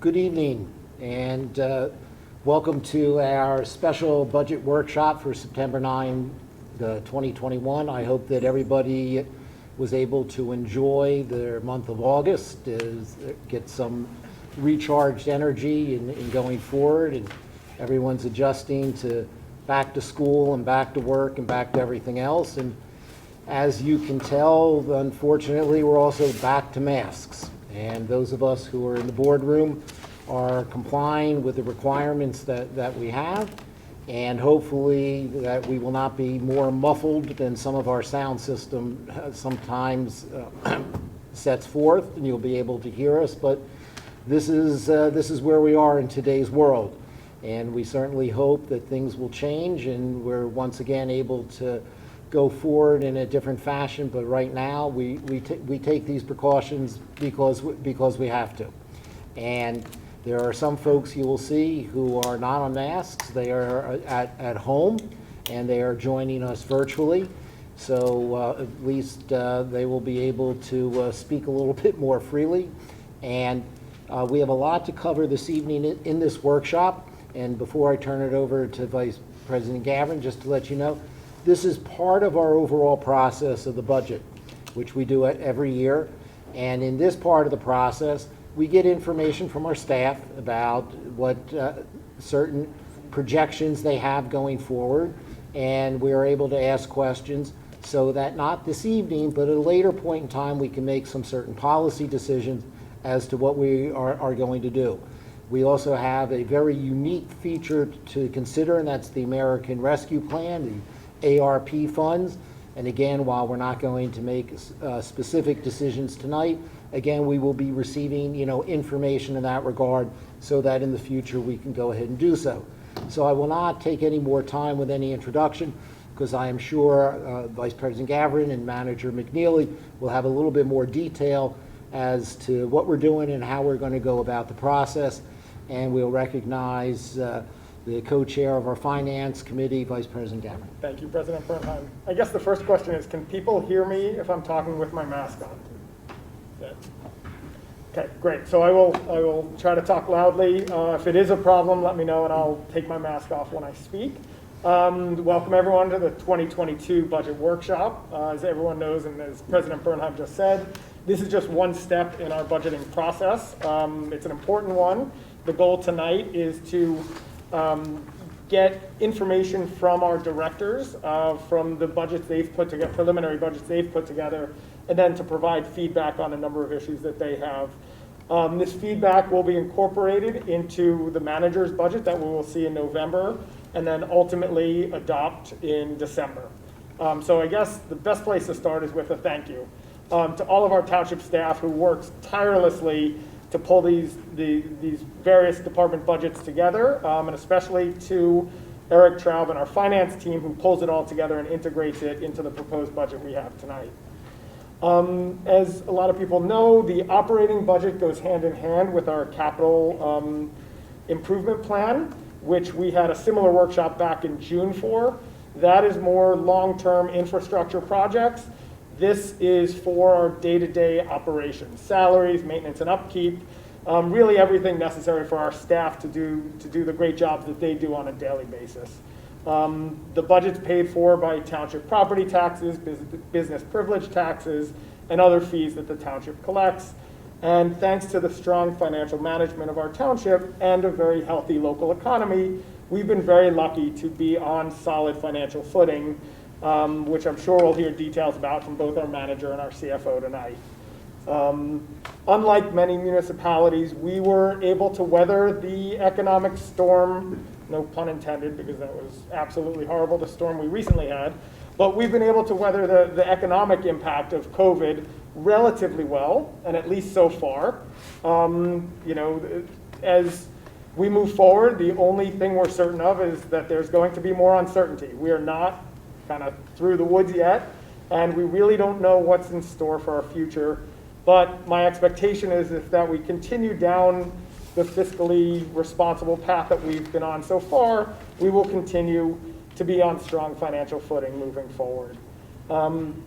Good evening, and welcome to our special budget workshop for September 9, 2021. I hope that everybody was able to enjoy their month of August, get some recharged energy in going forward, and everyone's adjusting to back to school and back to work and back to everything else. And as you can tell, unfortunately, we're also back to masks. And those of us who are in the boardroom are complying with the requirements that we have. And hopefully that we will not be more muffled than some of our sound system sometimes sets forth, and you'll be able to hear us. But this is where we are in today's world. And we certainly hope that things will change and we're once again able to go forward in a different fashion. But right now we take these precautions because we have to. And there are some folks you will see who are not on masks. They are at home and they are joining us virtually. So at least they will be able to speak a little bit more freely. And we have a lot to cover this evening in this workshop. And before I turn it over to Vice President Gavin, just to let you know, this is part of our overall process of the budget, which we do every year. And in this part of the process, we get information from our staff about what certain projections they have going forward. And we are able to ask questions so that not this evening, but at a later point in time, we can make some certain policy decisions as to what we are going to do. We also have a very unique feature to consider, and that's the American Rescue Plan, the ARP funds. And again, while we're not going to make specific decisions tonight, again, we will be receiving, information in that regard so that in the future we can go ahead and do so. So I will not take any more time with any introduction, because I am sure Vice President Gavin and Manager McNeely will have a little bit more detail as to what we're doing and how we're going to go about the process. And we'll recognize the co-chair of our Finance Committee, Vice President Gavin. Thank you, President Bernheim. I guess the first question is, can people hear me if I'm talking with my mask on? Yeah. Okay, great. So I will try to talk loudly. If it is a problem, let me know and I'll take my mask off when I speak. Welcome everyone to the 2022 budget workshop. As everyone knows, and as President Bernheim just said, this is just one step in our budgeting process. It's an important one. The goal tonight is to get information from our directors, from the budgets they've put together, preliminary budgets they've put together, and then to provide feedback on a number of issues that they have. This feedback will be incorporated into the manager's budget that we will see in November, and then ultimately adopt in December. So I guess the best place to start is with a thank you to all of our township staff who works tirelessly to pull these various department budgets together, and especially to Eric Traub and our finance team who pulls it all together and integrates it into the proposed budget we have tonight. As a lot of people know, the operating budget goes hand in hand with our capital improvement plan, which we had a similar workshop back in June for. That is more long-term infrastructure projects. This is for our day-to-day operations, salaries, maintenance and upkeep, really everything necessary for our staff to do the great jobs that they do on a daily basis. The budget's paid for by township property taxes, business privilege taxes, and other fees that the township collects. And thanks to the strong financial management of our township and a very healthy local economy, we've been very lucky to be on solid financial footing, which I'm sure we'll hear details about from both our manager and our CFO tonight. Unlike many municipalities, we were able to weather the economic storm, no pun intended, because that was absolutely horrible, the storm we recently had, but we've been able to weather the economic impact of COVID relatively well, and at least so far. As we move forward, the only thing we're certain of is that there's going to be more uncertainty. We are not kind of through the woods yet, and we really don't know what's in store for our future. But my expectation is that we continue down the fiscally responsible path that we've been on so far, we will continue to be on strong financial footing moving forward.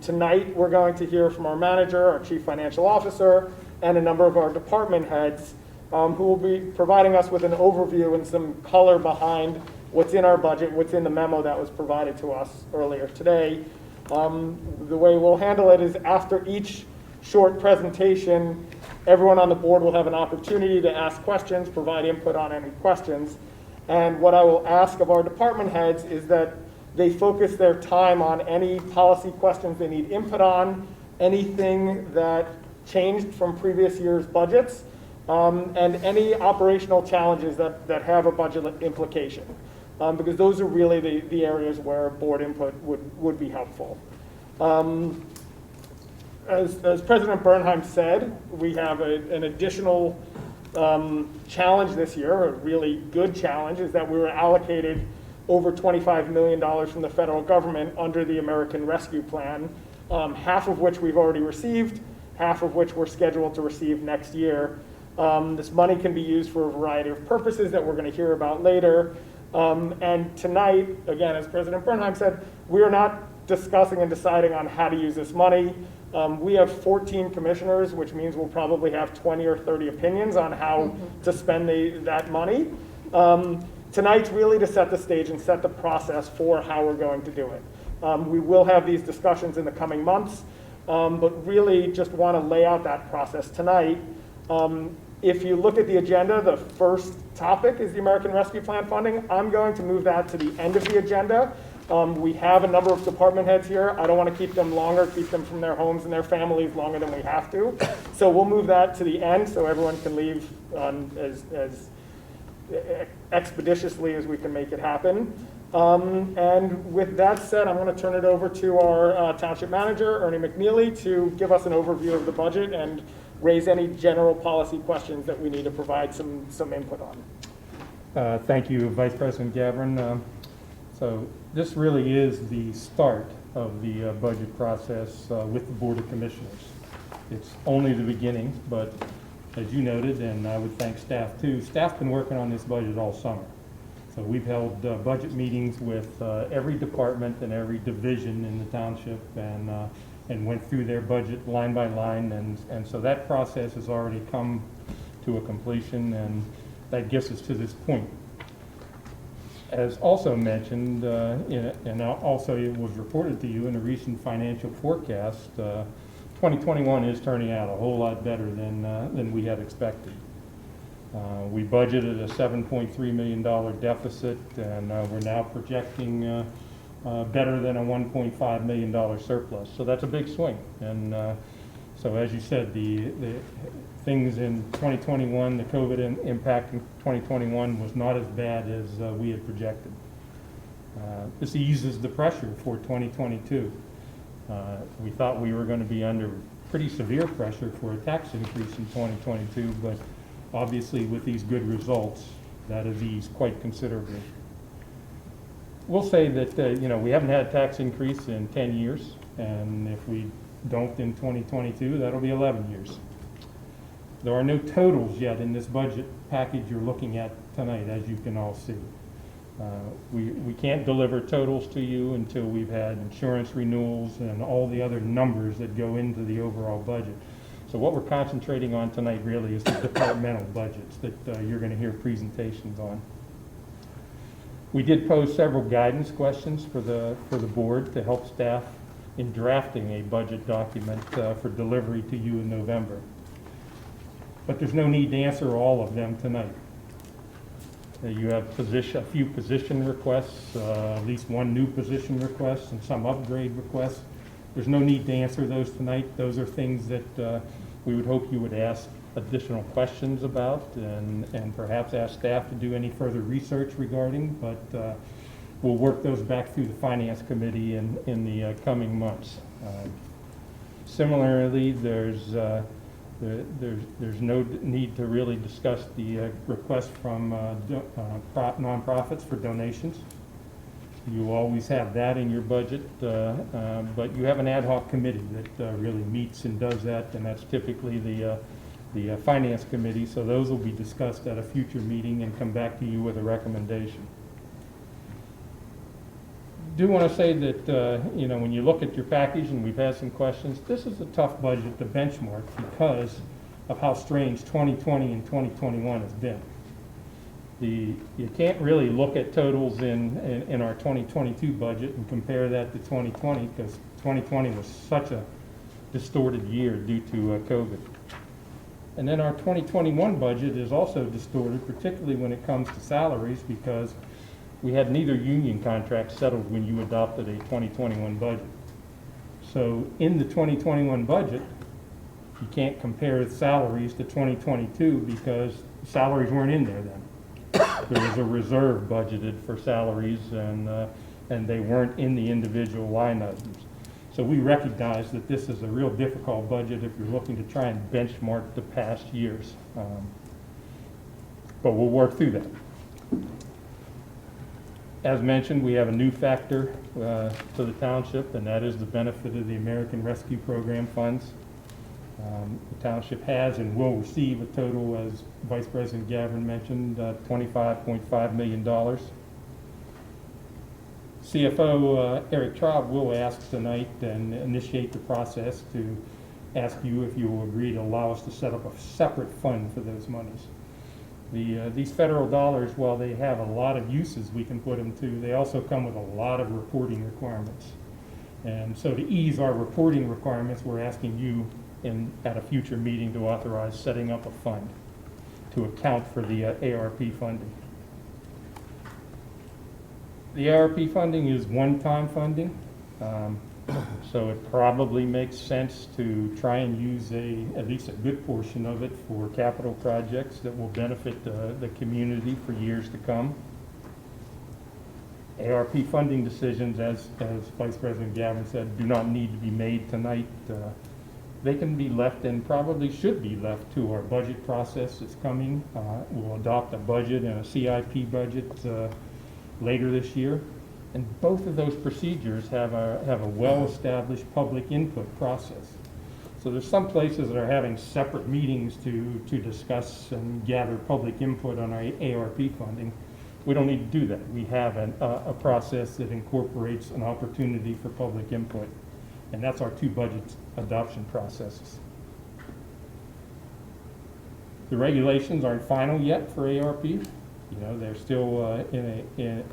Tonight, we're going to hear from our manager, our chief financial officer, and a number of our department heads who will be providing us with an overview and some color behind what's in our budget, what's in the memo that was provided to us earlier today. The way we'll handle it is after each short presentation, everyone on the board will have an opportunity to ask questions, provide input on any questions. And what I will ask of our department heads is that they focus their time on any policy questions they need input on, anything that changed from previous year's budgets, and any operational challenges that have a budget implication. Because those are really the areas where board input would be helpful. As President Bernheim said, we have an additional challenge this year, a really good challenge, is that we were allocated over $25 million from the federal government under the American Rescue Plan, half of which we've already received, half of which we're scheduled to receive next year. This money can be used for a variety of purposes that we're going to hear about later. And tonight, again, as President Bernheim said, we are not discussing and deciding on how to use this money. We have 14 commissioners, which means we'll probably have 20 or 30 opinions on how to spend that money. Tonight's really to set the stage and set the process for how we're going to do it. We will have these discussions in the coming months, but really just want to lay out that process tonight. If you look at the agenda, the first topic is the American Rescue Plan funding. I'm going to move that to the end of the agenda. We have a number of department heads here. I don't want to keep them longer, keep them from their homes and their families longer than we have to. So we'll move that to the end so everyone can leave as expeditiously as we can make it happen. And with that said, I'm going to turn it over to our township manager, Ernie McNeely, to give us an overview of the budget and raise any general policy questions that we need to provide some input on. Thank you, Vice President Gavin. So this really is the start of the budget process with the Board of Commissioners. It's only the beginning, but as you noted, and I would thank staff too, staff's been working on this budget all summer. So we've held budget meetings with every department and every division in the township and went through their budget line by line, and so that process has already come to a completion, and that gets us to this point. As also mentioned, and also it was reported to you in a recent financial forecast, 2021 is turning out a whole lot better than we had expected. We budgeted a $7.3 million deficit, and we're now projecting better than a $1.5 million surplus. So that's a big swing. And so as you said, the things in 2021, the COVID impact in 2021 was not as bad as we had projected. This eases the pressure for 2022. We thought we were going to be under pretty severe pressure for a tax increase in 2022, but obviously with these good results, that has eased quite considerably. We'll say that we haven't had a tax increase in 10 years, and if we don't in 2022, that'll be 11 years. There are no totals yet in this budget package you're looking at tonight, as you can all see. We can't deliver totals to you until we've had insurance renewals and all the other numbers that go into the overall budget. So what we're concentrating on tonight really is the departmental budgets that you're going to hear presentations on. We did pose several guidance questions for the board to help staff in drafting a budget document for delivery to you in November. But there's no need to answer all of them tonight. You have a few position requests, at least one new position request and some upgrade requests. There's no need to answer those tonight. Those are things that we would hope you would ask additional questions about and perhaps ask staff to do any further research regarding, but we'll work those back through the Finance Committee in the coming months. Similarly, there's no need to really discuss the request from nonprofits for donations. You always have that in your budget, but you have an ad hoc committee that really meets and does that, and that's typically the Finance Committee, so those will be discussed at a future meeting and come back to you with a recommendation. Do want to say that, when you look at your package, and we've had some questions, this is a tough budget to benchmark because of how strange 2020 and 2021 has been. You can't really look at totals in our 2022 budget and compare that to 2020 because 2020 was such a distorted year due to COVID. And then our 2021 budget is also distorted, particularly when it comes to salaries, because we had neither union contract settled when you adopted a 2021 budget. So in the 2021 budget, you can't compare salaries to 2022 because salaries weren't in there then. There was a reserve budgeted for salaries, and they weren't in the individual line items. So we recognize that this is a real difficult budget if you're looking to try and benchmark the past years. But we'll work through that. As mentioned, we have a new factor to the township, and that is the benefit of the American Rescue Program funds. The township has and will receive a total, as Vice President Gavin mentioned, $25.5 million. CFO Eric Traub will ask tonight and initiate the process to ask you if you will agree to allow us to set up a separate fund for those monies. These federal dollars, while they have a lot of uses we can put them to, they also come with a lot of reporting requirements. And so to ease our reporting requirements, we're asking you at a future meeting to authorize setting up a fund to account for the ARP funding. The ARP funding is one-time funding, so it probably makes sense to try and use at least a good portion of it for capital projects that will benefit the community for years to come. ARP funding decisions, as Vice President Gavin said, do not need to be made tonight. They can be left and probably should be left to our budget process that's coming. We'll adopt a budget and a CIP budget later this year. And both of those procedures have a well-established public input process. So there's some places that are having separate meetings to discuss and gather public input on our ARP funding. We don't need to do that. We have a process that incorporates an opportunity for public input. And that's our two budget adoption processes. The regulations aren't final yet for ARP. You know, they're still in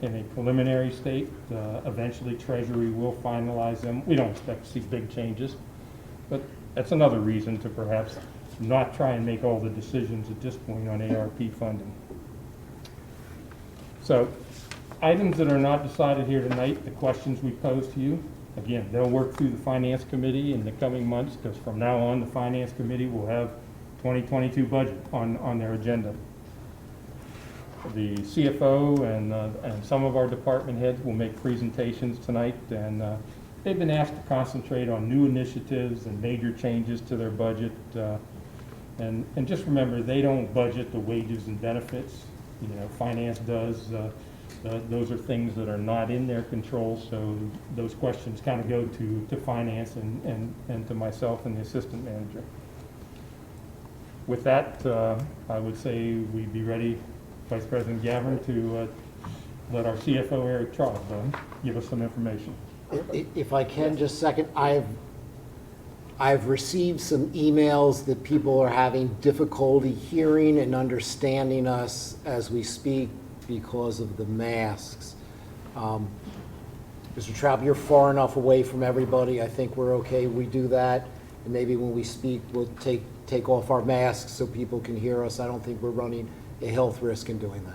a preliminary state. Eventually, Treasury will finalize them. We don't expect to see big changes, but that's another reason to perhaps not try and make all the decisions at this point on ARP funding. So, items that are not decided here tonight, the questions we pose to you, again, they'll work through the Finance Committee in the coming months, because from now on, the Finance Committee will have 2022 budget on their agenda. The CFO and some of our department heads will make presentations tonight, and they've been asked to concentrate on new initiatives and major changes to their budget. And just remember, they don't budget the wages and benefits. You know, finance does. Those are things that are not in their control, so those questions kind of go to finance and to myself and the assistant manager. With that, I would say we'd be ready, Vice President Gavin, to let our CFO Eric Traub give us some information. If I can just second, I've received some emails that people are having difficulty hearing and understanding us as we speak because of the masks. Mr. Traub, you're far enough away from everybody. I think we're okay. We do that, and maybe when we speak, we'll take off our masks so people can hear us. I don't think we're running a health risk in doing that.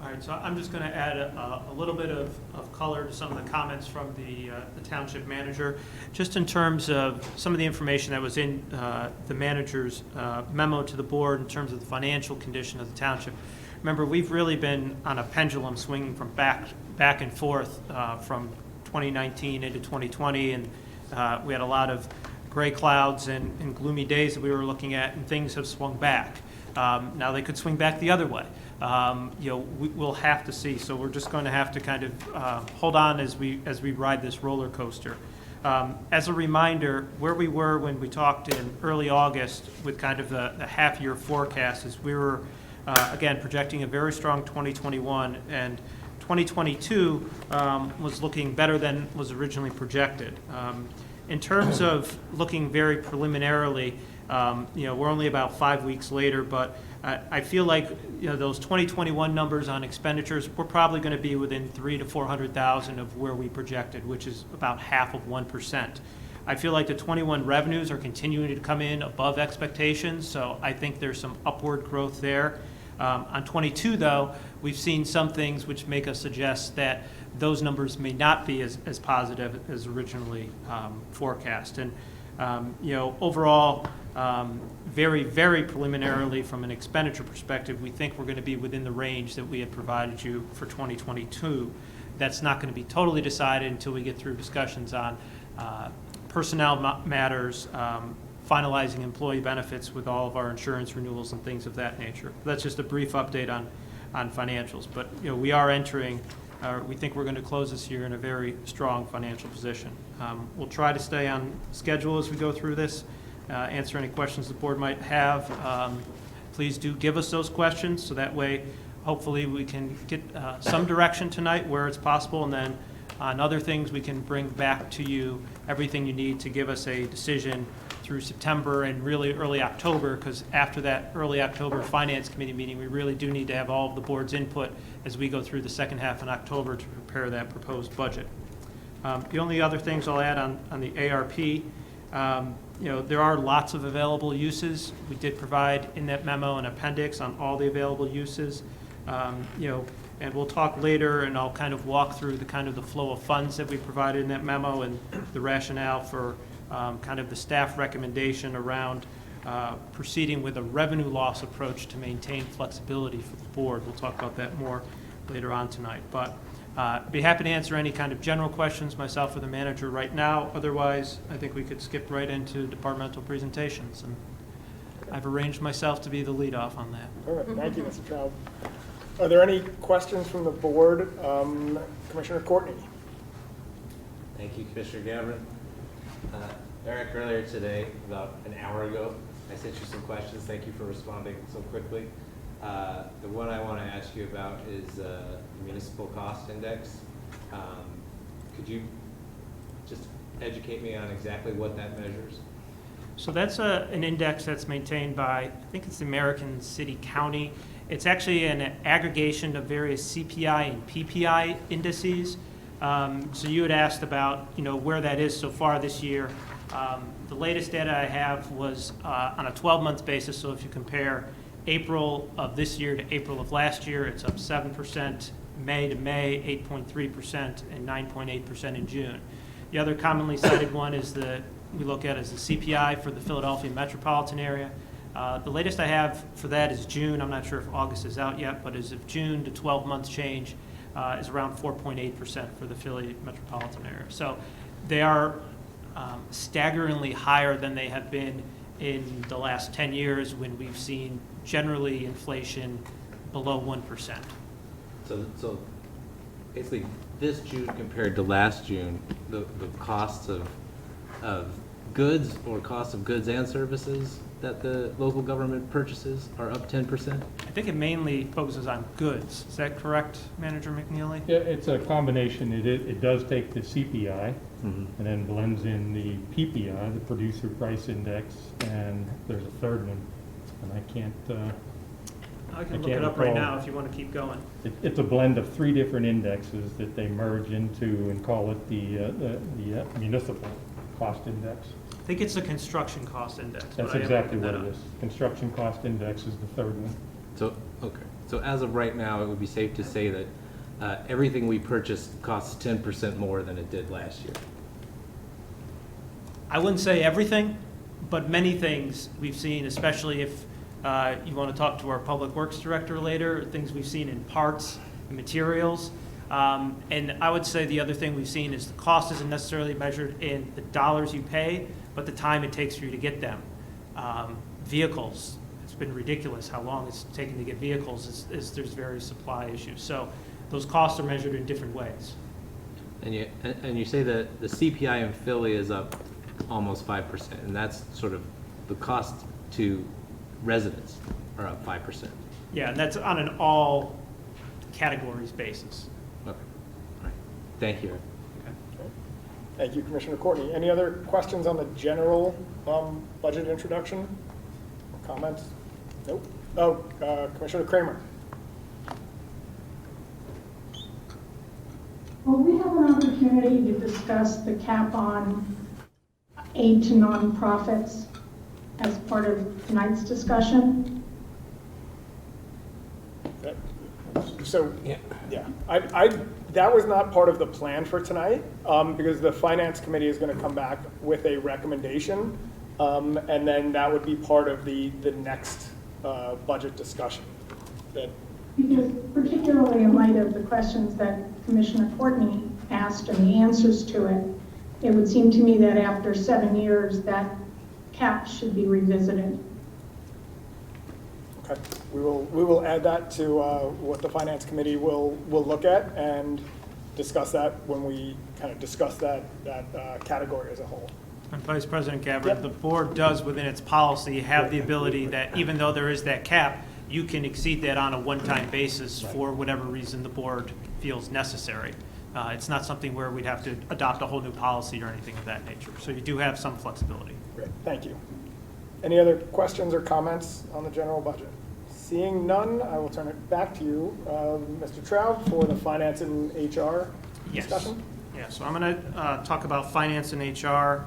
All right, so I'm just going to add a little bit of color to some of the comments from the township manager, just in terms of some of the information that was in the manager's memo to the board in terms of the financial condition of the township. Remember, we've really been on a pendulum swinging from back and forth from 2019 into 2020, and we had a lot of gray clouds and gloomy days that we were looking at, and things have swung back. Now they could swing back the other way. You know, we'll have to see. So we're just going to have to kind of hold on as we ride this roller coaster. As a reminder, where we were when we talked in early August with kind of the half-year forecast is we were, again, projecting a very strong 2021, and 2022 was looking better than was originally projected. In terms of looking very preliminarily, we're only about 5 weeks later, but I feel like those 2021 numbers on expenditures, we're probably going to be within 300,000 to 400,000 of where we projected, which is about half of 1%. I feel like the 21 revenues are continuing to come in above expectations, so I think there's some upward growth there. On 22, though, we've seen some things which make us suggest that those numbers may not be as positive as originally forecast. And overall, very, very preliminarily from an expenditure perspective, we think we're going to be within the range that we had provided you for 2022. That's not going to be totally decided until we get through discussions on personnel matters, finalizing employee benefits with all of our insurance renewals and things of that nature. That's just a brief update on financials. But we are entering, we think we're going to close this year in a very strong financial position. We'll try to stay on schedule as we go through this, answer any questions the board might have. Please do give us those questions, so that way hopefully we can get some direction tonight where it's possible, and then on other things we can bring back to you everything you need to give us a decision through September and really early October, because after that early October Finance Committee meeting, we really do need to have all of the board's input as we go through the second half in October to prepare that proposed budget. The only other things I'll add on the ARP, there are lots of available uses. We did provide in that memo an appendix on all the available uses. And we'll talk later, and I'll kind of walk through the flow of funds that we provided in that memo and the rationale for kind of the staff recommendation around proceeding with a revenue loss approach to maintain flexibility for the board. We'll talk about that more later on tonight. But be happy to answer any kind of general questions, myself or the manager right now. Otherwise, I think we could skip right into departmental presentations. And I've arranged myself to be the lead off on that. All right, thank you, Mr. Traub. Are there any questions from the board? Commissioner Courtney. Thank you, Commissioner Gavin. Eric, earlier today, about an hour ago, I sent you some questions. Thank you for responding so quickly. The one I want to ask you about is the municipal cost index. Could you just educate me on exactly what that measures? So that's an index that's maintained by, I think it's the American City County. It's actually an aggregation of various CPI and PPI indices. So you had asked about, where that is so far this year. The latest data I have was on a 12-month basis. So if you compare April of this year to April of last year, it's up 7%, May to May, 8.3%, and 9.8% in June. The other commonly cited one is we look at as the CPI for the Philadelphia metropolitan area. The latest I have for that is June. I'm not sure if August is out yet, but as of June, the 12-month change is around 4.8% for the Philly metropolitan area. So they are staggeringly higher than they have been in the last 10 years when we've seen generally inflation below 1%. So basically, this June compared to last June, the costs of goods or cost of goods and services that the local government purchases are up 10%? I think it mainly focuses on goods. Is that correct, Manager McNeely? Yeah, it's a combination. It does take the CPI and then blends in the PPI, the Producer Price Index, and there's a third one, and I can't Look it up right now if you want to keep going. It's a blend of 3 different indexes that they merge into and call it the municipal cost index. I think it's the construction cost index. That's exactly what it is. Construction cost index is the third one. So, okay. So as of right now, it would be safe to say that everything we purchased costs 10% more than it did last year. I wouldn't say everything, but many things we've seen, especially if you want to talk to our Public Works Director later, things we've seen in parts and materials. And I would say the other thing we've seen is the cost isn't necessarily measured in the dollars you pay, but the time it takes for you to get them. Vehicles, it's been ridiculous how long it's taken to get vehicles as there's various supply issues. So those costs are measured in different ways. And you say that the CPI in Philly is up almost 5%, and that's sort of the cost to residents are up 5%. Yeah, and that's on an all categories basis. Okay. All right. Thank you. Thank you, Commissioner Courtney. Any other questions on the general budget introduction? Or comments? Nope. Oh, Commissioner Kramer. Will we have an opportunity to discuss the cap on aid to nonprofits as part of tonight's discussion? So, yeah, that was not part of the plan for tonight, because the Finance Committee is going to come back with a recommendation, and then that would be part of the next budget discussion. Because particularly in light of the questions that Commissioner Courtney asked and the answers to it, it would seem to me that after 7 years, that cap should be revisited. Okay, we will add that to what the Finance Committee will look at and discuss that when we kind of discuss that category as a whole. And Vice President Gabbard, Yep. the board does within its policy have the ability that even though there is that cap, you can exceed that on a one-time basis for whatever reason the board feels necessary. It's not something where we'd have to adopt a whole new policy or anything of that nature. So you do have some flexibility. Great, thank you. Any other questions or comments on the general budget? Seeing none, I will turn it back to you, Mr. Traub, for the finance and HR discussion. Yeah, so I'm going to talk about finance and HR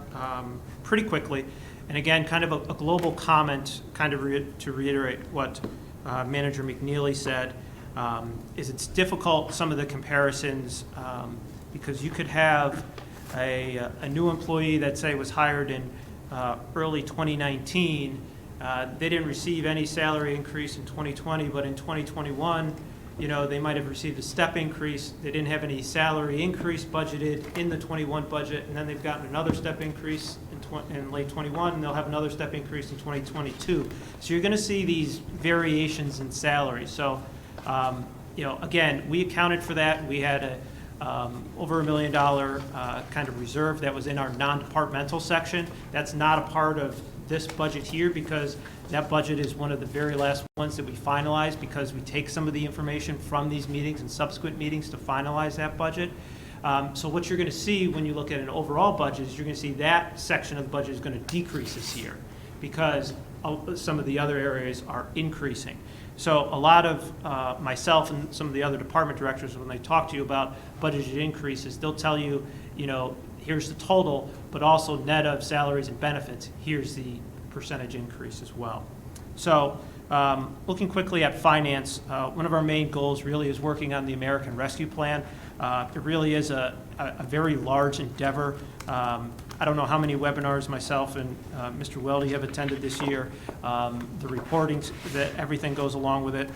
pretty quickly. And again, kind of a global comment, kind of to reiterate what Manager McNeely said, is it's difficult, some of the comparisons, because you could have a new employee that, say, was hired in early 2019. They didn't receive any salary increase in 2020, but in 2021, they might have received a step increase. They didn't have any salary increase budgeted in the 21 budget, and then they've gotten another step increase in late 21, and they'll have another step increase in 2022. So you're going to see these variations in salary. So, again, we accounted for that. We had over $1 million kind of reserve that was in our non-departmental section. That's not a part of this budget here because that budget is one of the very last ones that we finalize because we take some of the information from these meetings and subsequent meetings to finalize that budget. So what you're going to see when you look at an overall budget is you're going to see that section of the budget is going to decrease this year because some of the other areas are increasing. So a lot of myself and some of the other department directors, when they talk to you about budgeted increases, they'll tell you, here's the total, but also net of salaries and benefits, here's the percentage increase as well. So looking quickly at finance, one of our main goals really is working on the American Rescue Plan. It really is a very large endeavor. I don't know how many webinars myself and Mr. Weldy have attended this year. The reporting, that everything goes along with it.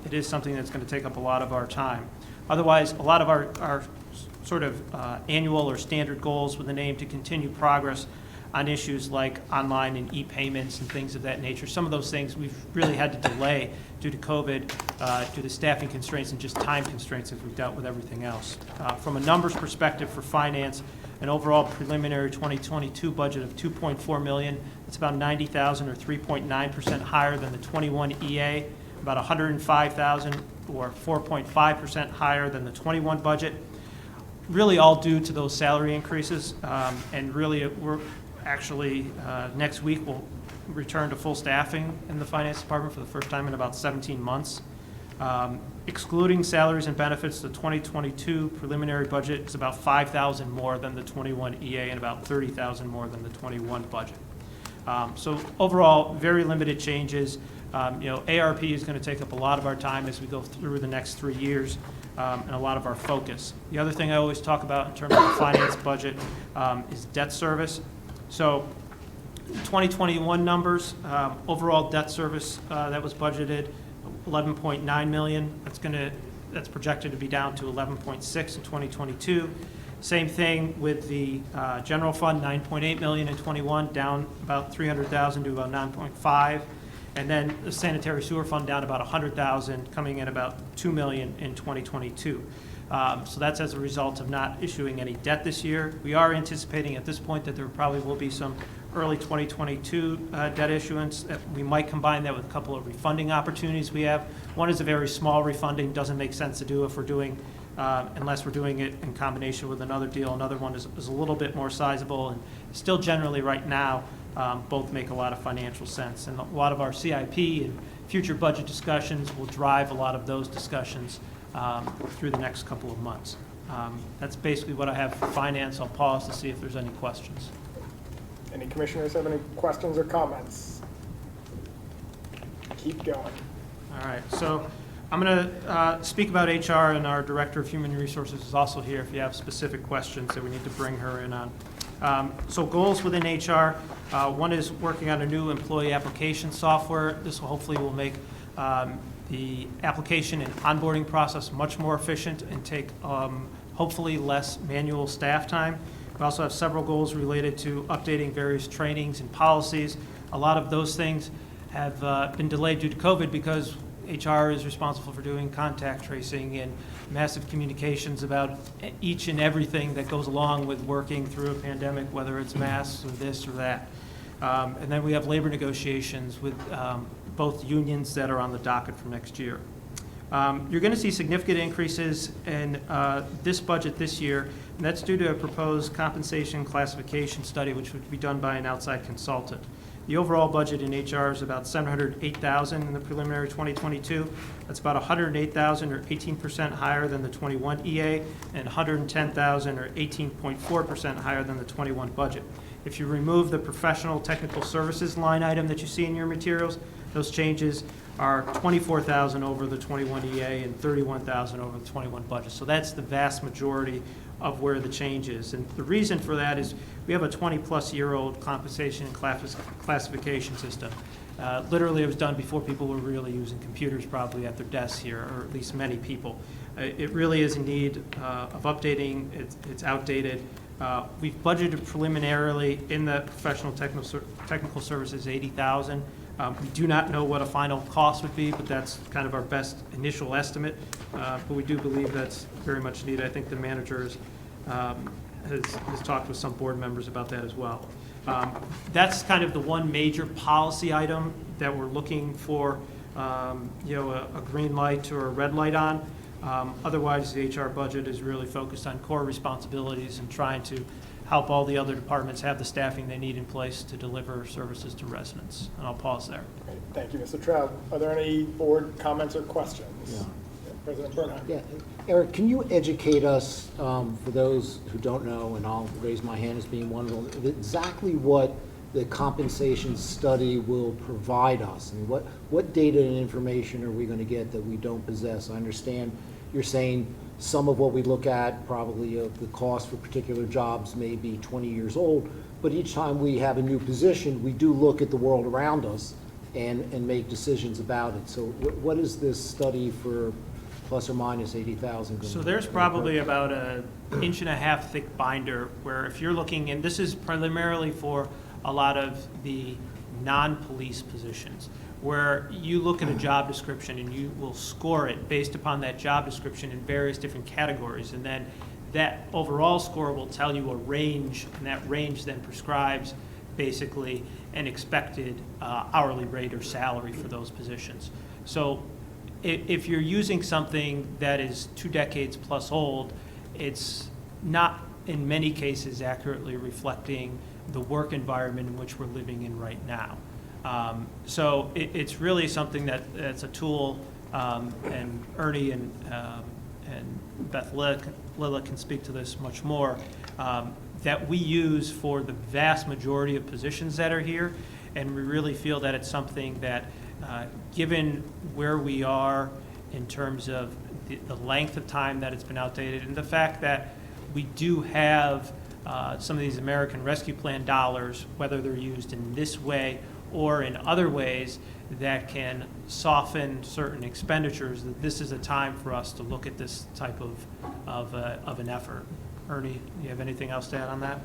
It is something that's going to take up a lot of our time. Otherwise, a lot of our sort of annual or standard goals with an aim to continue progress on issues like online and e-payments and things of that nature. Some of those things we've really had to delay due to COVID, due to staffing constraints and just time constraints as we've dealt with everything else. From a numbers perspective for finance, an overall preliminary 2022 budget of $2.4 million. That's about $90,000 or 3.9% higher than the 21 EA, about $105,000 or 4.5% higher than the 21 budget. Really all due to those salary increases, and really we're actually next week we'll return to full staffing in the finance department for the first time in about 17 months. Excluding salaries and benefits, the 2022 preliminary budget is about $5,000 more than the 21 EA and about $30,000 more than the 21 budget. So overall, very limited changes. ARP is going to take up a lot of our time as we go through the next 3 years, and a lot of our focus. The other thing I always talk about in terms of the finance budget is debt service. So 2021 numbers, overall debt service that was budgeted, $11.9 million. That's projected to be down to 11.6 in 2022. Same thing with the general fund, 9.8 million in 21, down about 300,000 to about 9.5. And then the sanitary sewer fund down about 100,000, coming in about 2 million in 2022. So that's as a result of not issuing any debt this year. We are anticipating at this point that there probably will be some early 2022 debt issuance. We might combine that with a couple of refunding opportunities we have. One is a very small refunding, doesn't make sense to do if we're doing unless we're doing it in combination with another deal. Another one is a little bit more sizable, and still generally right now, both make a lot of financial sense. And a lot of our CIP and future budget discussions will drive a lot of those discussions through the next couple of months. That's basically what I have for finance. I'll pause to see if there's any questions. Any commissioners have any questions or comments? Keep going. All right, so I'm going to speak about HR, and our Director of Human Resources is also here if you have specific questions that we need to bring her in on. So goals within HR, one is working on a new employee application software. This hopefully will make the application and onboarding process much more efficient and take hopefully less manual staff time. We also have several goals related to updating various trainings and policies. A lot of those things have been delayed due to COVID because HR is responsible for doing contact tracing and massive communications about each and everything that goes along with working through a pandemic, whether it's masks or this or that. And then we have labor negotiations with both unions that are on the docket for next year. You're going to see significant increases in this budget this year, and that's due to a proposed compensation classification study, which would be done by an outside consultant. The overall budget in HR is about $708,000 in the preliminary 2022. That's about $108,000 or 18% higher than the 21 EA, and $110,000 or 18.4% higher than the 21 budget. If you remove the professional technical services line item that you see in your materials, those changes are $24,000 over the 21 EA and $31,000 over the 21 budget. So that's the vast majority of where the change is. And the reason for that is we have a 20-plus-year-old compensation and classification system. Literally, it was done before people were really using computers probably at their desks here, or at least many people. It really is in need of updating. It's outdated. We've budgeted preliminarily in the professional technical services $80,000. We do not know what a final cost would be, but that's kind of our best initial estimate. But we do believe that's very much needed. I think the manager has talked with some board members about that as well. That's kind of the one major policy item that we're looking for, a green light or a red light on. Otherwise, the HR budget is really focused on core responsibilities and trying to help all the other departments have the staffing they need in place to deliver services to residents. And I'll pause there. Great. Thank you, Mr. Trout. Are there any board comments or questions? Yeah. President Bernheim. Yeah, Eric, can you educate us, for those who don't know, and I'll raise my hand as being one of them, exactly what the compensation study will provide us? And what data and information are we going to get that we don't possess? I understand you're saying some of what we look at, probably the cost for particular jobs may be 20 years old, but each time we have a new position, we do look at the world around us and make decisions about it. So what is this study for plus or minus 80,000? So there's probably about an inch-and-a-half thick binder where if you're looking, and this is primarily for a lot of the non-police positions, where you look at a job description and you will score it based upon that job description in various different categories. And then that overall score will tell you a range, and that range then prescribes basically an expected hourly rate or salary for those positions. So if you're using something that is 2 decades plus old, it's not in many cases accurately reflecting the work environment in which we're living in right now. So it's really something that's a tool, and Ernie and Beth Lilla can speak to this much more, that we use for the vast majority of positions that are here, and we really feel that it's something that, given where we are in terms of the length of time that it's been outdated, and the fact that we do have some of these American Rescue Plan dollars, whether they're used in this way or in other ways that can soften certain expenditures, that this is a time for us to look at this type of an effort. Ernie, do you have anything else to add on that?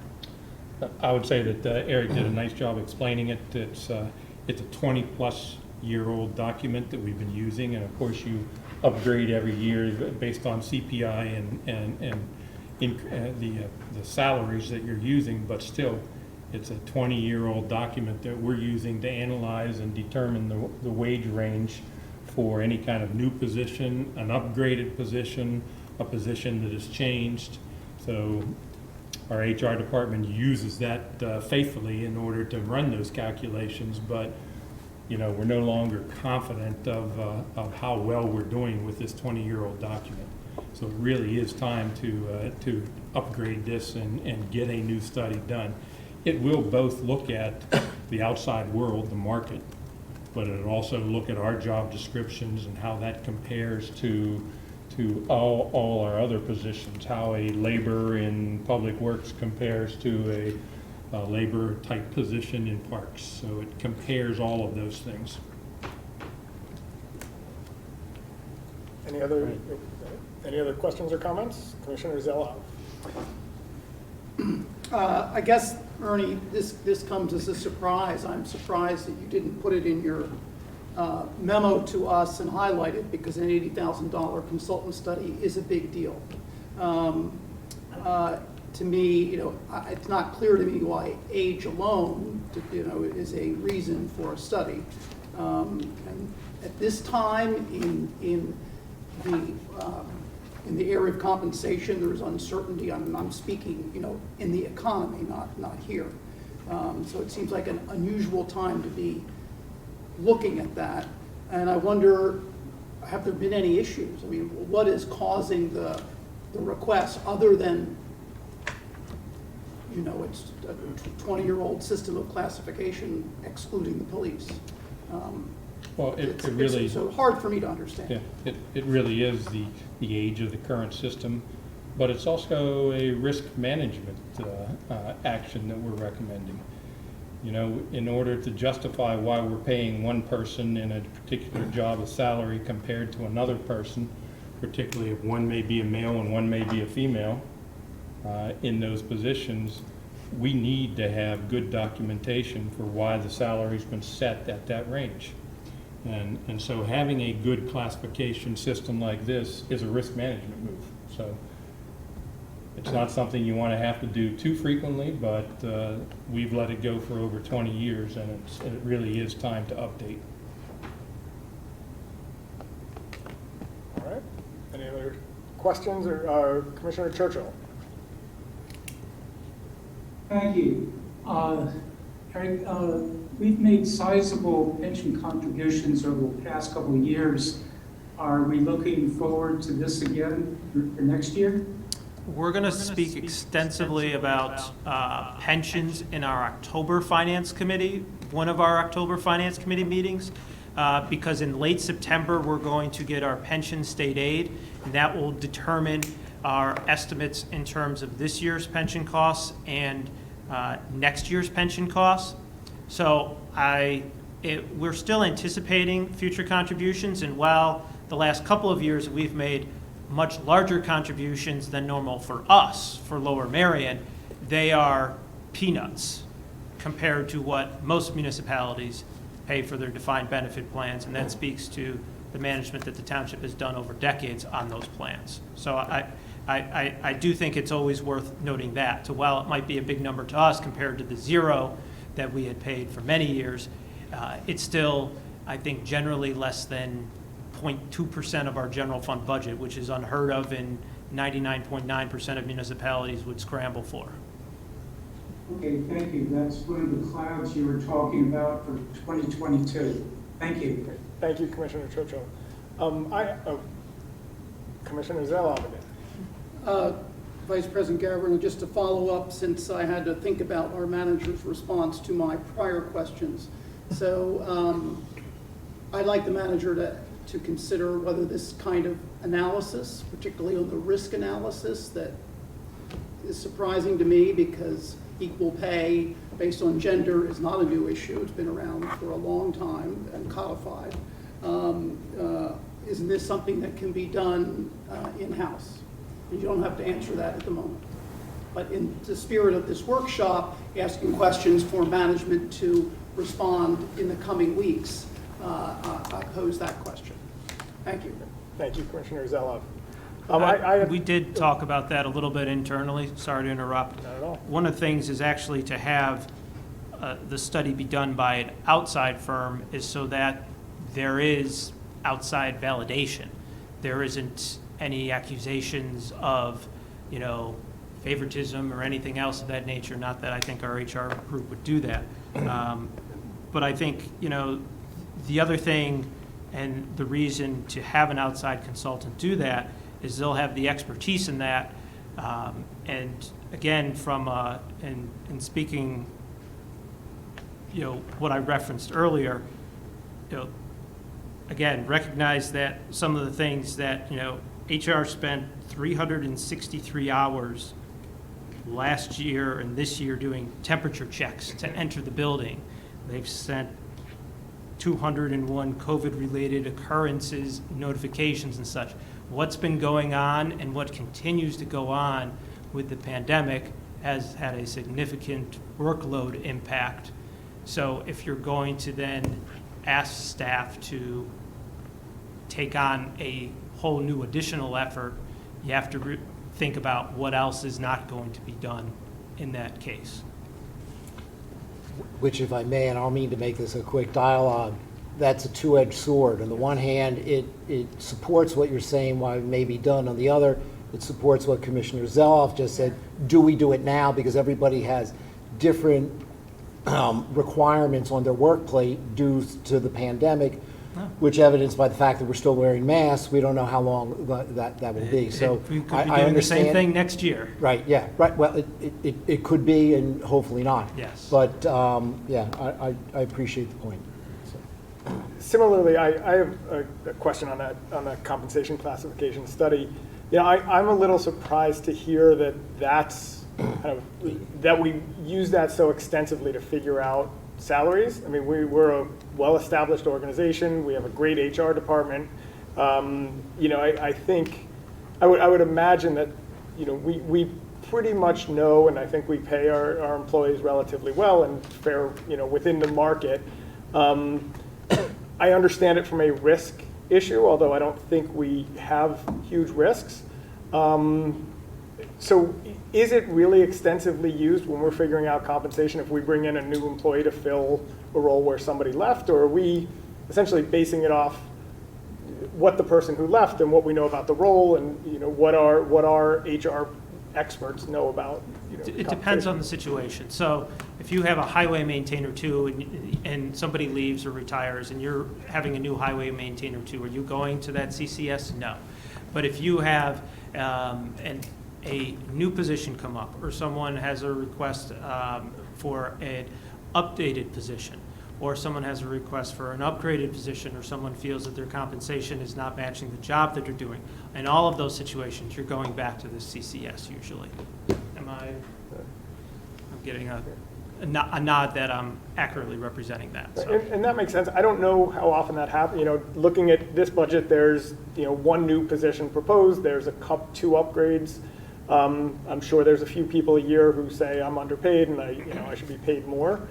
I would say that Eric did a nice job explaining it. It's a 20-plus-year-old document that we've been using, and of course you upgrade every year based on CPI and the salaries that you're using, but still it's a 20-year-old document that we're using to analyze and determine the wage range for any kind of new position, an upgraded position, a position that has changed. So our HR department uses that faithfully in order to run those calculations, but we're no longer confident of how well we're doing with this 20-year-old document. So it really is time to upgrade this and get a new study done. It will both look at the outside world, the market, but it'll also look at our job descriptions and how that compares to all our other positions, how a labor in public works compares to a labor type position in parks. So it compares all of those things. Any other questions or comments? Commissioner Zella? I guess, Ernie, this comes as a surprise. I'm surprised that you didn't put it in your memo to us and highlight it, because an $80,000 consultant study is a big deal. To me, it's not clear to me why age alone, is a reason for a study. And at this time, in the area of compensation, there is uncertainty. I'm speaking, in the economy, not here. So it seems like an unusual time to be looking at that. And I wonder, have there been any issues? I mean, what is causing the request other than, it's a 20-year-old system of classification excluding the police? Well, it really it's so hard for me to understand. Yeah, it really is the age of the current system, but it's also a risk management action that we're recommending. In order to justify why we're paying one person in a particular job a salary compared to another person, particularly if one may be a male and one may be a female, in those positions, we need to have good documentation for why the salary's been set at that range. And so having a good classification system like this is a risk management move. So it's not something you want to have to do too frequently, but we've let it go for over 20 years, and it really is time to update. All right. Any other questions, or Commissioner Churchill? Thank you. Eric, we've made sizable pension contributions over the past couple of years. Are we looking forward to this again for next year? We're going to speak extensively about pensions in our October Finance Committee, one of our October Finance Committee meetings, because in late September, we're going to get our pension state aid, and that will determine our estimates in terms of this year's pension costs and next year's pension costs. So we're still anticipating future contributions, and while the last couple of years we've made much larger contributions than normal for us, for Lower Merion, they are peanuts compared to what most municipalities pay for their defined benefit plans, and that speaks to the management that the township has done over decades on those plans. So I do think it's always worth noting that. So while it might be a big number to us compared to the zero that we had paid for many years, it's still, I think, generally less than 0.2% of our general fund budget, which is unheard of and 99.9% of municipalities would scramble for. Okay, thank you. That's one of the clouds you were talking about for 2022. Thank you. Thank you, Commissioner Churchill. Commissioner Zella again. Vice President Gavin, just to follow up, since I had to think about our manager's response to my prior questions. So I'd like the manager to consider whether this kind of analysis, particularly on the risk analysis, that is surprising to me because equal pay based on gender is not a new issue. It's been around for a long time and codified. Isn't this something that can be done in-house? You don't have to answer that at the moment. But in the spirit of this workshop, asking questions for management to respond in the coming weeks, I pose that question. Thank you. Thank you, Commissioner Zella. We did talk about that a little bit internally. Sorry to interrupt. Not at all. One of the things is actually to have the study be done by an outside firm is so that there is outside validation. There isn't any accusations of, favoritism or anything else of that nature. Not that I think our HR group would do that. But I think, the other thing and the reason to have an outside consultant do that is they'll have the expertise in that. And again, from, in speaking, what I referenced earlier, again, recognize that some of the things that, HR spent 363 hours last year and this year doing temperature checks to enter the building. They've sent 201 COVID-related occurrences, notifications and such. What's been going on and what continues to go on with the pandemic has had a significant workload impact. So if you're going to then ask staff to take on a whole new additional effort, you have to think about what else is not going to be done in that case. Which, if I may, and I don't mean to make this a quick dialogue, that's a two-edged sword. On the one hand, it supports what you're saying, why it may be done. On the other, it supports what Commissioner Zeloff just said. Do we do it now? Because everybody has different requirements on their work plate due to the pandemic, which evidenced by the fact that we're still wearing masks. We don't know how long that will be. So we could be I doing understand. the same thing next year. Right, yeah, right. Well, it could be, and hopefully not. Yes. But, yeah, I appreciate the point. Similarly, I have a question on that compensation classification study. I'm a little surprised to hear that that we use that so extensively to figure out salaries. I mean, we're a well-established organization. We have a great HR department. I think I would imagine that we pretty much know, and I think we pay our employees relatively well and fair, within the market. I understand it from a risk issue, although I don't think we have huge risks. So is it really extensively used when we're figuring out compensation if we bring in a new employee to fill a role where somebody left, or are we essentially basing it off what the person who left and what we know about the role and what our HR experts know about It depends on the situation. So if you have a highway maintainer too, and somebody leaves or retires, and you're having a new highway maintainer too, are you going to that CCS? No. But if you have a new position come up, or someone has a request for an updated position, or someone has a request for an upgraded position, or someone feels that their compensation is not matching the job that they're doing, in all of those situations, you're going back to the CCS usually. I'm getting a nod that I'm accurately representing that. So. And that makes sense. I don't know how often that happens. Looking at this budget, there's one new position proposed. There's two upgrades. I'm sure there's a few people a year who say I'm underpaid and I should be paid more.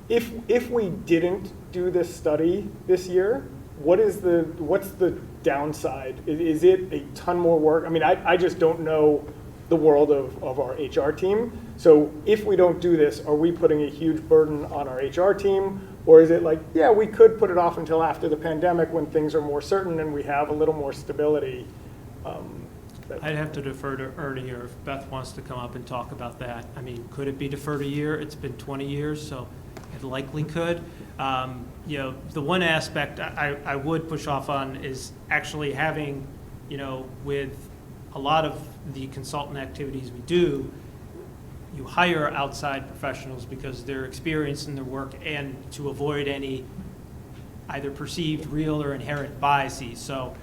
If we didn't do this study this year, what's the downside? Is it a ton more work? I mean, I just don't know the world of our HR team. So if we don't do this, are we putting a huge burden on our HR team? Or is it like, yeah, we could put it off until after the pandemic when things are more certain and we have a little more stability? I'd have to defer to Ernie, or if Beth wants to come up and talk about that. I mean, could it be deferred a year? It's been 20 years, so it likely could. The one aspect I would push off on is actually having, with a lot of the consultant activities we do, you hire outside professionals because they're experienced in their work and to avoid any either perceived, real, or inherent biases. So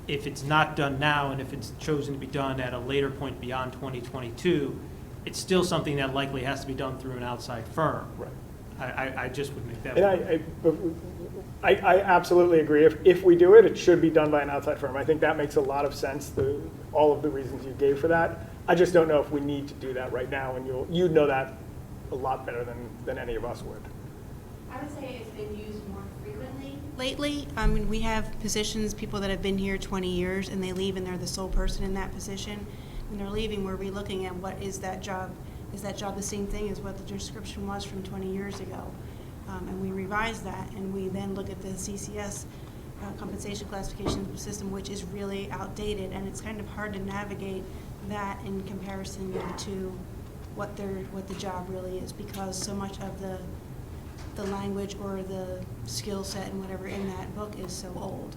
if it's not done now, and if it's chosen to be done at a later point beyond 2022, it's still something that likely has to be done through an outside firm. Right. I just would make that. And I absolutely agree. If we do it, it should be done by an outside firm. I think that makes a lot of sense, all of the reasons you gave for that. I just don't know if we need to do that right now, and you'd know that a lot better than any of us would. I would say it's been used more frequently lately. I mean, we have positions, people that have been here 20 years, and they leave and they're the sole person in that position. When they're leaving, we're relooking at what is that job. Is that job the same thing as what the description was from 20 years ago? And we revise that, and we then look at the CCS compensation classification system, which is really outdated, and it's kind of hard to navigate that in comparison to what the job really is, because so much of the language or the skill set and whatever in that book is so old.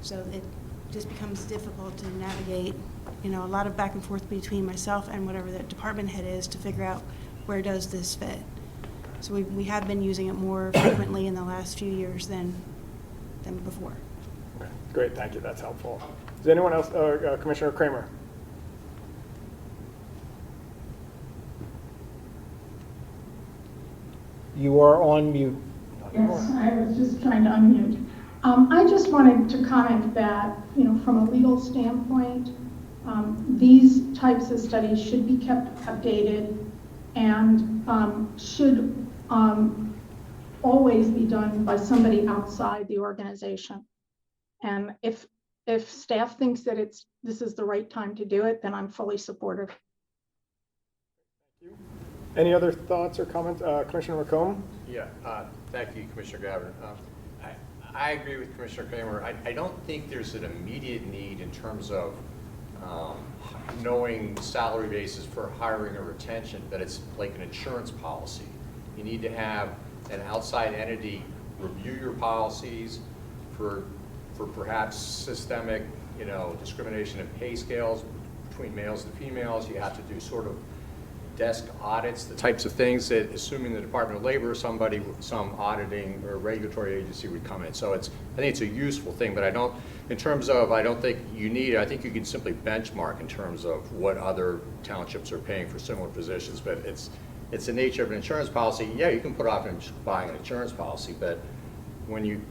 So it just becomes difficult to navigate, a lot of back and forth between myself and whatever the department head is to figure out where does this fit. So we have been using it more frequently in the last few years than before. Okay, great, thank you, that's helpful. Does anyone else, Commissioner Kramer? You are on mute. Yes, I was just trying to unmute. I just wanted to comment that, from a legal standpoint, these types of studies should be kept updated and should always be done by somebody outside the organization. And if staff thinks that this is the right time to do it, then I'm fully supportive. Any other thoughts or comments? Commissioner McComb? Yeah, thank you, Commissioner Gavin. I agree with Commissioner Kramer. I don't think there's an immediate need in terms of knowing salary basis for hiring or retention, that it's like an insurance policy. You need to have an outside entity review your policies for perhaps systemic, discrimination in pay scales between males and females. You have to do sort of desk audits, the types of things that, assuming the Department of Labor, some auditing or regulatory agency would come in. So I think it's a useful thing, but I don't think you need it. I think you can simply benchmark in terms of what other townships are paying for similar positions, but it's the nature of an insurance policy. Yeah, you can put off buying an insurance policy, but when you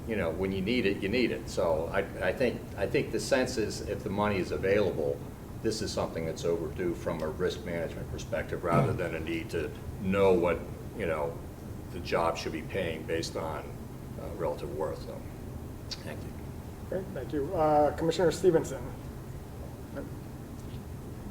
need it, you need it. So I think the sense is, if the money is available, this is something that's overdue from a risk management perspective, rather than a need to know what the job should be paying based on relative worth. So, thank you. Great, thank you. Commissioner Stevenson.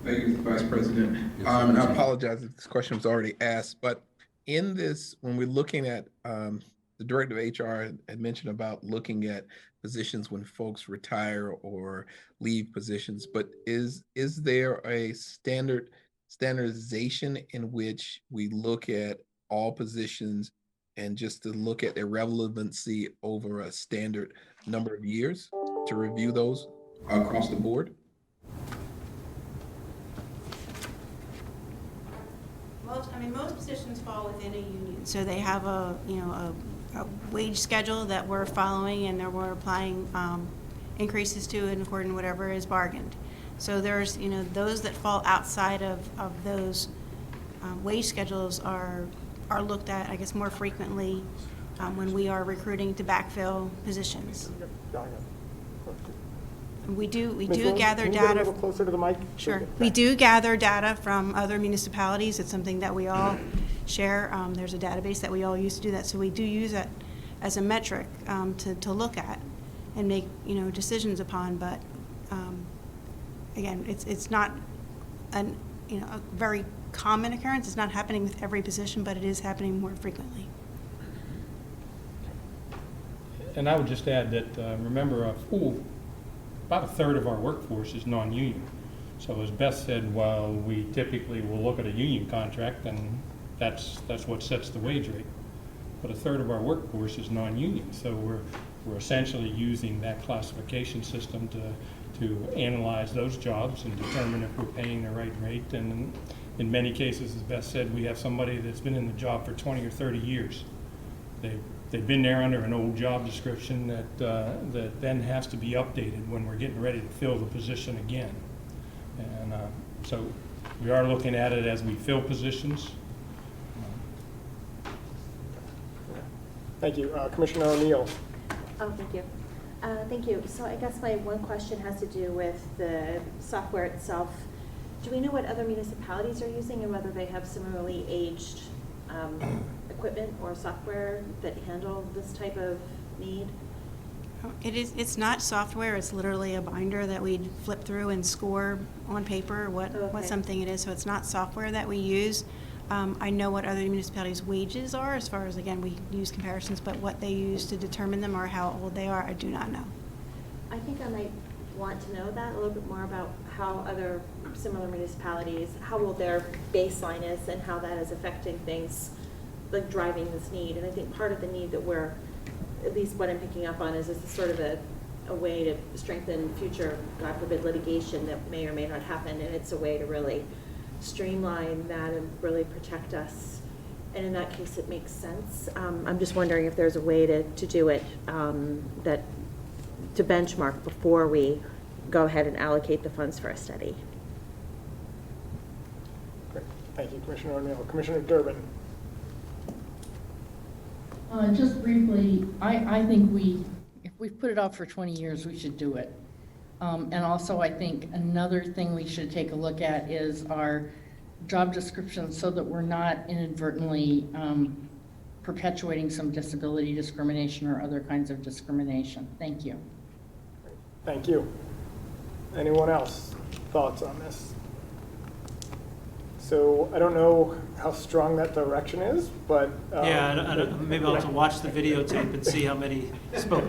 Thank you, Mr. Vice President. And I apologize if this question was already asked, but in this, when we're looking at, the Director of HR had mentioned about looking at positions when folks retire or leave positions, but is there a standardization in which we look at all positions and just to look at their relevancy over a standard number of years to review those across the board? Most positions fall within a union, so they have a wage schedule that we're following, and that we're applying increases to in accordance with whatever is bargained. So there's, those that fall outside of those wage schedules are looked at, I guess, more frequently when we are recruiting to backfill positions. We do gather can you data. get a little closer to the mic? Sure. We do gather data from other municipalities. It's something that we all share. There's a database that we all use to do that. So we do use that as a metric to look at and make decisions upon. But again, it's not a very common occurrence. It's not happening with every position, but it is happening more frequently. And I would just add that, remember, about a third of our workforce is non-union. So as Beth said, while we typically will look at a union contract, and that's what sets the wage rate, but a third of our workforce is non-union. So we're essentially using that classification system to analyze those jobs and determine if we're paying the right rate. And in many cases, as Beth said, we have somebody that's been in the job for 20 or 30 years. They've been there under an old job description that then has to be updated when we're getting ready to fill the position again. And so we are looking at it as we fill positions. Thank you. Commissioner O'Neill. Oh, thank you. Thank you. So I guess my one question has to do with the software itself. Do we know what other municipalities are using and whether they have similarly aged equipment or software that handle this type of need? It's not software. It's literally a binder that we flip through and score on paper what something it is. So it's not software that we use. I know what other municipalities' wages are, as far as, again, we use comparisons, but what they use to determine them or how old they are, I do not know. I think I might want to know that, a little bit more about how other similar municipalities, how old their baseline is and how that is affecting things, like driving this need. And I think part of the need that we're, at least what I'm picking up on, is this sort of a way to strengthen future, God forbid, litigation that may or may not happen. And it's a way to really streamline that and really protect us. And in that case, it makes sense. I'm just wondering if there's a way to do it to benchmark before we go ahead and allocate the funds for a study. Great. Thank you, Commissioner O'Neill. Commissioner Durbin. Just briefly, I think if we've put it off for 20 years, we should do it. And also, I think another thing we should take a look at is our job descriptions, so that we're not inadvertently perpetuating some disability discrimination or other kinds of discrimination. Thank you. Thank you. Anyone else? Thoughts on this? So I don't know how strong that direction is, but Yeah, maybe I'll have to watch the videotape and see how many spoke.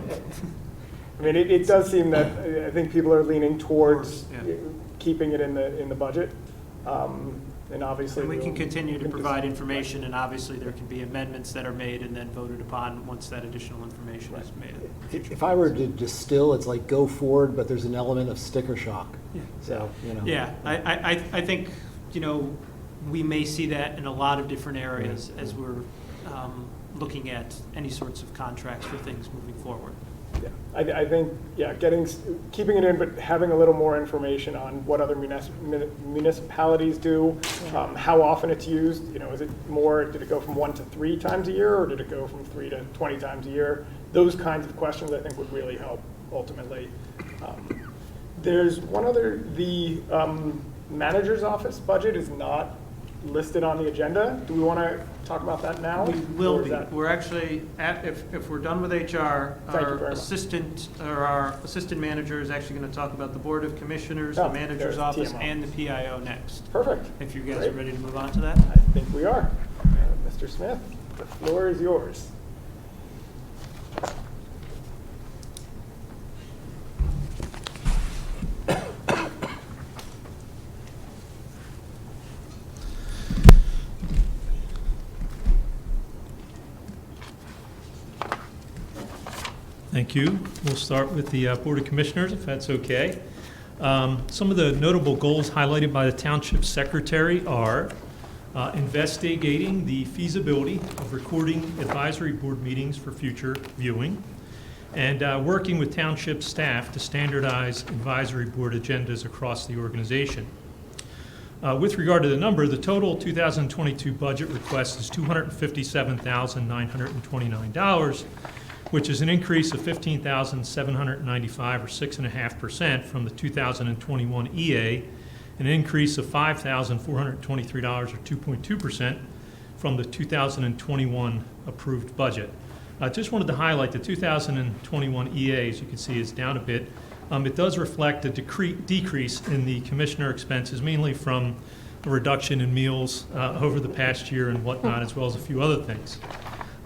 I mean, it does seem that I think people are leaning towards Yeah. keeping it in the budget, and obviously And we can we'll- continue to provide information, and obviously there can be amendments that are made and then voted upon once that additional information is made. If I were to distill, it's like go forward, but there's an element of sticker shock. Yeah. So, Yeah, I think, we may see that in a lot of different areas as we're looking at any sorts of contracts for things moving forward. Yeah, I think, keeping it in, but having a little more information on what other municipalities do, how often it's used. Is it more, did it go from 1 to 3 times a year, or did it go from 3 to 20 times a year? Those kinds of questions I think would really help ultimately. There's one other, the manager's office budget is not listed on the agenda. Do we want to talk about that now? We will Or is be. that- We're actually, if we're done with HR, Thank you our very much. assistant manager is actually going to talk about the Board of Commissioners, Oh, the manager's there's office, TMO. and the PIO next. Perfect. If you guys Great. are ready to move on to that. I think we are. Mr. Smith, the floor is yours. Thank you. We'll start with the Board of Commissioners, if that's okay. Some of the notable goals highlighted by the Township Secretary are investigating the feasibility of recording advisory board meetings for future viewing, and working with Township staff to standardize advisory board agendas across the organization. With regard to the number, the total 2022 budget request is $257,929, which is an increase of $15,795 or 6.5% from the 2021 EA, and an increase of $5,423 or 2.2% from the 2021 approved budget. I just wanted to highlight the 2021 EA, as you can see, is down a bit. It does reflect a decrease in the commissioner expenses, mainly from a reduction in meals over the past year and whatnot, as well as a few other things.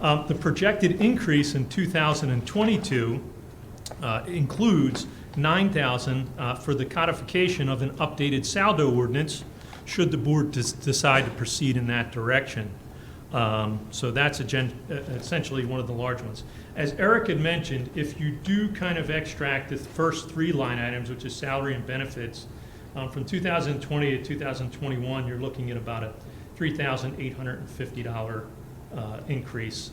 The projected increase in 2022 includes $9,000 for the codification of an updated saldo ordinance, should the board decide to proceed in that direction. So that's essentially one of the large ones. As Eric had mentioned, if you do kind of extract the first 3 line items, which is salary and benefits, from 2020 to 2021, you're looking at about a $3,850 increase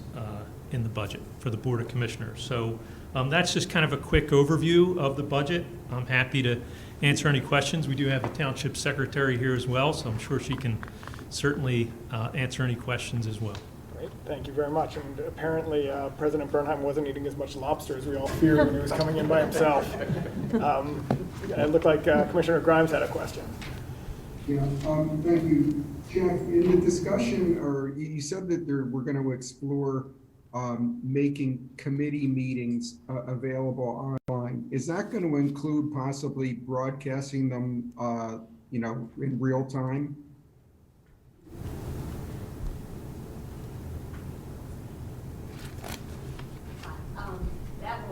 in the budget for the Board of Commissioners. So that's just kind of a quick overview of the budget. I'm happy to answer any questions. We do have the Township Secretary here as well, so I'm sure she can certainly answer any questions as well. Great, thank you very much. And apparently President Bernheim wasn't eating as much lobster as we all feared when he was coming in by himself. It looked like Commissioner Grimes had a question. Yeah, thank you. Jeff, in the discussion, or you said that we're going to explore making committee meetings available online. Is that going to include possibly broadcasting them, in real time?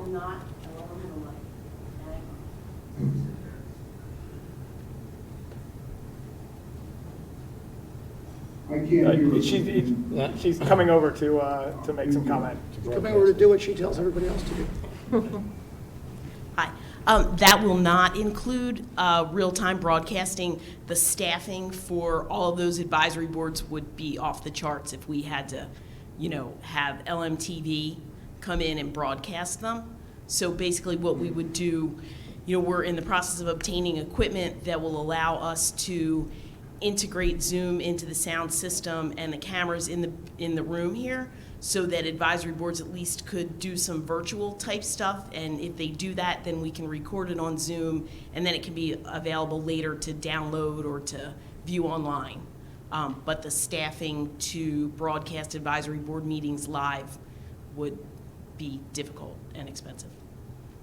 will not, however, move I can't hear. She's coming over to make some comment. Coming over to do what she tells everybody else to do. Hi. That will not include real-time broadcasting. The staffing for all of those advisory boards would be off the charts if we had to, have LMTV come in and broadcast them. So basically what we would do, we're in the process of obtaining equipment that will allow us to integrate Zoom into the sound system and the cameras in the room here, so that advisory boards at least could do some virtual type stuff. And if they do that, then we can record it on Zoom, and then it can be available later to download or to view online. But the staffing to broadcast advisory board meetings live would be difficult and expensive.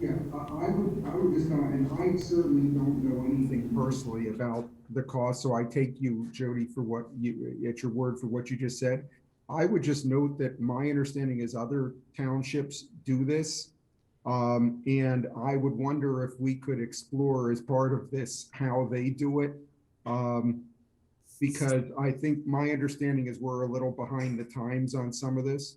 Yeah, I would just comment, and I certainly don't know anything personally about the cost, so I take you, Jody, for at your word for what you just said. I would just note that my understanding is other townships do this, and I would wonder if we could explore as part of this how they do it, because I think my understanding is we're a little behind the times on some of this.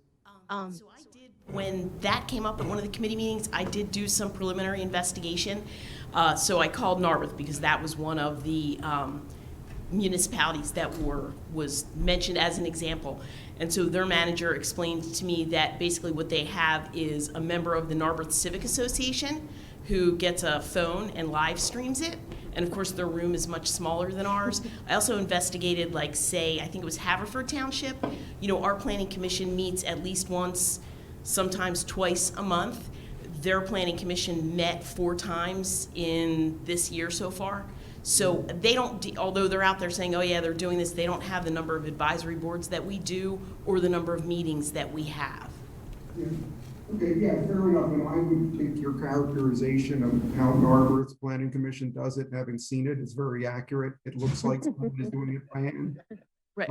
So I did, when that came up at one of the committee meetings, I did do some preliminary investigation. So I called Narberth because that was one of the municipalities that was mentioned as an example. And so their manager explained to me that basically what they have is a member of the Narberth Civic Association who gets a phone and live streams it. And of course, their room is much smaller than ours. I also investigated, I think it was Haverford Township. Our planning commission meets at least once, sometimes twice a month. Their planning commission met 4 times in this year so far. So they don't, although they're out there saying, oh yeah, they're doing this, they don't have the number of advisory boards that we do or the number of meetings that we have. Yeah. Okay, yeah, fair enough, and I would think your characterization of how Narberth's Planning Commission does it, having seen it, is very accurate. It looks like someone is doing it by hand. Right.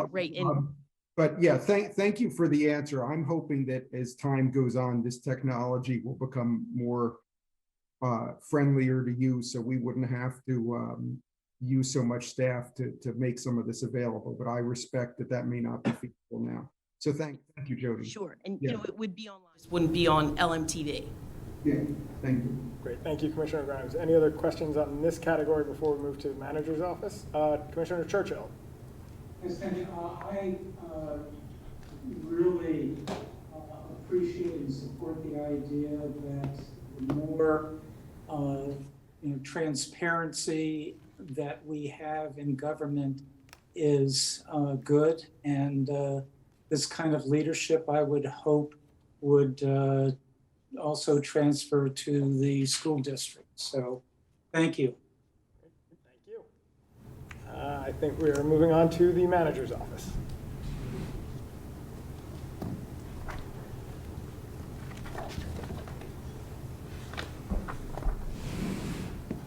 But yeah, thank you for the answer. I'm hoping that as time goes on, this technology will become more friendlier to use, so we wouldn't have to use so much staff to make some of this available. But I respect that may not be feasible now. So thank you, Jody. Sure, and yeah. it would be online. It wouldn't be on LMTV. Yeah, thank you. Great, thank you, Commissioner Grimes. Any other questions on this category before we move to the manager's office? Commissioner Churchill. Yes, thank you. I really appreciate and support the idea that the more transparency that we have in government is good, and this kind of leadership, I would hope, would also transfer to the school district. So, thank you. Thank you. I think we are moving on to the manager's office.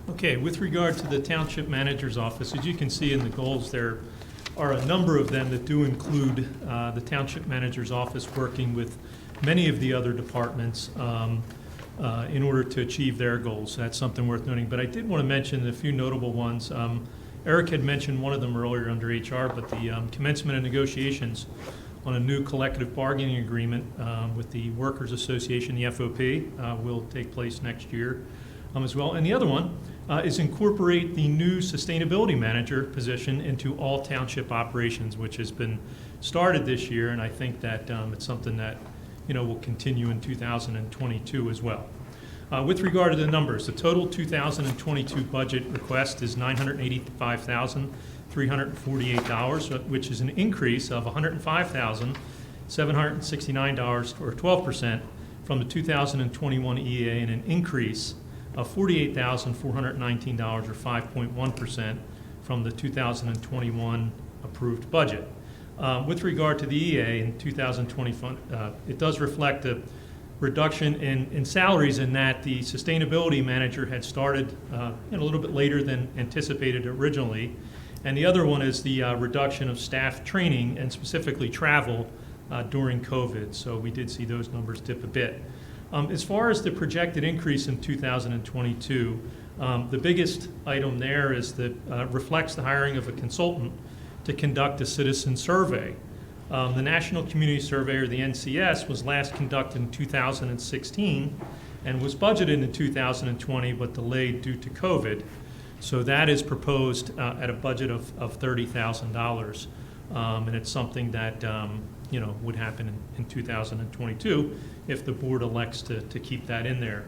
Okay, with regard to the Township Manager's Office, as you can see in the goals, there are a number of them that do include the Township Manager's Office working with many of the other departments in order to achieve their goals. That's something worth noting. But I did want to mention a few notable ones. Eric had mentioned one of them earlier under HR, but the commencement of negotiations on a new collective bargaining agreement with the Workers Association, the FOP, will take place next year as well. And the other one is incorporate the new sustainability manager position into all township operations, which has been started this year, and I think that it's something that will continue in 2022 as well. With regard to the numbers, the total 2022 budget request is $985,348, which is an increase of $105,769, or 12%, from the 2021 EA, and an increase of $48,419, or 5.1%, from the 2021 approved budget. With regard to the EA in 2020 fund, it does reflect a reduction in salaries in that the sustainability manager had started a little bit later than anticipated originally. And the other one is the reduction of staff training and specifically travel during COVID. So we did see those numbers dip a bit. As far as the projected increase in 2022, the biggest item there is that reflects the hiring of a consultant to conduct a citizen survey. The National Community Survey, or the NCS, was last conducted in 2016 and was budgeted in 2020 but delayed due to COVID. So that is proposed at a budget of $30,000, and it's something that would happen in 2022 if the board elects to keep that in there.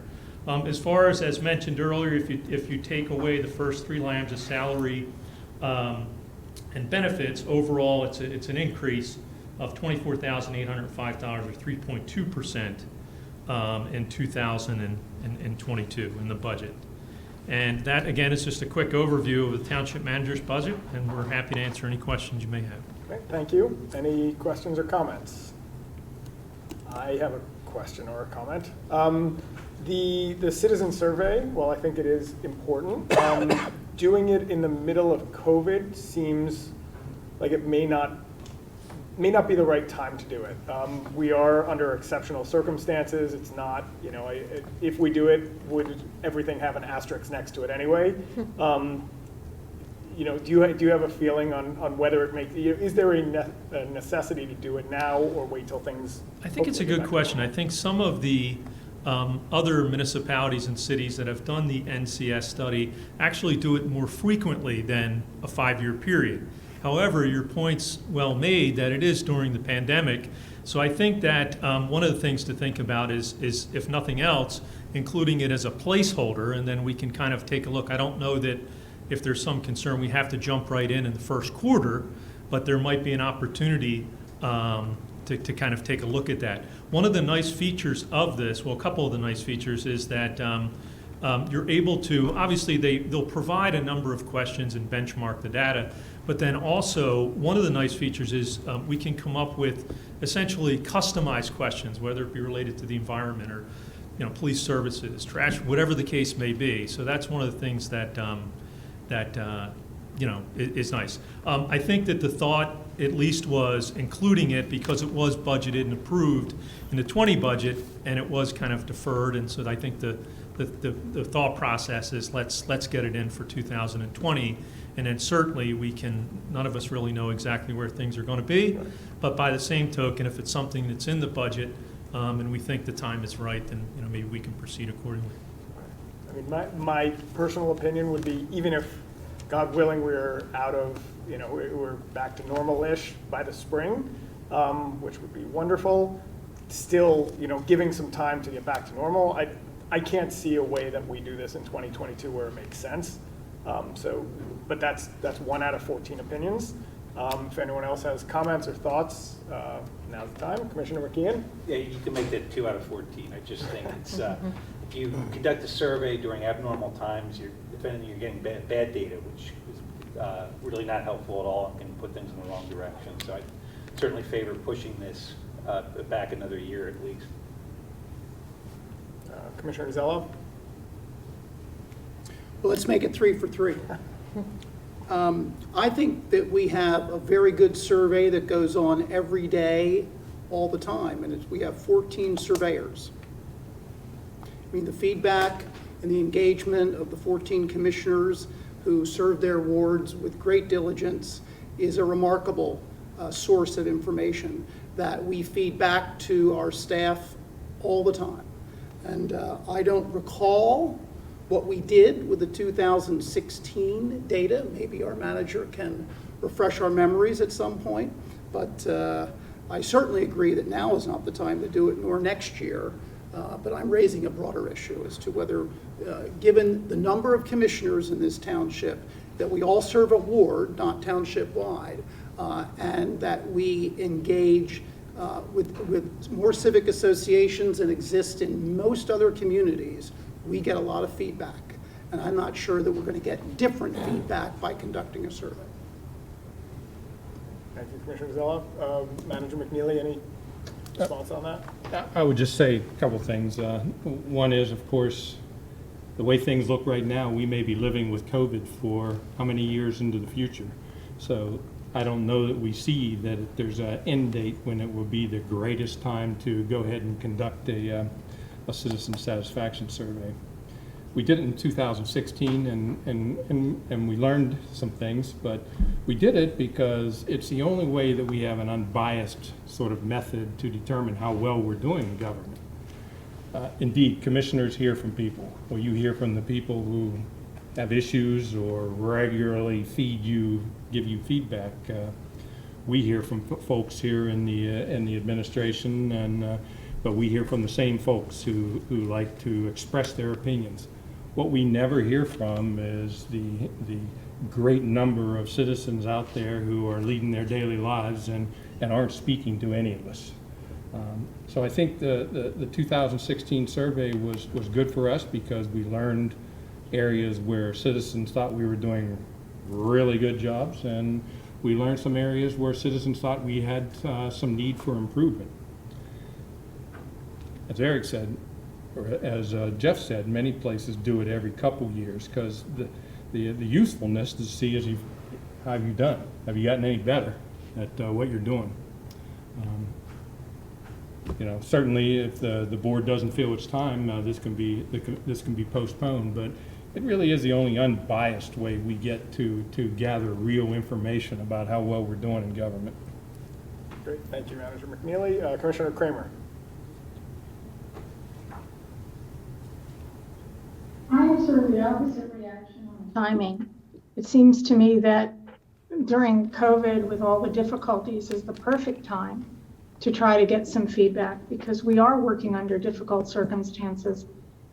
As far as mentioned earlier, if you take away the first three lines of salary and benefits, overall it's an increase of $24,805 or 3.2% in 2022 in the budget. And that, again, is just a quick overview of the township manager's budget, and we're happy to answer any questions you may have. Okay, thank you. Any questions or comments? I have a question or a comment. The citizen survey, well, I think it is important. Doing it in the middle of COVID seems like it may not be the right time to do it. We are under exceptional circumstances. It's not, if we do it, would everything have an asterisk next to it anyway? Do you have a feeling on whether it makes, is there a necessity to do it now or wait till things? I think it's a good question. I think some of the other municipalities and cities that have done the NCS study actually do it more frequently than a 5-year period. However, your point's well made that it is during the pandemic. So I think that one of the things to think about is, if nothing else, including it as a placeholder, and then we can kind of take a look. I don't know that if there's some concern we have to jump right in the first quarter, but there might be an opportunity to kind of take a look at that. One of the nice features of this, well, a couple of the nice features, is that you're able to, obviously they'll provide a number of questions and benchmark the data, but then also one of the nice features is we can come up with essentially customized questions, whether it be related to the environment or police services, trash, whatever the case may be. So that's one of the things that is nice. I think that the thought at least was including it because it was budgeted and approved in the 20 budget, and it was kind of deferred. And so I think the thought process is let's get it in for 2020, and then certainly none of us really know exactly where things are going to be, but by the same token, if it's something that's in the budget and we think the time is right, then maybe we can proceed accordingly. I mean, my personal opinion would be, even if, God willing, we're out of, we're back to normal-ish by the spring, which would be wonderful. Still, giving some time to get back to normal. I can't see a way that we do this in 2022 where it makes sense. But that's 1 out of 14 opinions. If anyone else has comments or thoughts, now's the time. Commissioner McKeon? Yeah, you can make that 2 out of 14. I just think it's, if you conduct a survey during abnormal times, if anything, you're getting bad data, which is really not helpful at all and can put things in the wrong direction. So I certainly favor pushing this back another year at least. Commissioner Zello? Well, let's make it 3 for 3. I think that we have a very good survey that goes on every day, all the time, and we have 14 surveyors. I mean, the feedback and the engagement of the 14 commissioners who serve their wards with great diligence is a remarkable source of information that we feed back to our staff all the time. And I don't recall what we did with the 2016 data. Maybe our manager can refresh our memories at some point, but I certainly agree that now is not the time to do it, nor next year. But I'm raising a broader issue as to whether, given the number of commissioners in this township, that we all serve a ward, not township-wide, and that we engage with more civic associations than exist in most other communities, we get a lot of feedback. And I'm not sure that we're going to get different feedback by conducting a survey. Thank you, Commissioner Zello. Manager McNeely, any response on that? I would just say a couple things. One is, of course, the way things look right now, we may be living with COVID for how many years into the future. So I don't know that we see that there's an end date when it will be the greatest time to go ahead and conduct a a citizen satisfaction survey. We did it in 2016 and we learned some things, but we did it because it's the only way that we have an unbiased sort of method to determine how well we're doing in government. Indeed, commissioners hear from people, or you hear from the people who have issues or regularly give you feedback. We hear from folks here in the administration, but we hear from the same folks who like to express their opinions. What we never hear from is the great number of citizens out there who are leading their daily lives and aren't speaking to any of us. So I think the 2016 survey was good for us because we learned areas where citizens thought we were doing really good jobs, and we learned some areas where citizens thought we had some need for improvement. As Eric said, or as Jeff said, many places do it every couple years because the usefulness to see is how have you done? Have you gotten any better at what you're doing? You know, certainly if the board doesn't feel it's time, this can be postponed, but it really is the only unbiased way we get to gather real information about how well we're doing in government. Great, thank you, Manager McNeely. Commissioner Kramer. I have sort of the opposite reaction on timing. It seems to me that during COVID, with all the difficulties, is the perfect time to try to get some feedback because we are working under difficult circumstances,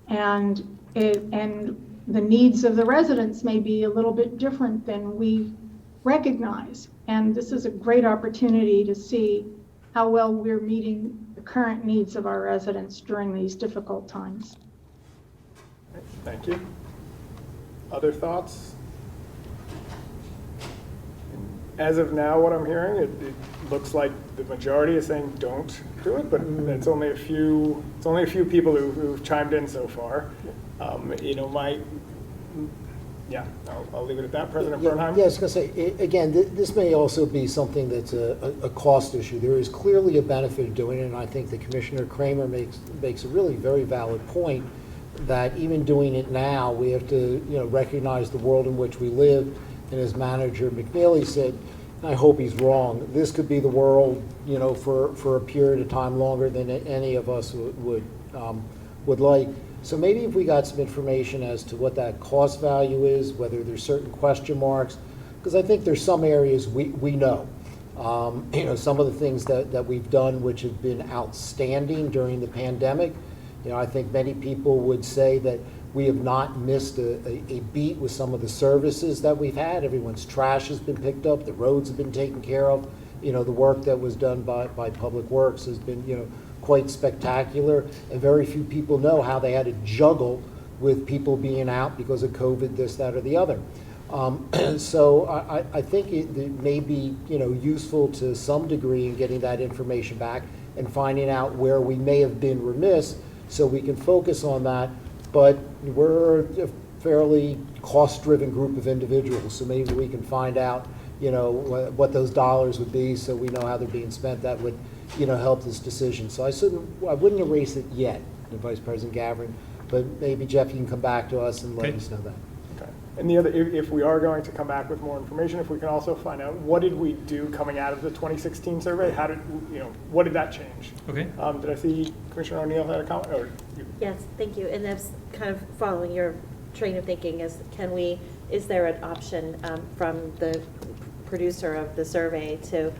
and the needs of the residents may be a little bit different than we recognize. And this is a great opportunity to see how well we're meeting the current needs of our residents during these difficult times. Thank you. Other thoughts? As of now, what I'm hearing, it looks like the majority is saying don't do it, but it's only a few people who've chimed in so far. You know, I'll leave it at that. President Bernheim? Yeah, I was going to say, again, this may also be something that's a cost issue. There is clearly a benefit of doing it, and I think that Commissioner Kramer makes a really very valid point that even doing it now, we have to recognize the world in which we live. And as Manager McNeely said, I hope he's wrong, this could be the world for a period of time longer than any of us would like. So maybe if we got some information as to what that cost value is, whether there's certain question marks, because I think there's some areas we know. Some of the things that we've done which have been outstanding during the pandemic. I think many people would say that we have not missed a beat with some of the services that we've had. Everyone's trash has been picked up, the roads have been taken care of. The work that was done by Public Works has been, quite spectacular. And very few people know how they had to juggle with people being out because of COVID, this, that, or the other. So I think it may be, useful to some degree in getting that information back and finding out where we may have been remiss so we can focus on that. But we're a fairly cost-driven group of individuals, so maybe we can find out, what those dollars would be so we know how they're being spent. That would, help this decision. So I wouldn't erase it yet, Vice President Gavin, but maybe Jeff, you can come back to us and let us know that. Okay. And the other, if we are going to come back with more information, if we can also find out what did we do coming out of the 2016 survey? How did, what did that change? Okay. Did I see Commissioner O'Neill had a comment? Or Yes, thank you. And that's kind of following your train of thinking is there an option from the producer of the survey to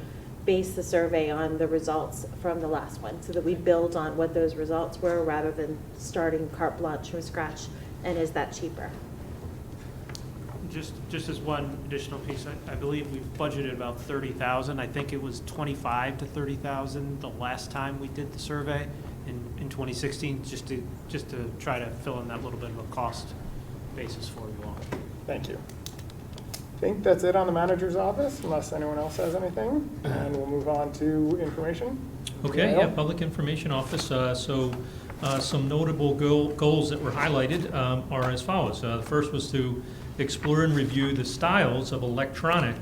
base the survey on the results from the last one so that we build on what those results were rather than starting carte blanche from scratch? And is that cheaper? Just as one additional piece, I believe we've budgeted about 30,000. I think it was 25 to 30,000 the last time we did the survey in 2016, just to try to fill in that little bit of a cost basis for you all. Thank you. I think that's it on the manager's office, unless anyone else has anything, and we'll move on to information. Okay, yeah, Public Information Office. Some notable goals that were highlighted are as follows. The first was to explore and review the styles of electronic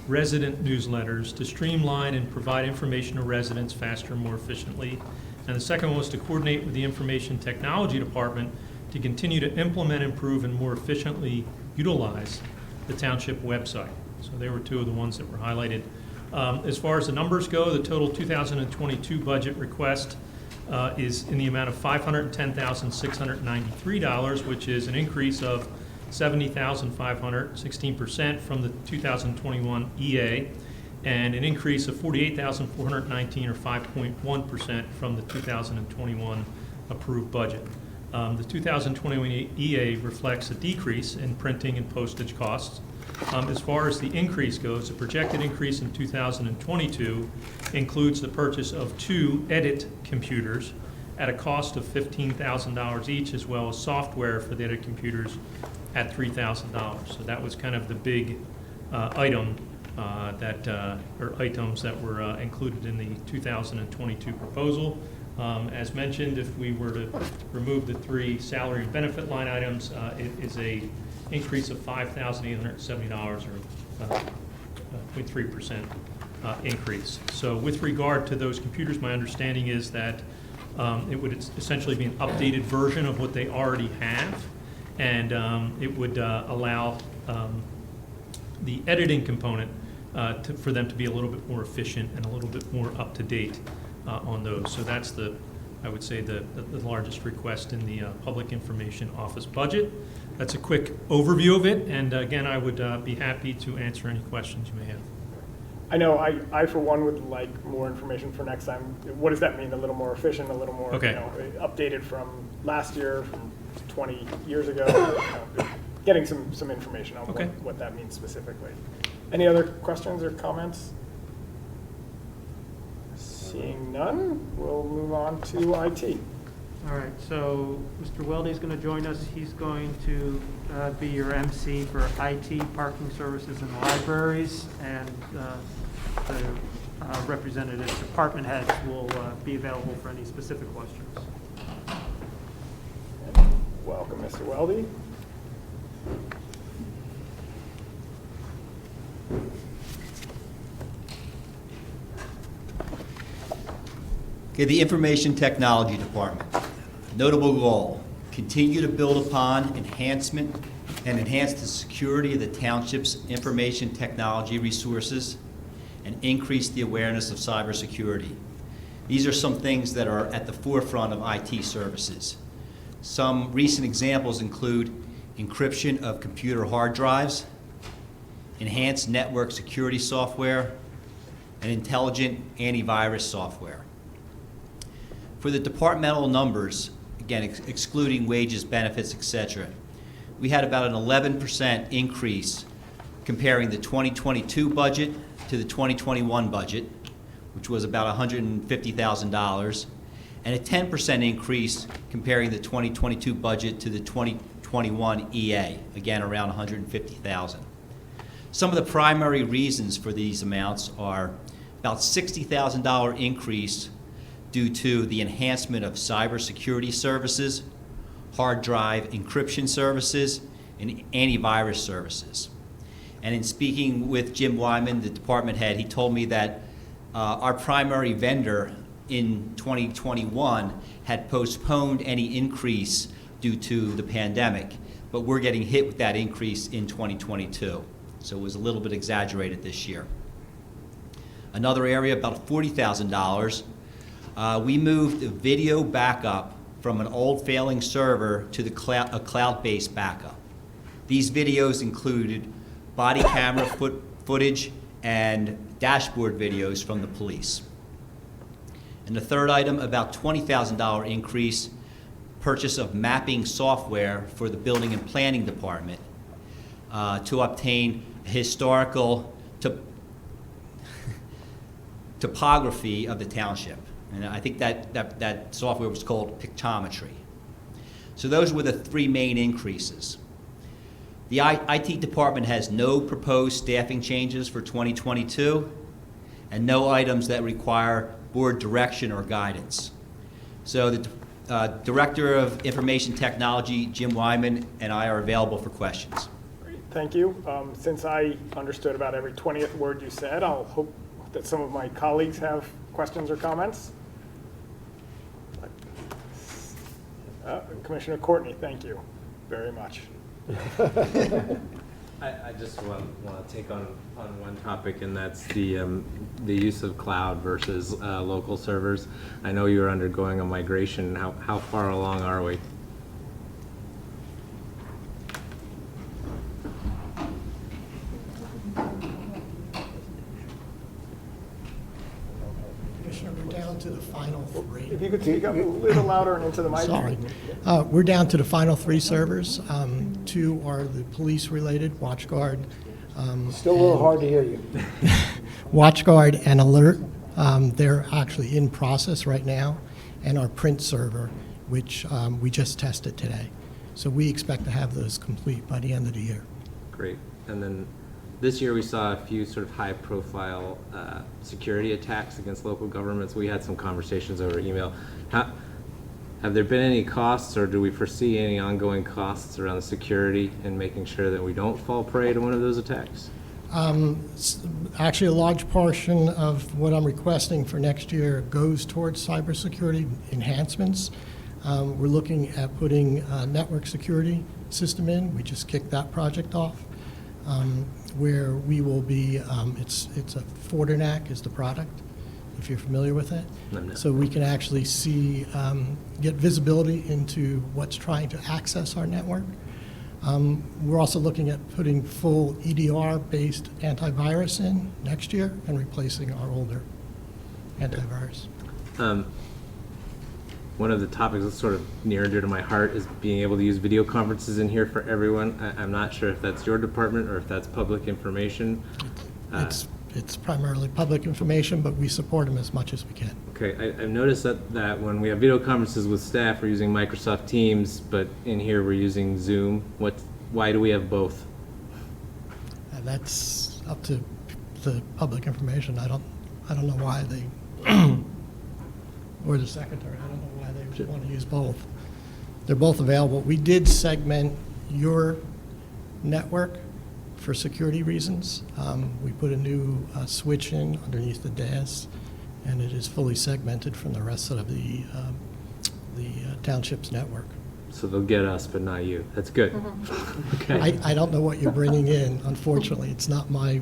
resident newsletters to streamline and provide information to residents faster and more efficiently. And the second one was to coordinate with the Information Technology Department to continue to implement, improve, and more efficiently utilize the township website. So they were two of the ones that were highlighted. As far as the numbers go, the total 2022 budget request is in the amount of $510,693, which is an increase of $70,500, 16% from the 2021 EA, and an increase of $48,419 or 5.1% from the 2021 approved budget. The 2021 EA reflects a decrease in printing and postage costs. As far as the increase goes, the projected increase in 2022 includes the purchase of 2 edit computers at a cost of $15,000 each, as well as software for the edit computers at $3,000. So that was kind of the big item or items that were included in the 2022 proposal. As mentioned, if we were to remove the 3 salary and benefit line items, it is a increase of $5,870 or 0.3% increase. So with regard to those computers, my understanding is that it would essentially be an updated version of what they already have, and it would allow the editing component for them to be a little bit more efficient and a little bit more up to date on those. So that's I would say the largest request in the Public Information Office budget. That's a quick overview of it, and again, I would be happy to answer any questions you may have. I know I for one would like more information for next time. What does that mean? A little more efficient, a little more updated from last year, from 20 years ago? Getting some information on what that means specifically. Any other questions or comments? Seeing none, we'll move on to IT. All right, so Mr. Weldy is going to join us. He's going to be your MC for IT, parking services, and libraries, and the representative department heads will be available for any specific questions. Welcome, Mr. Weldy. Okay, the Information Technology Department. Notable goal, continue to build upon enhancement and enhance the security of the township's information technology resources and increase the awareness of cybersecurity. These are some things that are at the forefront of IT services. Some recent examples include encryption of computer hard drives, enhanced network security software, and intelligent antivirus software. For the departmental numbers, again, excluding wages, benefits, etc., we had about an 11% increase comparing the 2022 budget to the 2021 budget, which was about $150,000, and a 10% increase comparing the 2022 budget to the 2021 EA, again around $150,000. Some of the primary reasons for these amounts are about $60,000 increase due to the enhancement of cybersecurity services, hard drive encryption services, and antivirus services. And in speaking with Jim Wyman, the department head, he told me that our primary vendor in 2021 had postponed any increase due to the pandemic, but we're getting hit with that increase in 2022. So it was a little bit exaggerated this year. Another area, about $40,000, we moved the video backup from an old failing server to a cloud-based backup. These videos included body camera footage and dashboard videos from the police. And the third item, about $20,000 increase, purchase of mapping software for the Building and Planning Department to obtain historical topography of the township. And I think that software was called pictometry. So those were the 3 main increases. The IT department has no proposed staffing changes for 2022 and no items that require board direction or guidance. So the Director of Information Technology, Jim Wyman, and I are available for questions. Great, thank you. Since I understood about every 20th word you said, I'll hope that some of my colleagues have questions or comments. Commissioner Courtney, thank you very much. I just want to take on one topic, and that's the use of cloud versus local servers. I know you're undergoing a migration. How far along are we? Commissioner, we're down to the final three. If you could speak up a little louder and into the mic. Sorry. We're down to the final three servers. Two are the police-related, WatchGuard. Still a little hard to hear you. WatchGuard and Alert. They're actually in process right now. And our print server, which we just tested today. So we expect to have those complete by the end of the year. Great. And then this year we saw a few sort of high-profile security attacks against local governments. We had some conversations over email. Have there been any costs, or do we foresee any ongoing costs around the security and making sure that we don't fall prey to one of those attacks? Actually, a large portion of what I'm requesting for next year goes towards cybersecurity enhancements. We're looking at putting a network security system in. We just kicked that project off, where we will be, it's a Fortinet is the product, if you're familiar with it. So we can actually see, get visibility into what's trying to access our network. We're also looking at putting full EDR-based antivirus in next year and replacing our older antivirus. One of the topics that's sort of near and dear to my heart is being able to use video conferences in here for everyone. I'm not sure if that's your department or if that's public information. It's primarily public information, but we support them as much as we can. Okay, I've noticed that when we have video conferences with staff, we're using Microsoft Teams, but in here we're using Zoom. Why do we have both? That's up to the public information. I don't know why they, or the secretary, I don't know why they would want to use both. They're both available. We did segment your network for security reasons. We put a new switch in underneath the DAS, and it is fully segmented from the rest of the township's network. So they'll get us, but not you. That's good. Okay. I don't know what you're bringing in, unfortunately. It's not my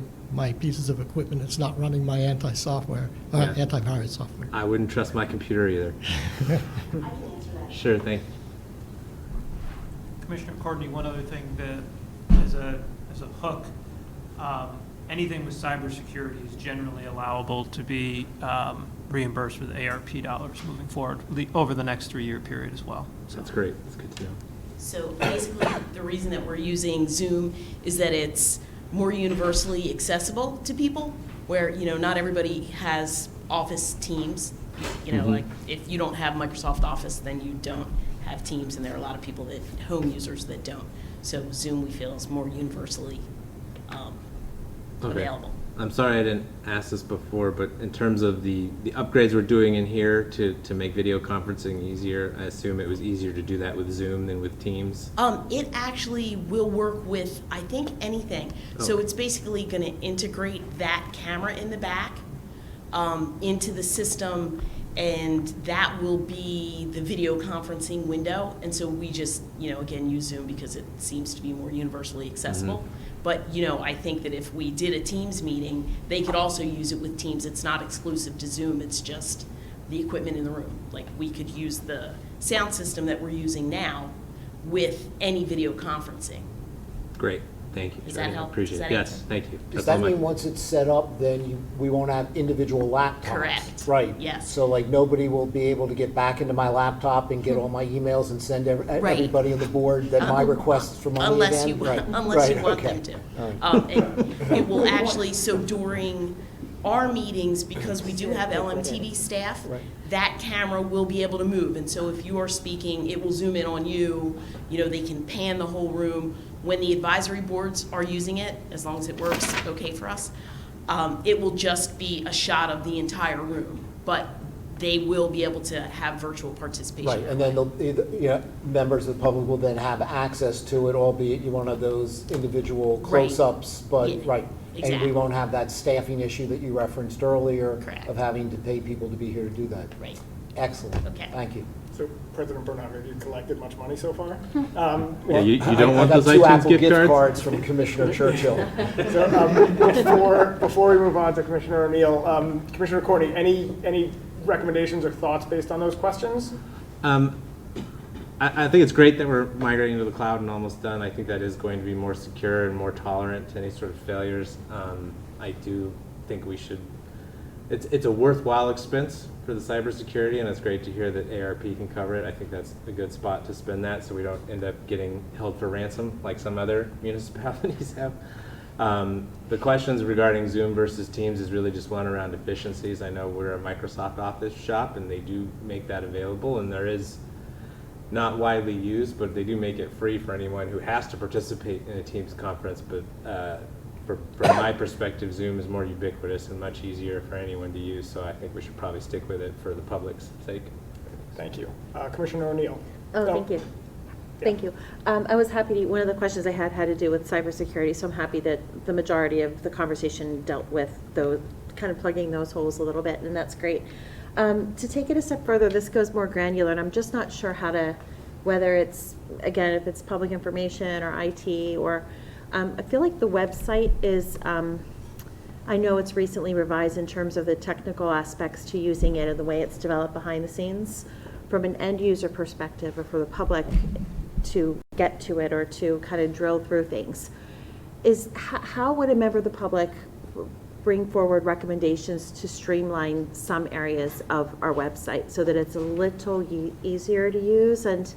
pieces of equipment. It's not running my antivirus software. I wouldn't trust my computer either. I can answer that. Sure, thank you. Commissioner Courtney, one other thing that as a hook, anything with cybersecurity is generally allowable to be reimbursed with ARP dollars moving forward over the next 3-year period as well. So. That's great. That's good to know. So basically, the reason that we're using Zoom is that it's more universally accessible to people, where, not everybody has Office Teams. Like if you don't have Microsoft Office, then you don't have Teams, and there are a lot of people home users that don't. So Zoom, we feel, is more universally available. I'm sorry I didn't ask this before, but in terms of the upgrades we're doing in here to make video conferencing easier, I assume it was easier to do that with Zoom than with Teams? It actually will work with, I think, anything. Okay. So it's basically going to integrate that camera in the back into the system, and that will be the video conferencing window. And so we just, again, use Zoom because it seems to be more universally accessible. Mm-hmm. But, I think that if we did a Teams meeting, they could also use it with Teams. It's not exclusive to Zoom. It's just the equipment in the room. Like, we could use the sound system that we're using now with any video conferencing. Great. Thank you. Does that help? Appreciate it. Yes, thank you. Does that mean once it's set up, then we won't have individual laptops? Correct. Right. Yes. So like nobody will be able to get back into my laptop and get all my emails and send everybody on the board that my requests for money unless again? Unless you want okay. them to. All right. It will actually, so during our meetings, because we do have LMTV staff, that camera will be able to move. And so if you are speaking, it will zoom in on you. They can pan the whole room. When the advisory boards are using it, as long as it works okay for us, it will just be a shot of the entire room. But they will be able to have virtual participation. Right, and then members of the public will then have access to it, albeit one of those individual close-ups, but Exactly. And we won't have that staffing issue that you referenced earlier. Correct. Of having to pay people to be here to do that. Right. Excellent. Okay. Thank you. So President Burnham, have you collected much money so far? Yeah, you don't want those iTunes gift cards from Commissioner Churchill. So before we move on to Commissioner O'Neill, Commissioner Corney, any recommendations or thoughts based on those questions? I think it's great that we're migrating to the cloud and almost done. I think that is going to be more secure and more tolerant to any sort of failures. I do think we should, it's a worthwhile expense for the cybersecurity, and it's great to hear that ARP can cover it. I think that's a good spot to spend that so we don't end up getting held for ransom like some other municipalities have. The questions regarding Zoom versus Teams is really just one around efficiencies. I know we're a Microsoft Office shop and they do make that available, and there is not widely used, but they do make it free for anyone who has to participate in a Teams conference. But from my perspective, Zoom is more ubiquitous and much easier for anyone to use, so I think we should probably stick with it for the public's sake. Thank you. Commissioner O'Neill. Oh, thank you. Thank you. I was happy to, one of the questions I had to do with cybersecurity, so I'm happy that the majority of the conversation dealt with those, kind of plugging those holes a little bit, and that's great. To take it a step further, this goes more granular, and I'm just not sure how to, whether it's, again, if it's public information or IT, or I feel like the website is, I know it's recently revised in terms of the technical aspects to using it and the way it's developed behind the scenes. From an end user perspective or for the public to get to it or to kind of drill through things, how would a member of the public bring forward recommendations to streamline some areas of our website so that it's a little easier to use? And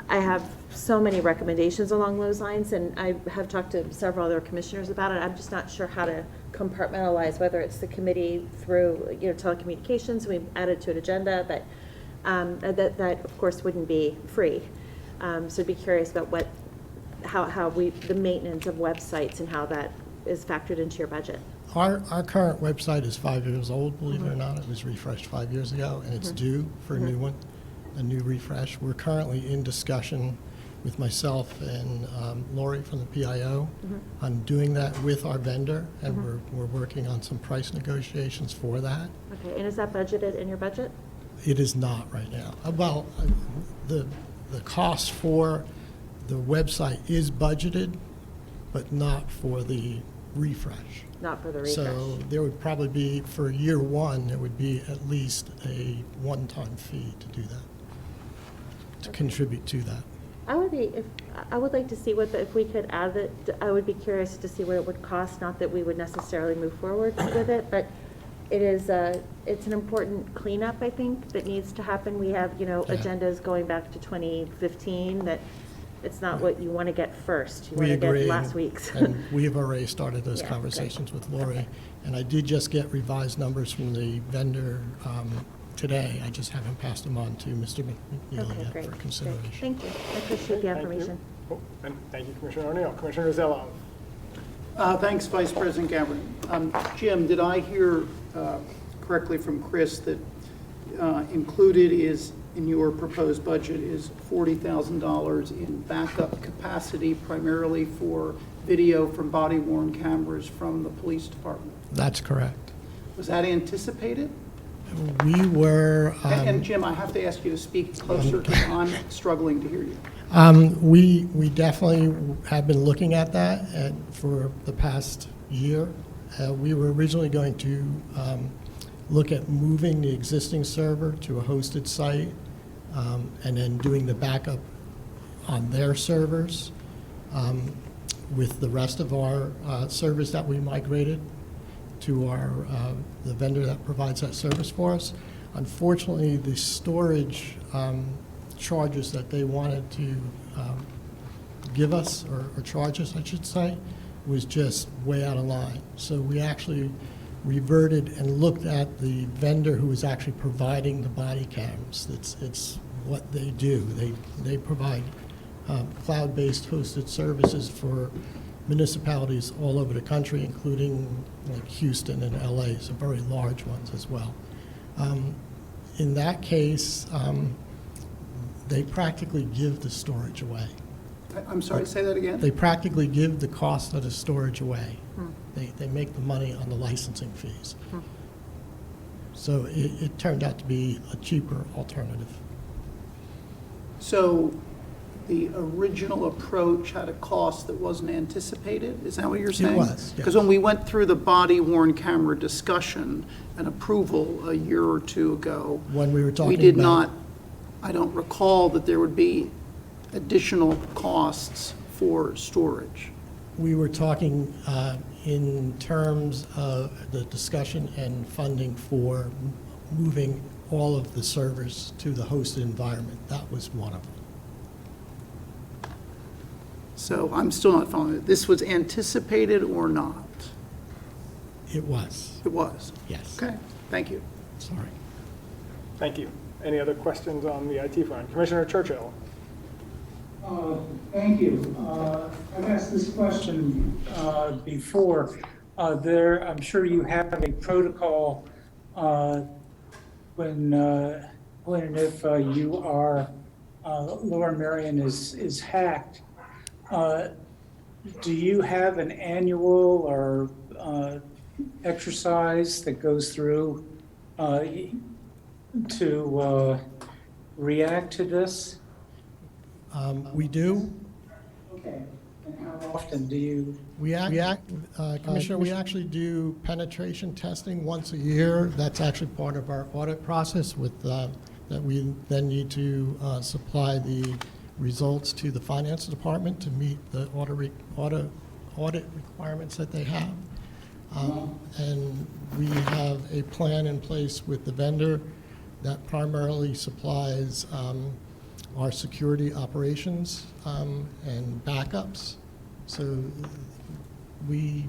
I have so many recommendations along those lines, and I have talked to several other commissioners about it. I'm just not sure how to compartmentalize, whether it's the committee through telecommunications, we've added to an agenda, but that of course wouldn't be free. So I'd be curious about how the maintenance of websites and how that is factored into your budget. Our current website is 5 years old, believe it or not. It was refreshed 5 years ago, and it's due for a new one, a new refresh. We're currently in discussion with myself and Lori from the PIO on doing that with our vendor, and we're working on some price negotiations for that. Okay, and is that budgeted in your budget? It is not right now. Well, the cost for the website is budgeted, but not for the refresh. Not for the refresh. So there would probably be, for year one, there would be at least a one-time fee to do that, to contribute to that. I would like to see if we could add it. I would be curious to see what it would cost. Not that we would necessarily move forward with it, but it is it's an important cleanup, I think, that needs to happen. We have agendas going back to 2015 that it's not what you want to get first. You want to get last week's. And we have already started those conversations with Lori, and I did just get revised numbers from the vendor today. I just haven't passed them on to Mr. McNeil yet for consideration. Great. Thank you. I appreciate the information. And thank you, Commissioner O'Neill. Commissioner Zillow. Thanks, Vice President Gavin. Jim, did I hear correctly from Chris that included is in your proposed budget is $40,000 in backup capacity, primarily for video from body-worn cameras from the police department? That's correct. Was that anticipated? We were... and Jim, I have to ask you to speak closer because I'm struggling to hear you. We definitely have been looking at that for the past year. We were originally going to look at moving the existing server to a hosted site and then doing the backup on their servers with the rest of our servers that we migrated to the vendor that provides that service for us. Unfortunately, the storage charges that they wanted to give us, or charge us, I should say, was just way out of line. So we actually reverted and looked at the vendor who was actually providing the body cams. It's what they do. They provide cloud-based hosted services for municipalities all over the country, including like Houston and LA, some very large ones as well. In that case, they practically give the storage away. I'm sorry, say that again? They practically give the cost of the storage away. They make the money on the licensing fees. So it turned out to be a cheaper alternative. So the original approach had a cost that wasn't anticipated? Is that what you're saying? was, yes. Because when we went through the body-worn camera discussion and approval a year or two ago, When we were talking we did about- not, I don't recall that there would be additional costs for storage. We were talking in terms of the discussion and funding for moving all of the servers to the hosted environment. That was one of them. So I'm still not following it. This was anticipated or not? It was, It was? yes. Okay, thank you. Sorry. Thank you. Any other questions on the IT fund? Commissioner Churchill? Thank you. I've asked this question before. I'm sure you have a protocol when and if you are, Laura Marion is hacked. Do you have an annual or exercise that goes through to react to this? We do. Okay. And how often do you? Commissioner, we actually do penetration testing once a year. That's actually part of our audit process with, that we then need to supply the results to the finance department to meet the audit requirements that they have. And we have a plan in place with the vendor that primarily supplies our security operations and backups. So we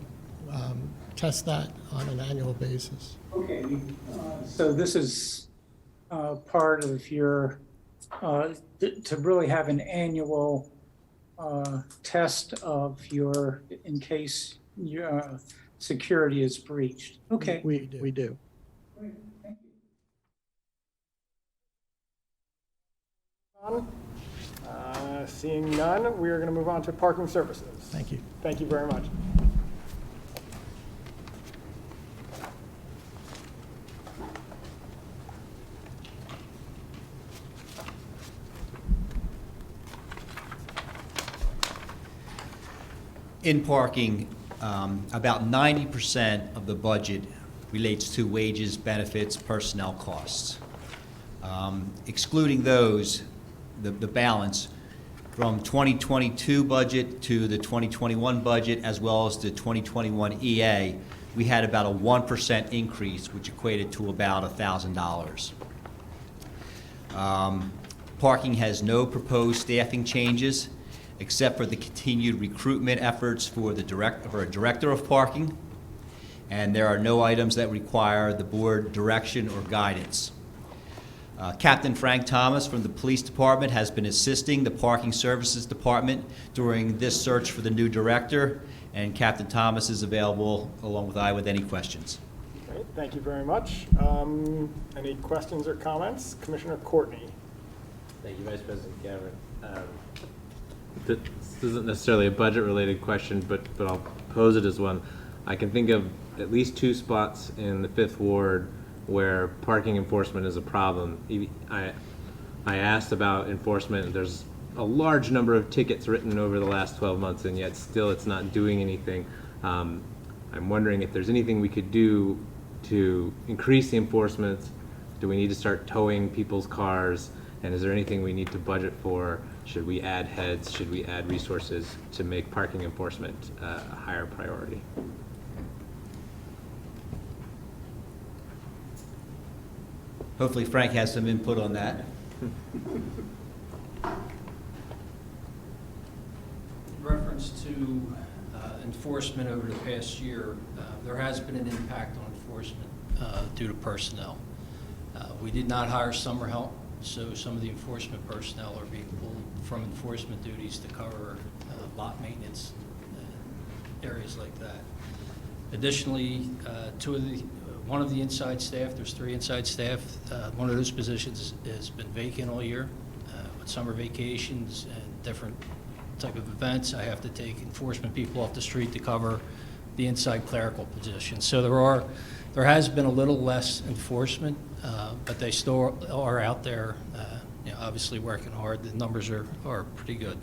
test that on an annual basis. Okay, so this is part of your, to really have an annual test of your, in case your security is breached. Okay. We do. Great, thank you. Seeing none, we are going to move on to parking services. Thank you. Thank you very much. In parking, about 90% of the budget relates to wages, benefits, personnel costs. Excluding those, the balance from 2022 budget to the 2021 budget, as well as the 2021 EA, we had about a 1% increase, which equated to about $1,000. Parking has no proposed staffing changes, except for the continued recruitment efforts for a director of parking, and there are no items that require the board direction or guidance. Captain Frank Thomas from the Police Department has been assisting the Parking Services Department during this search for the new director, and Captain Thomas is available along with I with any questions. Great, thank you very much. Any questions or comments? Commissioner Courtney. Thank you, Vice President Gavin. This isn't necessarily a budget-related question, but I'll pose it as one. I can think of at least 2 spots in the 5th Ward where parking enforcement is a problem. I asked about enforcement, and there's a large number of tickets written over the last 12 months, and yet still it's not doing anything. I'm wondering if there's anything we could do to increase the enforcement. Do we need to start towing people's cars? And is there anything we need to budget for? Should we add heads? Should we add resources to make parking enforcement a higher priority? Hopefully Frank has some input on that. In reference to enforcement over the past year, there has been an impact on enforcement due to personnel. We did not hire summer help, so some of the enforcement personnel are being pulled from enforcement duties to cover lot maintenance, areas like that. Additionally, one of the inside staff, there's 3 inside staff, one of those positions has been vacant all year. With summer vacations and different type of events, I have to take enforcement people off the street to cover the inside clerical position. So there has been a little less enforcement, but they still are out there obviously working hard. The numbers are pretty good.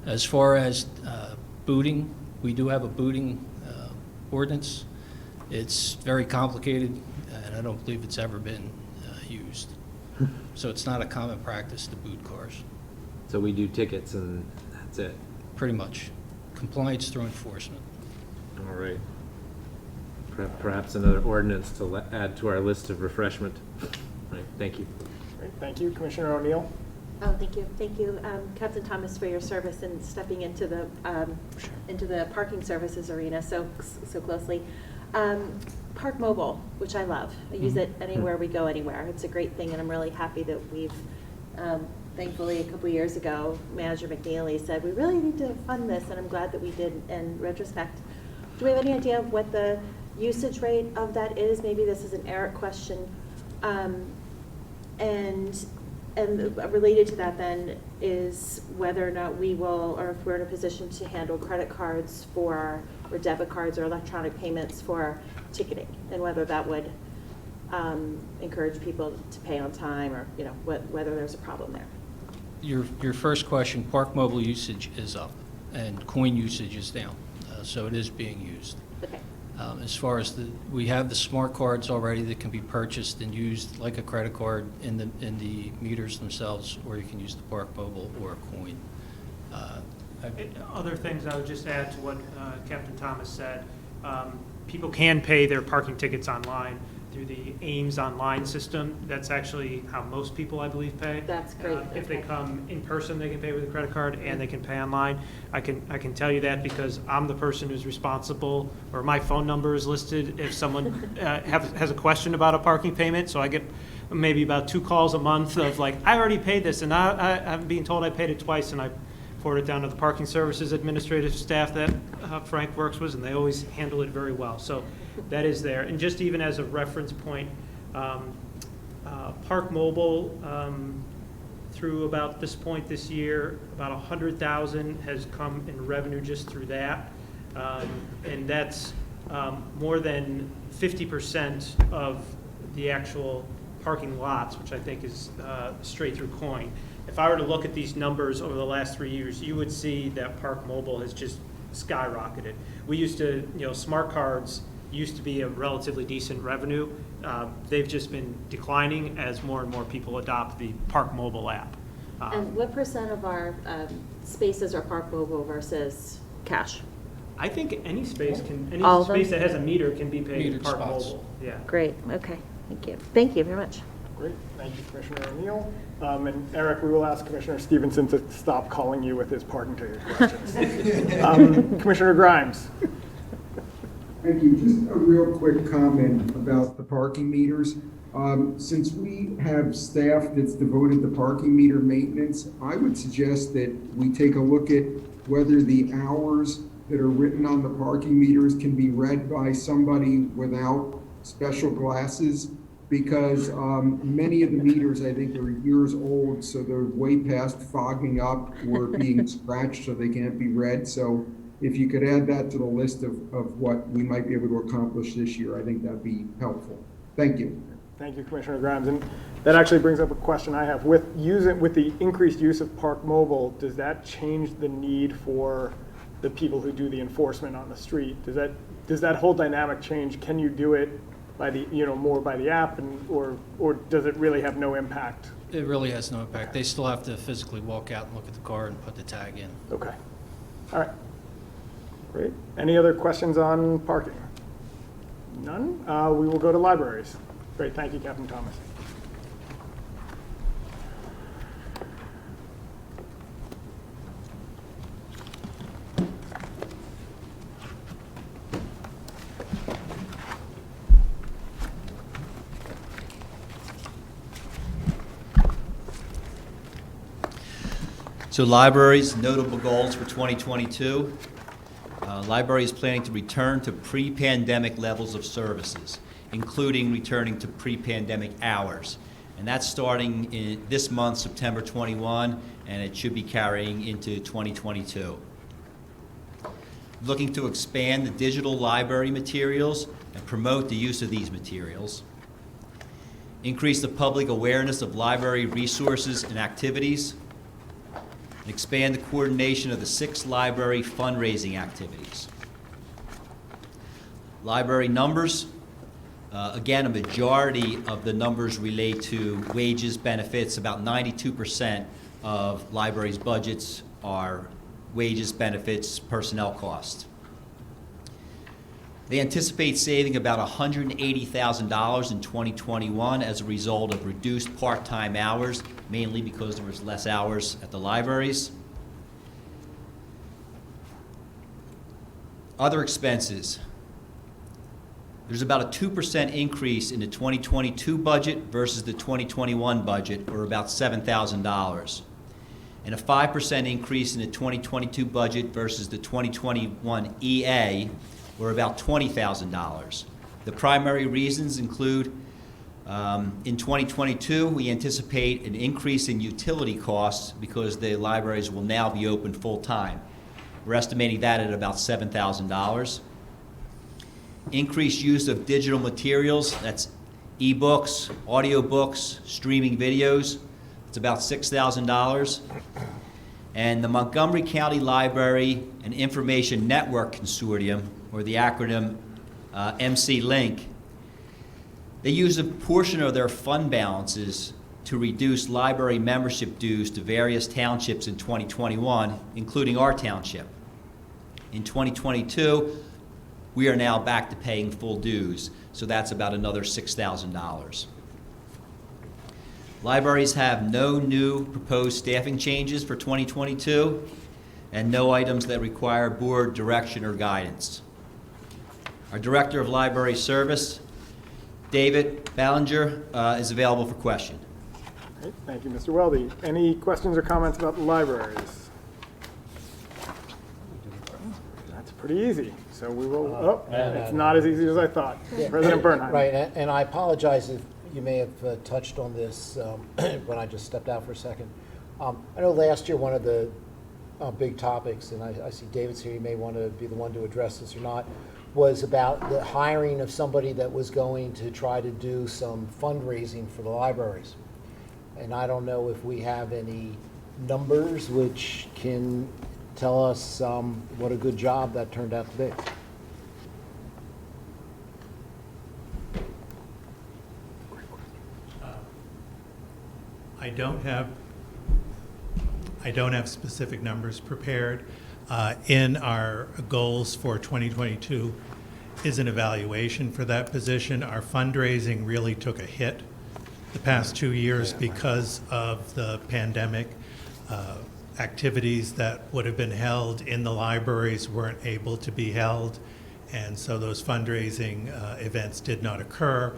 As far as booting, we do have a booting ordinance. It's very complicated, and I don't believe it's ever been used. So it's not a common practice to boot cars. So we do tickets and that's it? Pretty much. Compliance through enforcement. All right. Perhaps another ordinance to add to our list of refreshment. Right, thank you. Great, thank you. Commissioner O'Neill? Oh, thank you. Thank you, Captain Thomas, for your service and stepping into the parking services arena so closely. Park Mobile, which I love. I use it anywhere we go anywhere. It's a great thing, and I'm really happy that we've, thankfully, a couple of years ago, Manager McNeely said, we really need to fund this, and I'm glad that we did in retrospect. Do we have any idea of what the usage rate of that is? Maybe this is an Eric question. And related to that then is whether or not we will, or if we're in a position to handle credit cards or debit cards or electronic payments for ticketing, and whether that would encourage people to pay on time, or whether there's a problem there. Your first question, Park Mobile usage is up and coin usage is down, so it is being used. Okay. As far as we have the smart cards already that can be purchased and used like a credit card in the meters themselves, or you can use the Park Mobile or a coin. Other things I would just add to what Captain Thomas said. People can pay their parking tickets online through the Ames online system. That's actually how most people, I believe, pay. That's great. If they come in person, they can pay with a credit card, and they can pay online. I can tell you that because I'm the person who's responsible, or my phone number is listed if someone has a question about a parking payment. So I get maybe about 2 calls a month of like, I already paid this, and I'm being told I paid it twice, and I forward it down to the parking services administrative staff that Frank works with, and they always handle it very well. So that is there. And just even as a reference point, Park Mobile, through about this point this year, about $100,000 has come in revenue just through that. And that's more than 50% of the actual parking lots, which I think is straight through coin. If I were to look at these numbers over the last 3 years, you would see that Park Mobile has just skyrocketed. We used to, smart cards used to be a relatively decent revenue. They've just been declining as more and more people adopt the Park Mobile app. And what percent of our spaces are Park Mobile versus cash? I think any space that has a meter can be paid Metered Park spots. Mobile. Yeah. Great. Okay. Thank you. Thank you very much. Great, thank you, Commissioner O'Neill. And Eric, we will ask Commissioner Stevenson to stop calling you with his parking ticket questions. Commissioner Grimes. Thank you. Just a real quick comment about the parking meters. Since we have staff that's devoted to parking meter maintenance, I would suggest that we take a look at whether the hours that are written on the parking meters can be read by somebody without special glasses, because many of the meters, I think, are years old, so they're way past fogging up or being scratched, so they can't be read. So if you could add that to the list of what we might be able to accomplish this year, I think that'd be helpful. Thank you. Thank you, Commissioner Grimes. And that actually brings up a question I have. With the increased use of Park Mobile, does that change the need for the people who do the enforcement on the street? Does that whole dynamic change? Can you do it by the more by the app, or does it really have no impact? It really has no impact. They still have to physically walk out and look at the car and put the tag in. Okay. All right. Great. Any other questions on parking? None? We will go to libraries. Great. Thank you, Captain Thomas. So libraries, notable goals for 2022. Library is planning to return to pre-pandemic levels of services, including returning to pre-pandemic hours. And that's starting in this month, September 21, and it should be carrying into 2022. Looking to expand the digital library materials and promote the use of these materials. increase the public awareness of library resources and activities, and expand the coordination of the 6 library fundraising activities. Library numbers, again, a majority of the numbers relate to wages, benefits. About 92% of libraries' budgets are wages, benefits, personnel costs. They anticipate saving about $180,000 in 2021 as a result of reduced part-time hours, mainly because there was less hours at the libraries. Other expenses. There's about a 2% increase in the 2022 budget versus the 2021 budget, or about $7,000. And a 5% increase in the 2022 budget versus the 2021 EA, or about $20,000. The primary reasons include, in 2022, we anticipate an increase in utility costs because the libraries will now be open full-time. We're estimating that at about $7,000. Increased use of digital materials, that's e-books, audiobooks, streaming videos, it's about $6,000. And the Montgomery County Library and Information Network Consortium, or the acronym MC-Link, they use a portion of their fund balances to reduce library membership dues to various townships in 2021, including our township. In 2022, we are now back to paying full dues, so that's about another $6,000. Libraries have no new proposed staffing changes for 2022 and no items that require board direction or guidance. Our Director of Library Service, David Ballinger, is available for question. Great. Thank you, Mr. Weldy. Any questions or comments about the libraries? That's pretty easy. So we will, it's not as easy as I thought. Yeah. President Bernheim. Right, and I apologize if you may have touched on this when I just stepped out for a second. I know last year one of the big topics, and I see David's here, you may want to be the one to address this or not, was about the hiring of somebody that was going to try to do some fundraising for the libraries. And I don't know if we have any numbers which can tell us what a good job that turned out to be. I don't have specific numbers prepared. In our goals for 2022 is an evaluation for that position. Our fundraising really took a hit the past 2 years because of the pandemic. Activities that would have been held in the libraries weren't able to be held, and so those fundraising events did not occur.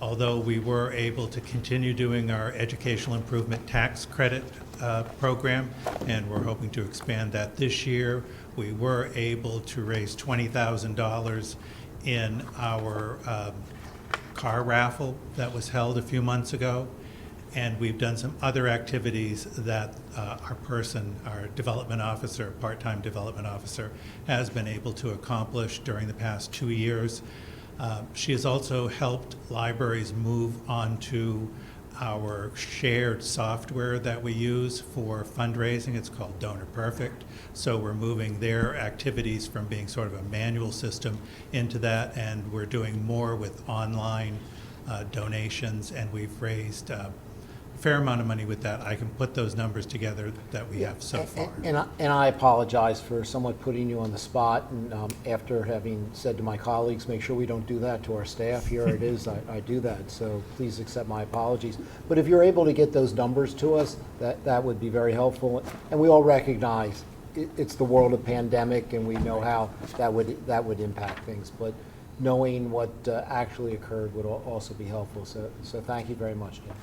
Although we were able to continue doing our educational improvement tax credit program, and we're hoping to expand that this year. We were able to raise $20,000 in our car raffle that was held a few months ago. And we've done some other activities that our development officer, part-time development officer, has been able to accomplish during the past 2 years. She has also helped libraries move onto our shared software that we use for fundraising. It's called Donor Perfect. So we're moving their activities from being sort of a manual system into that, and we're doing more with online donations, and we've raised a fair amount of money with that. I can put those numbers together that we have so far. And I apologize for somewhat putting you on the spot, and after having said to my colleagues, make sure we don't do that to our staff. Here it is, I do that, so please accept my apologies. But if you're able to get those numbers to us, that would be very helpful. And we all recognize it's the world of pandemic, and we know how that would impact things. But knowing what actually occurred would also be helpful. So thank you very much, Dan.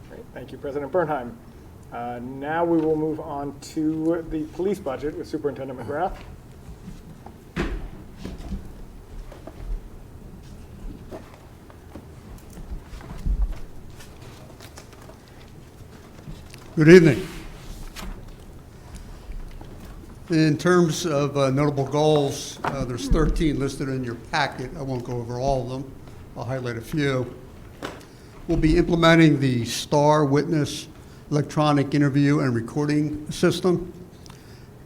Great. Thank you, President Bernheim. Now we will move on to the police budget with Superintendent McGrath. Good evening. In terms of notable goals, there's 13 listed in your packet. I won't go over all of them. I'll highlight a few. We'll be implementing the STAR Witness electronic interview and recording system.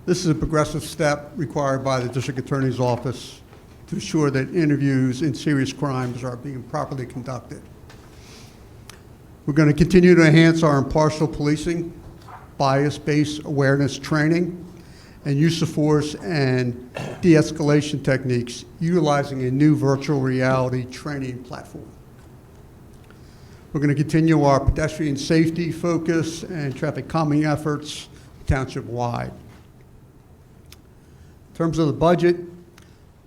This is a progressive step required by the District Attorney's Office to ensure that interviews in serious crimes are being properly conducted. We're going to continue to enhance our impartial policing, bias-based awareness training, and use of force and de-escalation techniques utilizing a new virtual reality training platform. We're going to continue our pedestrian safety focus and traffic calming efforts township-wide. In terms of the budget,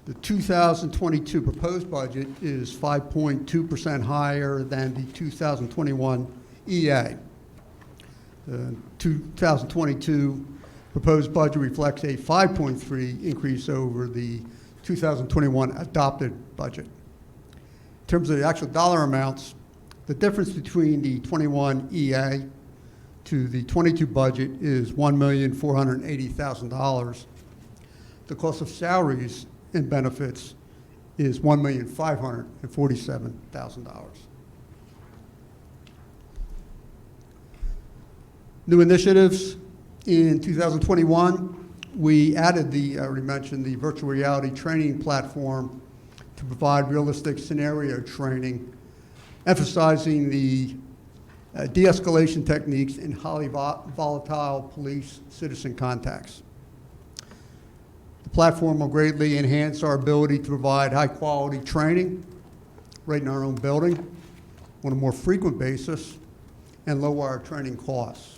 the 2022 proposed budget is 5.2% higher than the 2021 EA. The 2022 proposed budget reflects a 5.3% increase over the 2021 adopted budget. In terms of the actual dollar amounts, the difference between the 21 EA to the 22 budget is $1,480,000. The cost of salaries and benefits is $1,547,000. New initiatives. In 2021, we added the, I already mentioned, the virtual reality training platform to provide realistic scenario training, emphasizing the de-escalation techniques in highly volatile police-citizen contacts. The platform will greatly enhance our ability to provide high-quality training right in our own building on a more frequent basis and lower our training costs.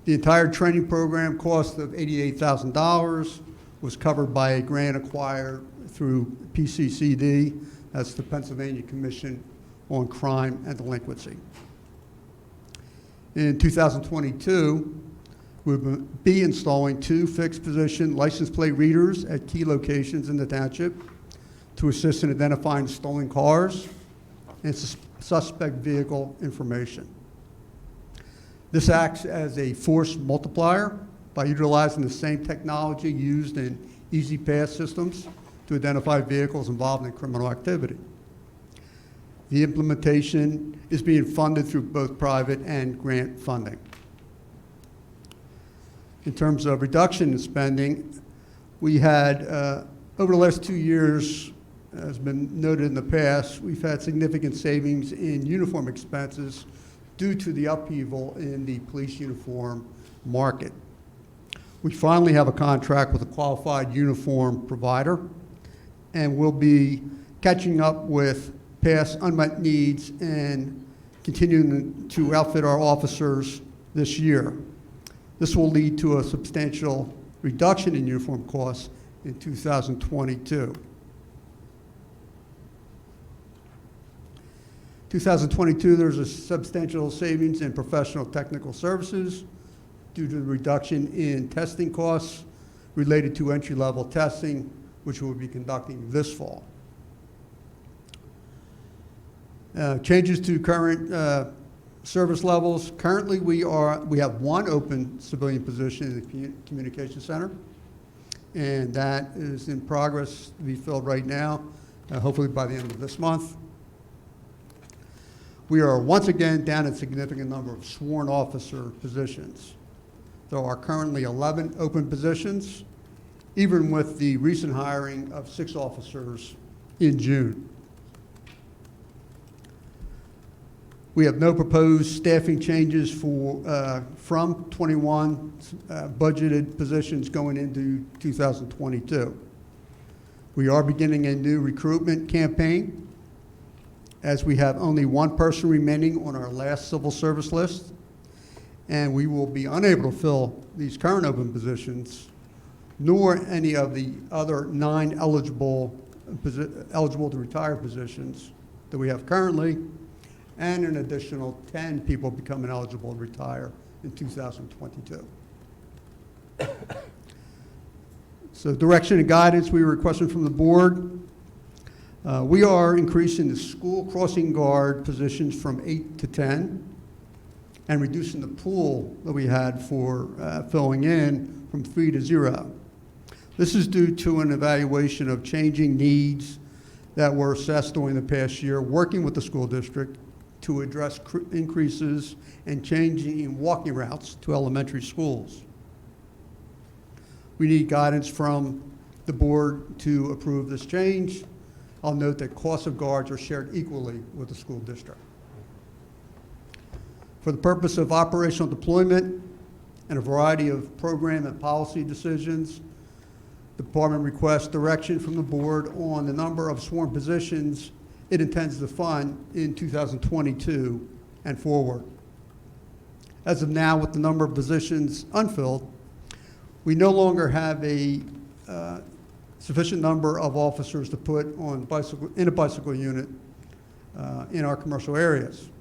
The entire training program cost of $88,000 was covered by a grant acquired through PCCD, that's the Pennsylvania Commission on Crime and Delinquency. In 2022, we'll be installing 2 fixed position license plate readers at key locations in the township to assist in identifying stolen cars and suspect vehicle information. This acts as a force multiplier by utilizing the same technology used in Easy Pass systems to identify vehicles involved in criminal activity. The implementation is being funded through both private and grant funding. In terms of reduction in spending, we had, over the last 2 years, as been noted in the past, we've had significant savings in uniform expenses due to the upheaval in the police uniform market. We finally have a contract with a qualified uniform provider, and we'll be catching up with past unmet needs and continuing to outfit our officers this year. This will lead to a substantial reduction in uniform costs in 2022. 2022, there's a substantial savings in professional technical services due to the reduction in testing costs related to entry-level testing, which we'll be conducting this fall. Changes to current service levels. Currently, we have 1 open civilian position in the communication center, and that is in progress to be filled right now, hopefully by the end of this month. We are once again down a significant number of sworn officer positions. There are currently 11 open positions, even with the recent hiring of 6 officers in June. We have no proposed staffing changes from 21 budgeted positions going into 2022. We are beginning a new recruitment campaign, as we have only 1 person remaining on our last civil service list, and we will be unable to fill these current open positions, nor any of the other 9 eligible to retire positions that we have currently, and an additional 10 people becoming eligible to retire in 2022. So direction and guidance we were requesting from the board. We are increasing the school crossing guard positions from 8 to 10 and reducing the pool that we had for filling in from 3 to 0. This is due to an evaluation of changing needs that were assessed during the past year, working with the school district to address increases and changing walking routes to elementary schools. We need guidance from the board to approve this change. I'll note that costs of guards are shared equally with the school district. For the purpose of operational deployment and a variety of program and policy decisions, the department requests direction from the board on the number of sworn positions it intends to fund in 2022 and forward. As of now, with the number of positions unfilled, we no longer have a sufficient number of officers to put in a bicycle unit in our commercial areas.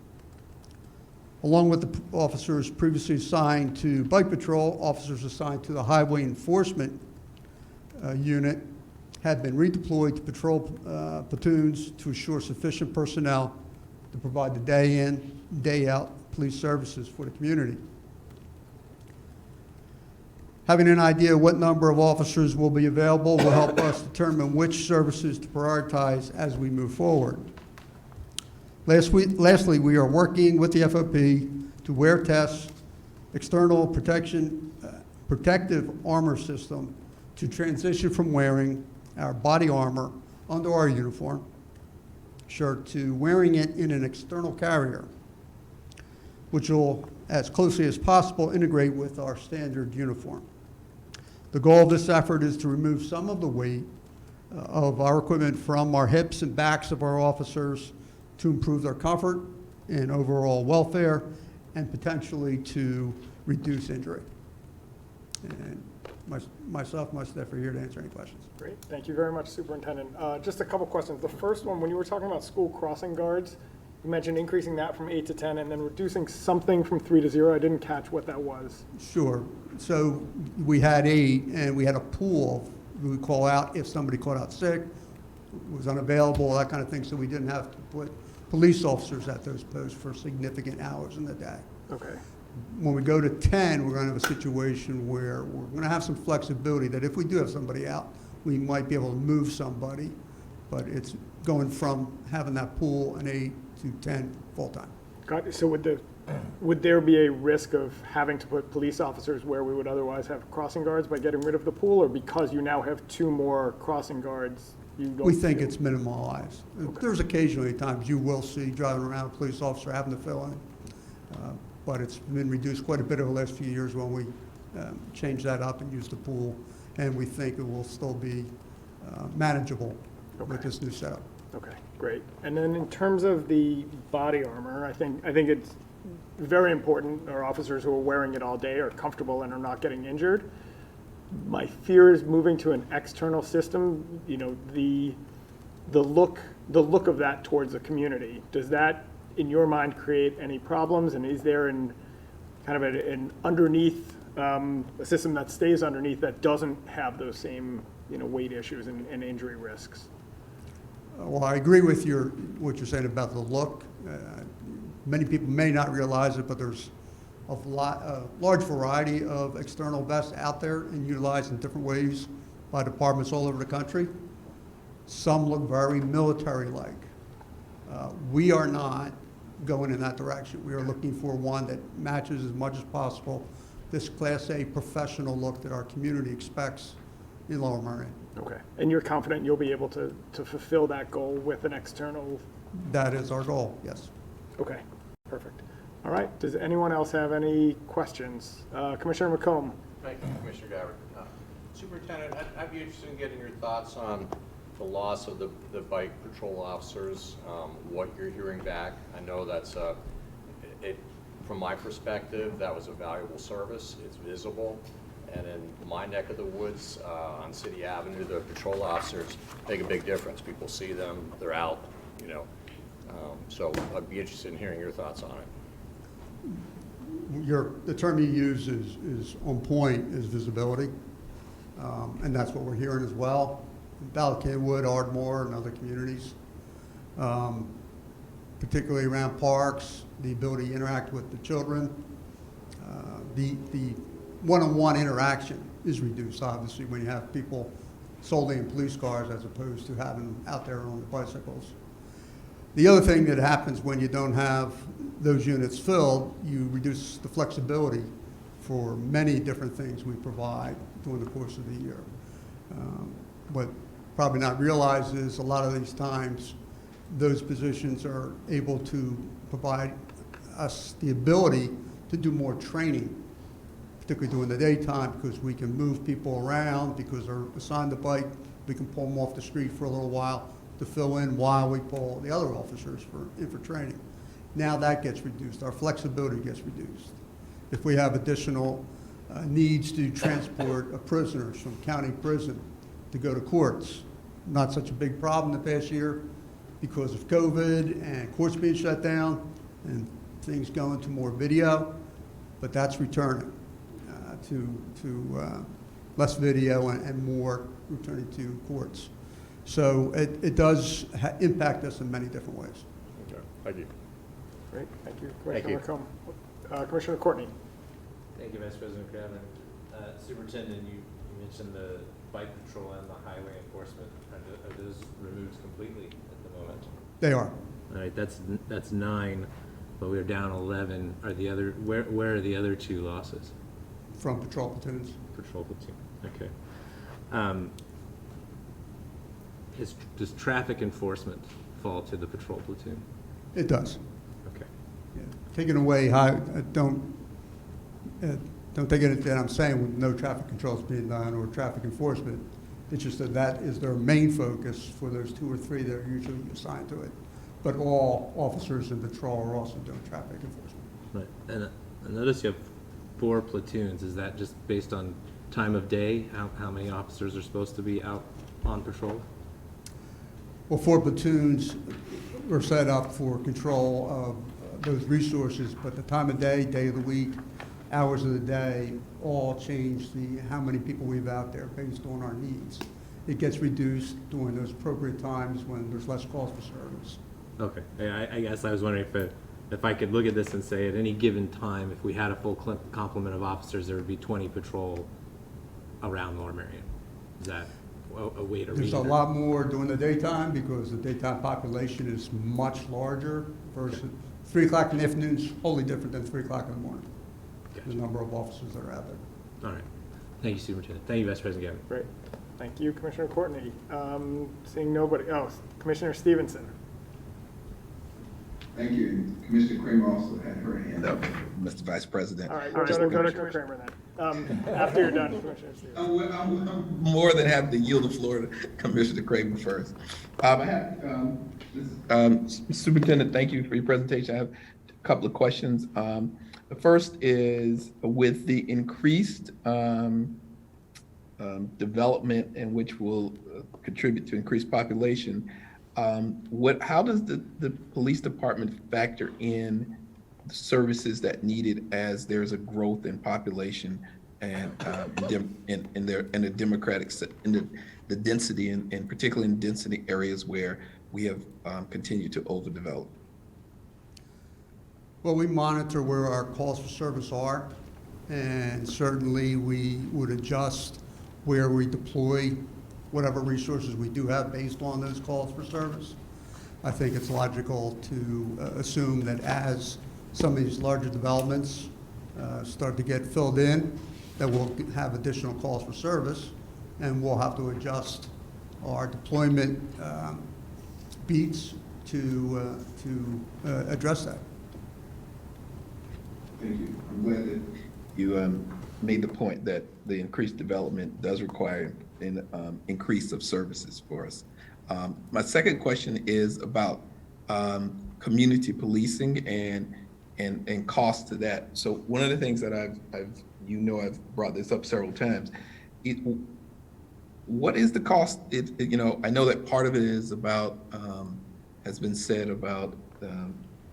Along with the officers previously assigned to bike patrol, officers assigned to the highway enforcement unit have been redeployed to patrol platoons to assure sufficient personnel to provide the day in, day out police services for the community. Having an idea of what number of officers will be available will help us determine which services to prioritize as we move forward. Lastly, we are working with the FOP to wear test, external protective armor system to transition from wearing our body armor under our uniform shirt to wearing it in an external carrier, which will, as closely as possible, integrate with our standard uniform. The goal of this effort is to remove some of the weight of our equipment from our hips and backs of our officers to improve their comfort and overall welfare and potentially to reduce injury. And myself, my staff are here to answer any questions. Great, thank you very much, Superintendent. Just a couple questions. The first one, when you were talking about school crossing guards, you mentioned increasing that from 8 to 10 and then reducing something from 3 to 0. I didn't catch what that was. Sure. So we had 8, and we had a pool we would call out if somebody called out sick, was unavailable, that kind of thing, so we didn't have to put police officers at those posts for significant hours in the day. Okay. When we go to 10, we're going to have a situation where we're going to have some flexibility that if we do have somebody out, we might be able to move somebody, but it's going from having that pool an 8 to 10 full-time. Got it. So would there be a risk of having to put police officers where we would otherwise have crossing guards by getting rid of the pool, or because you now have 2 more crossing guards, you don't? We think it's minimalized. Okay. There's occasionally times you will see driving around a police officer having to fill in, but it's been reduced quite a bit over the last few years when we changed that up and used the pool, and we think it will still be manageable with this new setup. Okay, great. And then in terms of the body armor, I think it's very important our officers who are wearing it all day are comfortable and are not getting injured. My fear is moving to an external system, you know, the look of that towards the community. Does that, in your mind, create any problems? And is there an underneath, a system that stays underneath that doesn't have those same, weight issues and injury risks? Well, I agree with what you're saying about the look. Many people may not realize it, but there's a large variety of external vests out there and utilized in different ways by departments all over the country. Some look very military-like. We are not going in that direction. We are looking for one that matches as much as possible this Class A professional look that our community expects in Lower Merion. Okay, and you're confident you'll be able to fulfill that goal with an external? That is our goal, yes. Okay, perfect. All right, does anyone else have any questions? Commissioner McComb. Thank you, Commissioner Gabbard. Superintendent, I'd be interested in getting your thoughts on the loss of the bike patrol officers, what you're hearing back. I know that's, from my perspective, that was a valuable service. It's visible. And in my neck of the woods on City Avenue, the patrol officers make a big difference. People see them, they're out, so I'd be interested in hearing your thoughts on it. The term you use is on point, is visibility, and that's what we're hearing as well. Ballard, Kenwood, Ardmore, and other communities, particularly around parks, the ability to interact with the children, the one-on-one interaction is reduced, obviously, when you have people solely in police cars as opposed to having them out there on the bicycles. The other thing that happens when you don't have those units filled, you reduce the flexibility for many different things we provide during the course of the year. What probably not realized is a lot of these times, those positions are able to provide us the ability to do more training, particularly during the daytime, because we can move people around, because they're assigned the bike, we can pull them off the street for a little while to fill in while we pull the other officers in for training. Now that gets reduced, our flexibility gets reduced. If we have additional needs to transport prisoners from county prison to go to courts, not such a big problem the past year because of COVID and courts being shut down and things going to more video, but that's returning to less video and more returning to courts. So it does impact us in many different ways. Okay, thank you. Great, thank you. Thank you. Commissioner Courtney. Thank you, Vice President Craven. Superintendent, you mentioned the bike patrol and the highway enforcement. Are those removed completely at the moment? They are. All right, that's 9, but we're down 11. Are the other where are the other 2 losses? From patrol platoons. Patrol platoon. Okay. Does traffic enforcement fall to the patrol platoon? It does. Okay. Yeah. Taking away don't take it that I'm saying with no traffic controls being done or traffic enforcement. It's just that is their main focus for those 2 or 3 that are usually assigned to it. But all officers in patrol are also doing traffic enforcement. Right. And I notice you have 4 platoons. Is that just based on time of day? How many officers are supposed to be out on patrol? Well, 4 platoons were set up for control of those resources, but the time of day, day of the week, hours of the day, all change how many people we have out there based on our needs. It gets reduced during those appropriate times when there's less calls for service. Okay. I guess I was wondering if I could look at this and say at any given time, if we had a full complement of officers, there would be 20 patrol around Lower Merion. Is that a way to read There's a that? lot more during the daytime because the daytime population is much larger versus 3 o'clock in the afternoon is wholly different than 3 o'clock in the morning. Gotcha. The number of officers that are out there. All right. Thank you, Superintendent. Thank you, Vice President Gavin. Great. Thank you, Commissioner Courtney. Seeing nobody, Commissioner Stevenson. Thank you. Commissioner Kramer also had her hand up, Mr. Vice President. All right, go to Kramer then. After you're done, Commissioner Stevenson. I'm more than happy to yield the floor to Commissioner Kramer first. I have, Superintendent, thank you for your presentation. I have a couple of questions. The first is with the increased development and which will contribute to increased population, how does the police department factor in the services that needed as there's a growth in population and in the democratic the density and particularly in density areas where we have continued to overdevelop? Well, we monitor where our calls for service are, and certainly we would adjust where we deploy whatever resources we do have based on those calls for service. I think it's logical to assume that as some of these larger developments start to get filled in, that we'll have additional calls for service, and we'll have to adjust our deployment beats to address that. Thank you. I'm glad that You made the point that the increased development does require an increase of services for us. My second question is about community policing and cost to that. So one of the things that I've brought this up several times. What is the cost? I know that part of it is about has been said about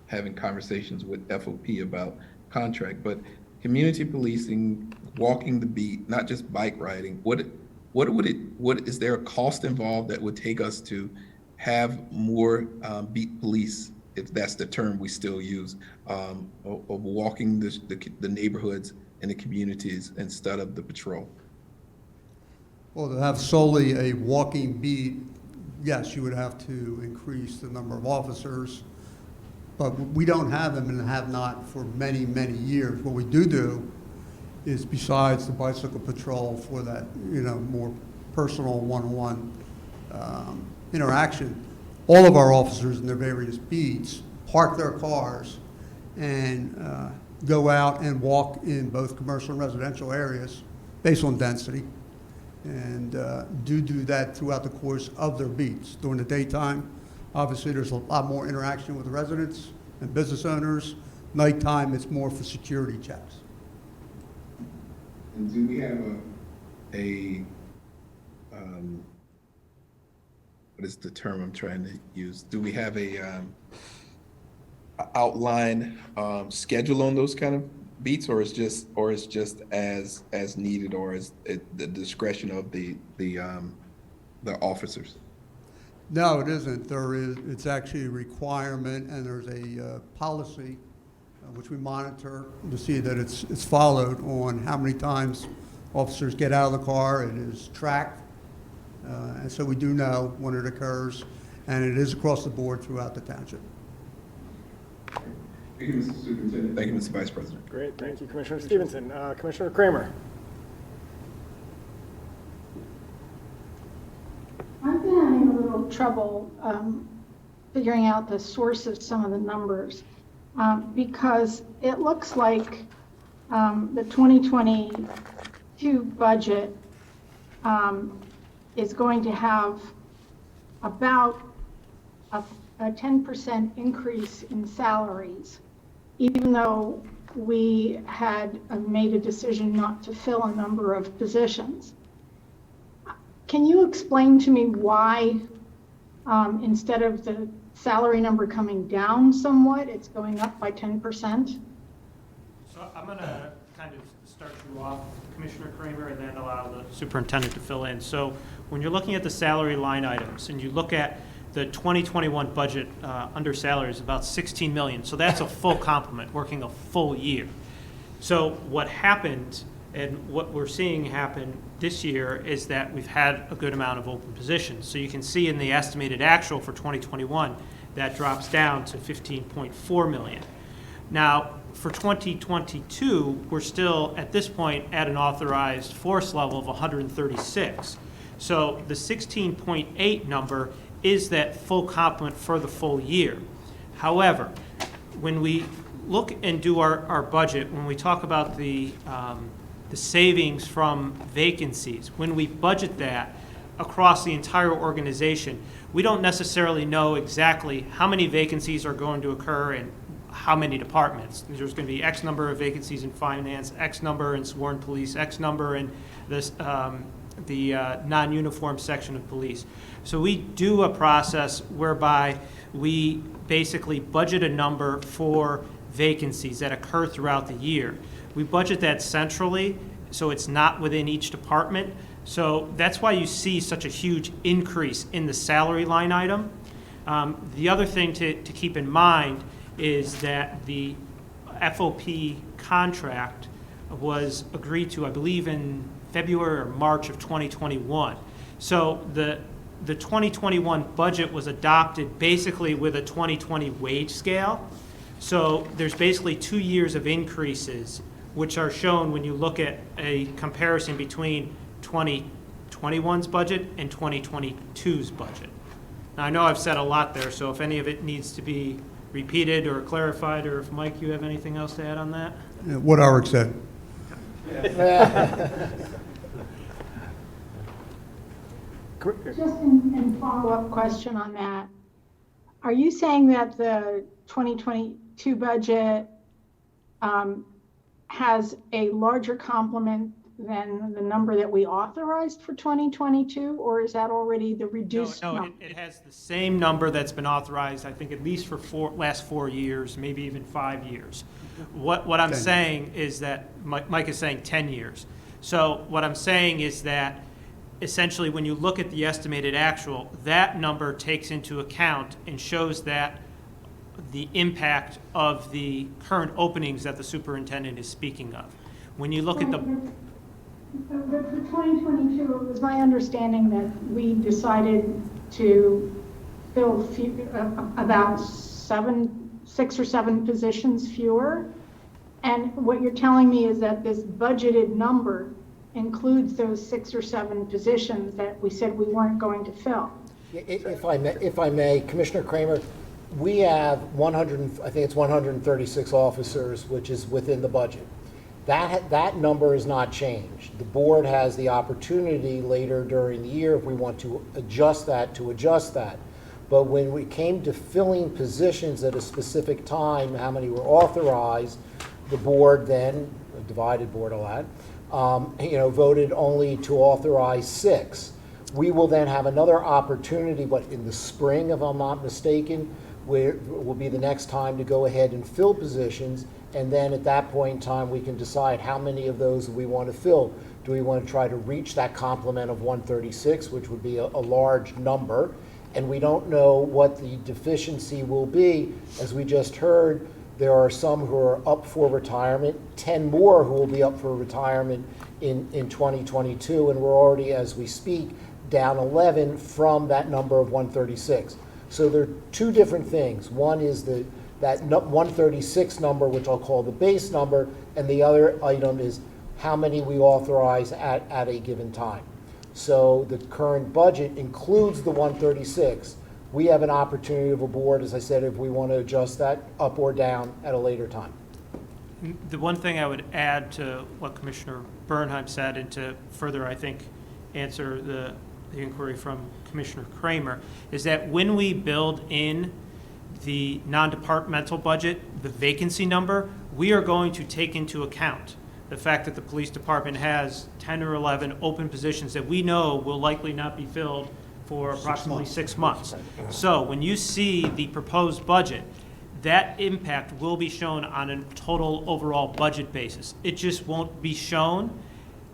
having conversations with FOP about contract, but community policing, walking the beat, not just bike riding. What is there a cost involved that would take us to have more beat police, if that's the term we still use, of walking the neighborhoods and the communities instead of the patrol? Well, to have solely a walking beat, yes, you would have to increase the number of officers, but we don't have them and have not for many, many years. What we do is, besides the bicycle patrol for that, more personal one-on-one interaction, all of our officers in their various beats park their cars and go out and walk in both commercial and residential areas based on density, and do that throughout the course of their beats. During the daytime, obviously, there's a lot more interaction with the residents and business owners. Nighttime, it's more for security checks. And do we have what is the term I'm trying to use? Do we have a outline schedule on those kind of beats, or is just as needed, or is it the discretion of the officers? No, it isn't. It's actually a requirement, and there's a policy which we monitor to see that it's followed on how many times officers get out of the car. It is tracked, and so we do know when it occurs, and it is across the board throughout the township. Thank you, Mr. Superintendent. Thank you, Mr. Vice President. Great, thank you, Commissioner Stevenson. Commissioner Kramer. I've been having a little trouble figuring out the source of some of the numbers because it looks like the 2022 budget is going to have about a 10% increase in salaries, even though we had made a decision not to fill a number of positions. Can you explain to me why, instead of the salary number coming down somewhat, it's going up by 10%? So I'm going to kind of start you off, Commissioner Kramer, and then allow the superintendent to fill in. So when you're looking at the salary line items and you look at the 2021 budget under salary is about $16 million. So that's a full complement, working a full year. So what happened and what we're seeing happen this year is that we've had a good amount of open positions. So you can see in the estimated actual for 2021, that drops down to $15.4 million. Now, for 2022, we're still, at this point, at an authorized force level of 136. So the 16.8 number is that full complement for the full year. However, when we look and do our budget, when we talk about the savings from vacancies, when we budget that across the entire organization, we don't necessarily know exactly how many vacancies are going to occur in how many departments. There's going to be X number of vacancies in finance, X number in sworn police, X number in this, the non-uniform section of police. So we do a process whereby we basically budget a number for vacancies that occur throughout the year. We budget that centrally, so it's not within each department. So that's why you see such a huge increase in the salary line item. The other thing to keep in mind is that the FOP contract was agreed to, I believe, in February or March of 2021. So the 2021 budget was adopted basically with a 2020 wage scale. So there's basically 2 years of increases, which are shown when you look at a comparison between 2021's budget and 2022's budget. Now, I know I've said a lot there, so if any of it needs to be repeated or clarified, or if Mike, you have anything else to add on that? What Eric said. Just in follow-up question on that, are you saying that the 2022 budget has a larger complement than the number that we authorized for 2022, or is that already the reduced number? No, it has the same number that's been authorized, I think, at least for last 4 years, maybe even 5 years. What I'm saying is that, Mike is saying 10 years. So what I'm saying is that essentially when you look at the estimated actual, that number takes into account and shows that the impact of the current openings that the superintendent is speaking of. When you look at the... But for 2022, it was my understanding that we decided to fill about 6 or 7 positions fewer. And what you're telling me is that this budgeted number includes those 6 or 7 positions that we said we weren't going to fill. If I may, Commissioner Kramer, we have 136 officers, which is within the budget. That number is not changed. The board has the opportunity later during the year, if we want to adjust that, to adjust that. But when we came to filling positions at a specific time, how many were authorized, the board then, a divided board a lot, voted only to authorize 6. We will then have another opportunity, but in the spring, if I'm not mistaken, where will be the next time to go ahead and fill positions, and then at that point in time, we can decide how many of those we want to fill. Do we want to try to reach that complement of 136, which would be a large number, and we don't know what the deficiency will be. As we just heard, there are some who are up for retirement, 10 more who will be up for retirement in 2022, and we're already, as we speak, down 11 from that number of 136. So there are 2 different things. One is that 136 number, which I'll call the base number, and the other item is how many we authorize at a given time. So the current budget includes the 136. We have an opportunity of a board, as I said, if we want to adjust that up or down at a later time. The one thing I would add to what Commissioner Bernheim said, and to further, I think, answer the inquiry from Commissioner Kramer, is that when we build in the non-departmental budget, the vacancy number, we are going to take into account the fact that the police department has 10 or 11 open positions that we know will likely not be filled for approximately 6 months. So when you see the proposed budget, that impact will be shown on a total overall budget basis. It just won't be shown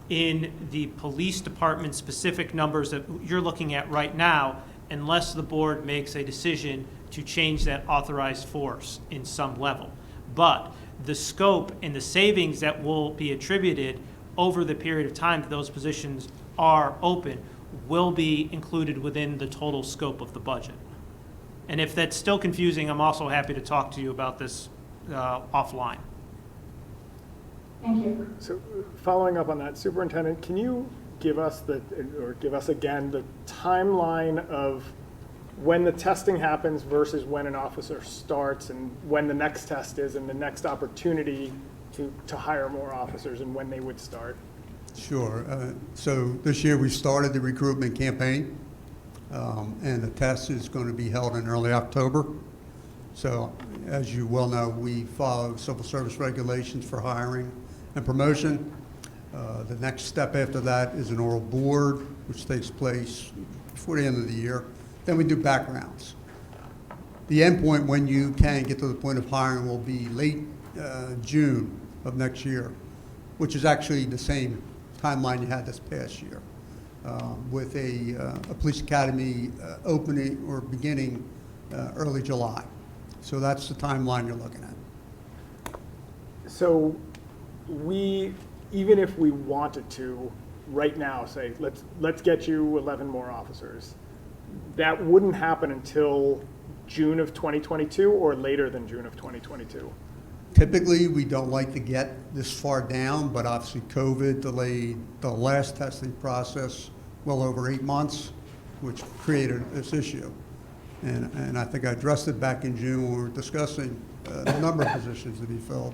in the police department specific numbers that you're looking at right now, unless the board makes a decision to change that authorized force in some level. But the scope and the savings that will be attributed over the period of time that those positions are open will be included within the total scope of the budget. And if that's still confusing, I'm also happy to talk to you about this offline. Thank you. So following up on that, Superintendent, can you give us again the timeline of when the testing happens versus when an officer starts, and when the next test is, and the next opportunity to hire more officers, and when they would start? Sure. So this year we started the recruitment campaign, and the test is going to be held in early October. So as you well know, we follow civil service regulations for hiring and promotion. The next step after that is an oral board, which takes place before the end of the year. Then we do backgrounds. The end point when you can get to the point of hiring will be late June of next year, which is actually the same timeline you had this past year, with a police academy opening or beginning early July. So that's the timeline you're looking at. So even if we wanted to, right now, say, let's get you 11 more officers, that wouldn't happen until June of 2022 or later than June of 2022? Typically, we don't like to get this far down, but obviously COVID delayed the last testing process well over 8 months, which created this issue. And I think I addressed it back in June when we were discussing the number of positions to be filled.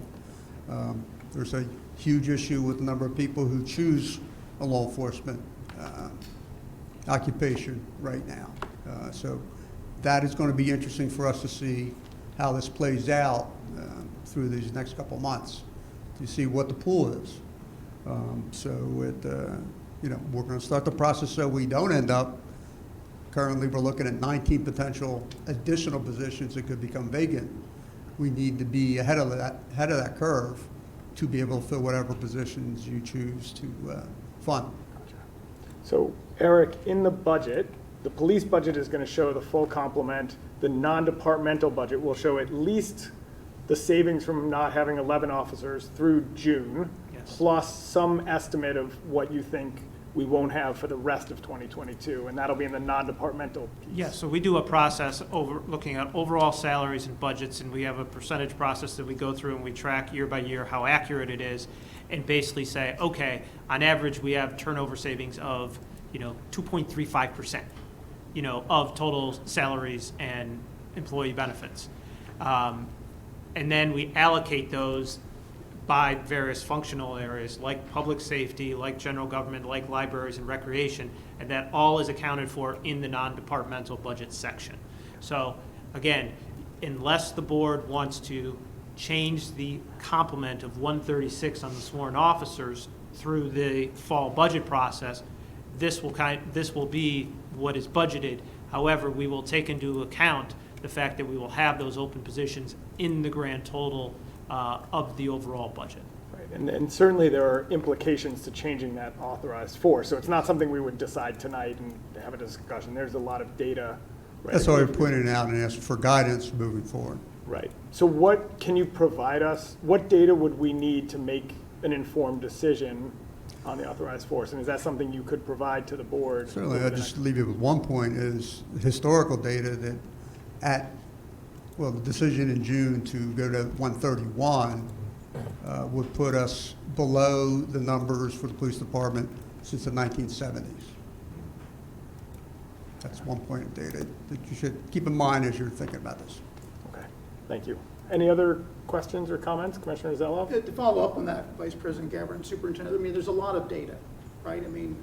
There's a huge issue with the number of people who choose a law enforcement occupation right now. So that is going to be interesting for us to see how this plays out through these next couple months to see what the pool is. We're going to start the process so we don't end up. Currently, we're looking at 19 potential additional positions that could become vacant. We need to be ahead of that curve to be able to fill whatever positions you choose to fund. So, Eric, in the budget, the police budget is going to show the full complement. The non-departmental budget will show at least the savings from not having 11 officers through June, yes, plus some estimate of what you think we won't have for the rest of 2022, and that'll be in the non-departmental piece. Yeah, so we do a process looking at overall salaries and budgets, and we have a percentage process that we go through, and we track year by year how accurate it is, and basically say, okay, on average, we have turnover savings of, 2.35%, of total salaries and employee benefits. And then we allocate those by various functional areas like public safety, like general government, like libraries and recreation, and that all is accounted for in the non-departmental budget section. So again, unless the board wants to change the complement of 136 on the sworn officers through the fall budget process, this will be what is budgeted. However, we will take into account the fact that we will have those open positions in the grand total of the overall budget. Right, and certainly there are implications to changing that authorized force. So it's not something we would decide tonight and have a discussion. There's a lot of data. Right? That's why we pointed out and asked for guidance moving forward. Right. So what can you provide us? What data would we need to make an informed decision on the authorized force? And is that something you could provide to the board? Certainly, I'll just leave you with one point is historical data that the decision in June to go to 131 would put us below the numbers for the police department since the 1970s. That's one point of data that you should keep in mind as you're thinking about this. Okay, thank you. Any other questions or comments, Commissioner Zelloff? To follow up on that, Vice President Gabbard and Superintendent, I mean, there's a lot of data, right? I mean,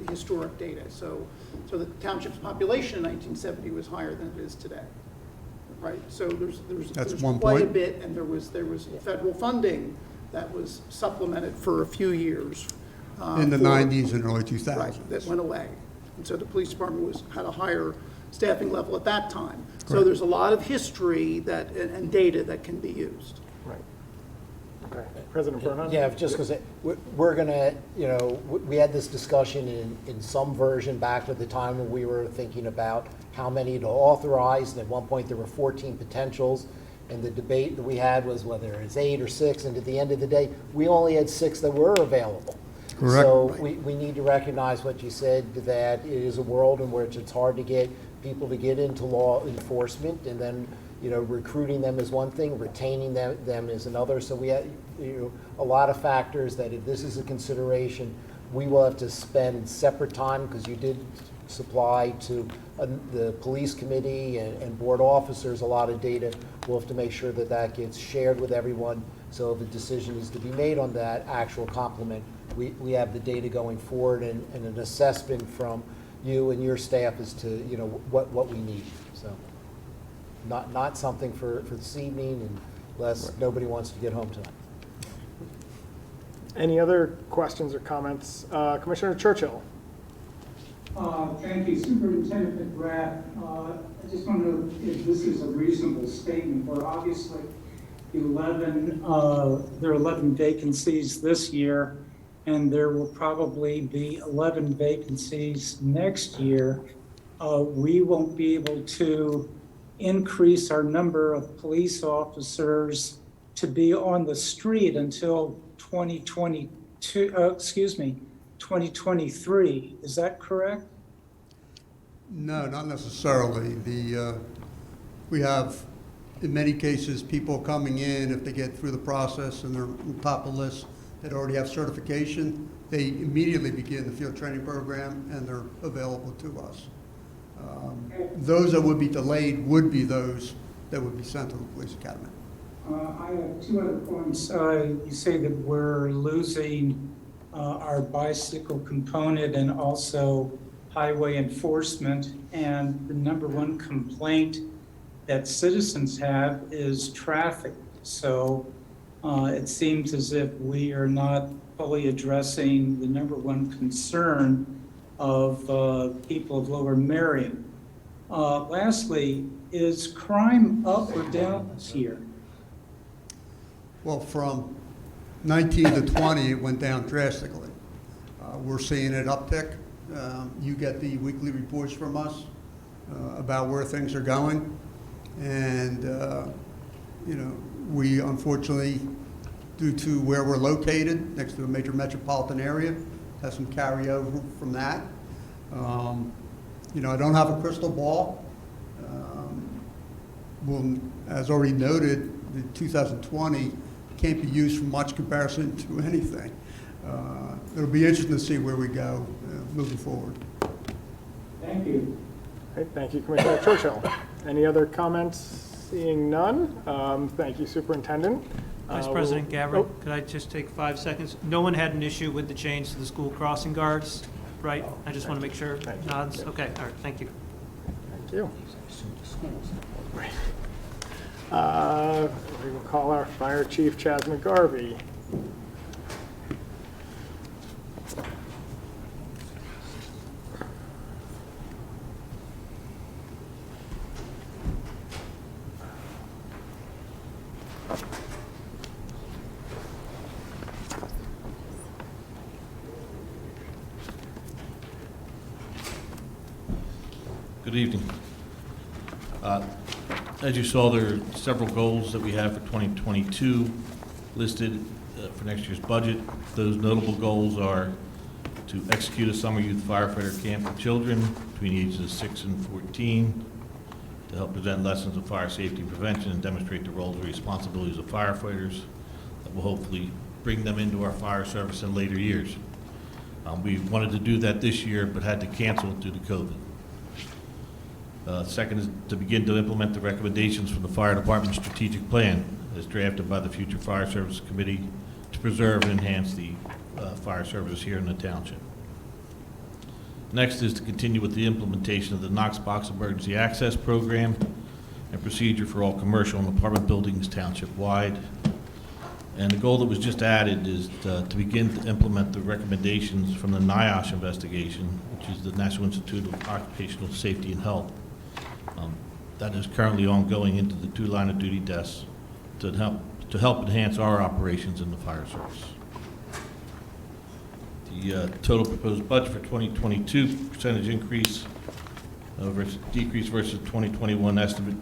historic data. So the township's population in 1970 was higher than it is today. Right, so there's quite a bit, and there was federal funding that was supplemented for a few years. In the 90s and early 2000s. Right, that went away. And so the police department had a higher staffing level at that time. Correct. So there's a lot of history and data that can be used. Right. Okay, President Burnham? Yeah, just because we're going to, we had this discussion in some version back at the time when we were thinking about how many to authorize, and at one point there were 14 potentials, and the debate that we had was whether it's 8 or 6, and at the end of the day, we only had 6 that were available. Correct. So we need to recognize what you said, that it is a world in which it's hard to get people to get into law enforcement, and then recruiting them is one thing, retaining them is another. So we have a lot of factors that if this is a consideration, we will have to spend separate time, because you did supply to the police committee and board officers a lot of data. We'll have to make sure that that gets shared with everyone. So if a decision is to be made on that actual complement, we have the data going forward and an assessment from you and your staff as to what we need. So not something for this evening, unless nobody wants to get home tonight. Any other questions or comments? Commissioner Churchill. Thank you, Superintendent McGrath. I just want to know if this is a reasonable statement. We're obviously there are 11 vacancies this year, and there will probably be 11 vacancies next year. We won't be able to increase our number of police officers to be on the street until 2023. Is that correct? No, not necessarily. We have, in many cases, people coming in, if they get through the process and they're on top of the list that already have certification, they immediately begin the field training program and they're available to us. Those that would be delayed would be those that would be sent to the police academy. I have 2 other points. You say that we're losing our bicycle component and also highway enforcement, and the number one complaint that citizens have is traffic. So it seems as if we are not fully addressing the number one concern of people of Lower Merion. Lastly, is crime up or down this year? Well, from 19 to 20, it went down drastically. We're seeing it uptick. You get the weekly reports from us about where things are going. And, we unfortunately, due to where we're located, next to a major metropolitan area, have some carryover from that. You know, I don't have a crystal ball. Well, as already noted, the 2020 can't be used for much comparison to anything. It'll be interesting to see where we go moving forward. Thank you. Okay, thank you, Commissioner Churchill. Any other comments? Seeing none, thank you, Superintendent. Vice President Gabbard, could I just take 5 seconds? No one had an issue with the change to the school crossing guards, right? I just want to make sure. Nods? Okay, all right, thank you. Thank you. We will call our Fire Chief, Chaz McGarvey. Good evening. As you saw, there are several goals that we have for 2022 listed for next year's budget. Those notable goals are to execute a summer youth firefighter camp for children between the ages of 6 and 14, to help present lessons of fire safety and prevention and demonstrate the roles and responsibilities of firefighters that will hopefully bring them into our fire service in later years. We wanted to do that this year, but had to cancel due to COVID. Second is to begin to implement the recommendations from the Fire Department's strategic plan as drafted by the Future Fire Service Committee to preserve and enhance the fire services here in the township. Next is to continue with the implementation of the Knox Box Emergency Access Program and procedure for all commercial and apartment buildings township-wide. And the goal that was just added is to begin to implement the recommendations from the NIOSH investigation, which is the National Institute of Occupational Safety and Health. That is currently ongoing into the 2 line of duty desks to help enhance our operations in the fire service. The total proposed budget for 2022 percentage increase versus decrease versus 2021 estimate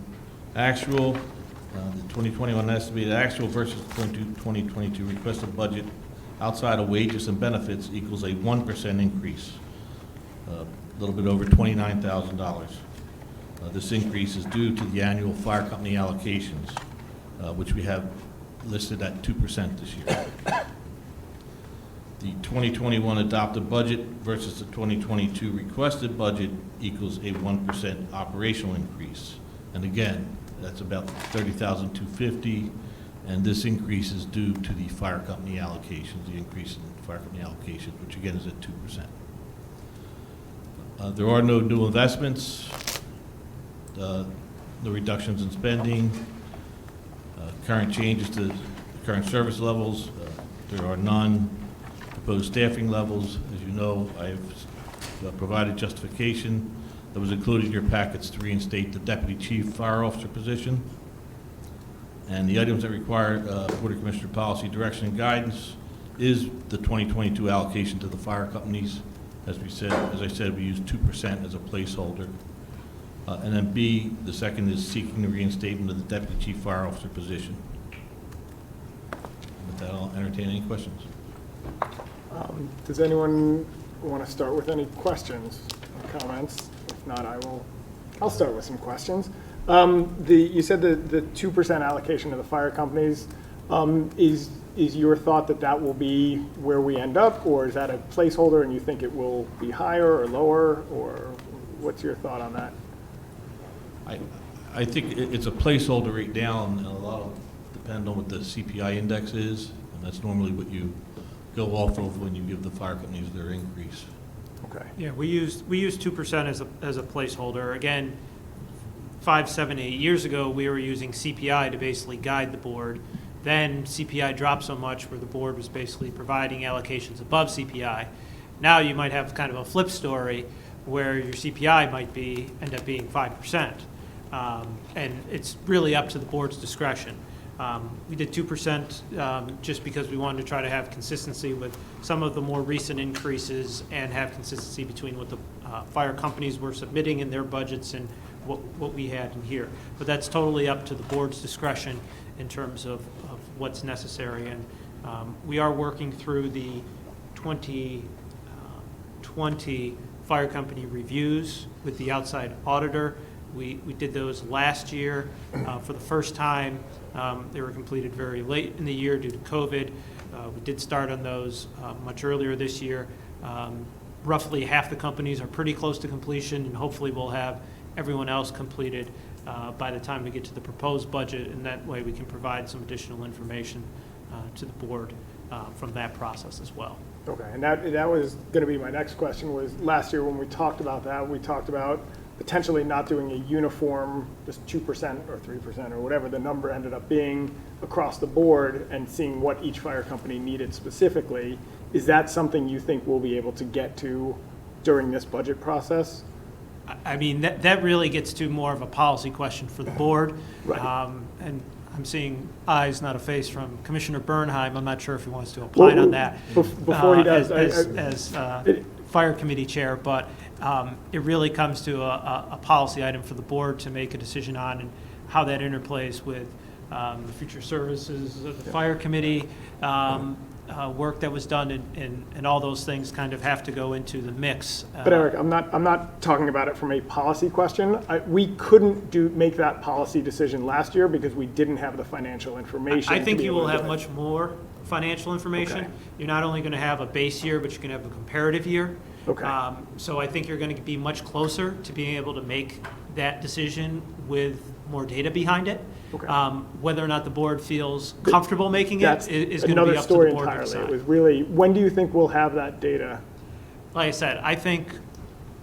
actual. The 2021 estimated actual versus 2022 requested budget outside of wages and benefits equals a 1% increase, a little bit over $29,000. This increase is due to the annual fire company allocations, which we have listed at 2% this year. The 2021 adopted budget versus the 2022 requested budget equals a 1% operational increase. And again, that's about $30,250, and this increase is due to the fire company allocations, the increase in fire company allocations, which again is at 2%. There are no new investments, no reductions in spending, current changes to current service levels, there are none. Proposed staffing levels, as you know, I've provided justification that was included in your packets to reinstate the Deputy Chief Fire Officer position. And the items that require Board of Commissioner policy direction and guidance is the 2022 allocation to the fire companies. As I said, we use 2% as a placeholder. And then B, the second is seeking the reinstatement of the Deputy Chief Fire Officer position. With that, I'll entertain any questions. Does anyone want to start with any questions or comments? If not, I'll start with some questions. You said the 2% allocation to the fire companies, is your thought that will be where we end up, or is that a placeholder and you think it will be higher or lower, or what's your thought on that? I think it's a placeholder right now, and a lot of depend on what the CPI index is, and that's normally what you go off of when you give the fire companies their increase. Okay. Yeah, we use 2% as a placeholder. Again, 5, 7, 8 years ago, we were using CPI to basically guide the board. Then CPI dropped so much where the board was basically providing allocations above CPI. Now you might have kind of a flip story where your CPI might end up being 5%. And it's really up to the board's discretion. We did 2% just because we wanted to try to have consistency with some of the more recent increases and have consistency between what the fire companies were submitting in their budgets and what we had in here. But that's totally up to the board's discretion in terms of what's necessary. And we are working through the 2022 2020 fire company reviews with the outside auditor. We did those last year for the first time. They were completed very late in the year due to COVID. We did start on those much earlier this year. Roughly half the companies are pretty close to completion, and hopefully we'll have everyone else completed by the time we get to the proposed budget, and that way we can provide some additional information to the board from that process as well. Okay, and that was going to be my next question. Was last year when we talked about that, we talked about potentially not doing a uniform, just 2% or 3% or whatever the number ended up being across the board, and seeing what each fire company needed specifically. Is that something you think we'll be able to get to during this budget process? I mean, that really gets to more of a policy question for the board. Right. And I'm seeing eyes, not a face, from Commissioner Bernheim. I'm not sure if he wants to opine on that. Before he does, as fire committee chair, but it really comes to a policy item for the board to make a decision on, and how that interplays with the future services of the fire committee. Work that was done, and all those things kind of have to go into the mix. But Eric, I'm not talking about it from a policy question. We couldn't make that policy decision last year because we didn't have the financial information. I think to be you able will to have do it. much more financial information. Okay. You're not only going to have a base year, but you're going to have a comparative year. Okay. So I think you're going to be much closer to being able to make that decision with more data behind it. Okay. Whether or not the board feels comfortable making That's it is going to another be up to the story board to entirely. decide. It was really, when do you think we'll have that data? Like I said, I think,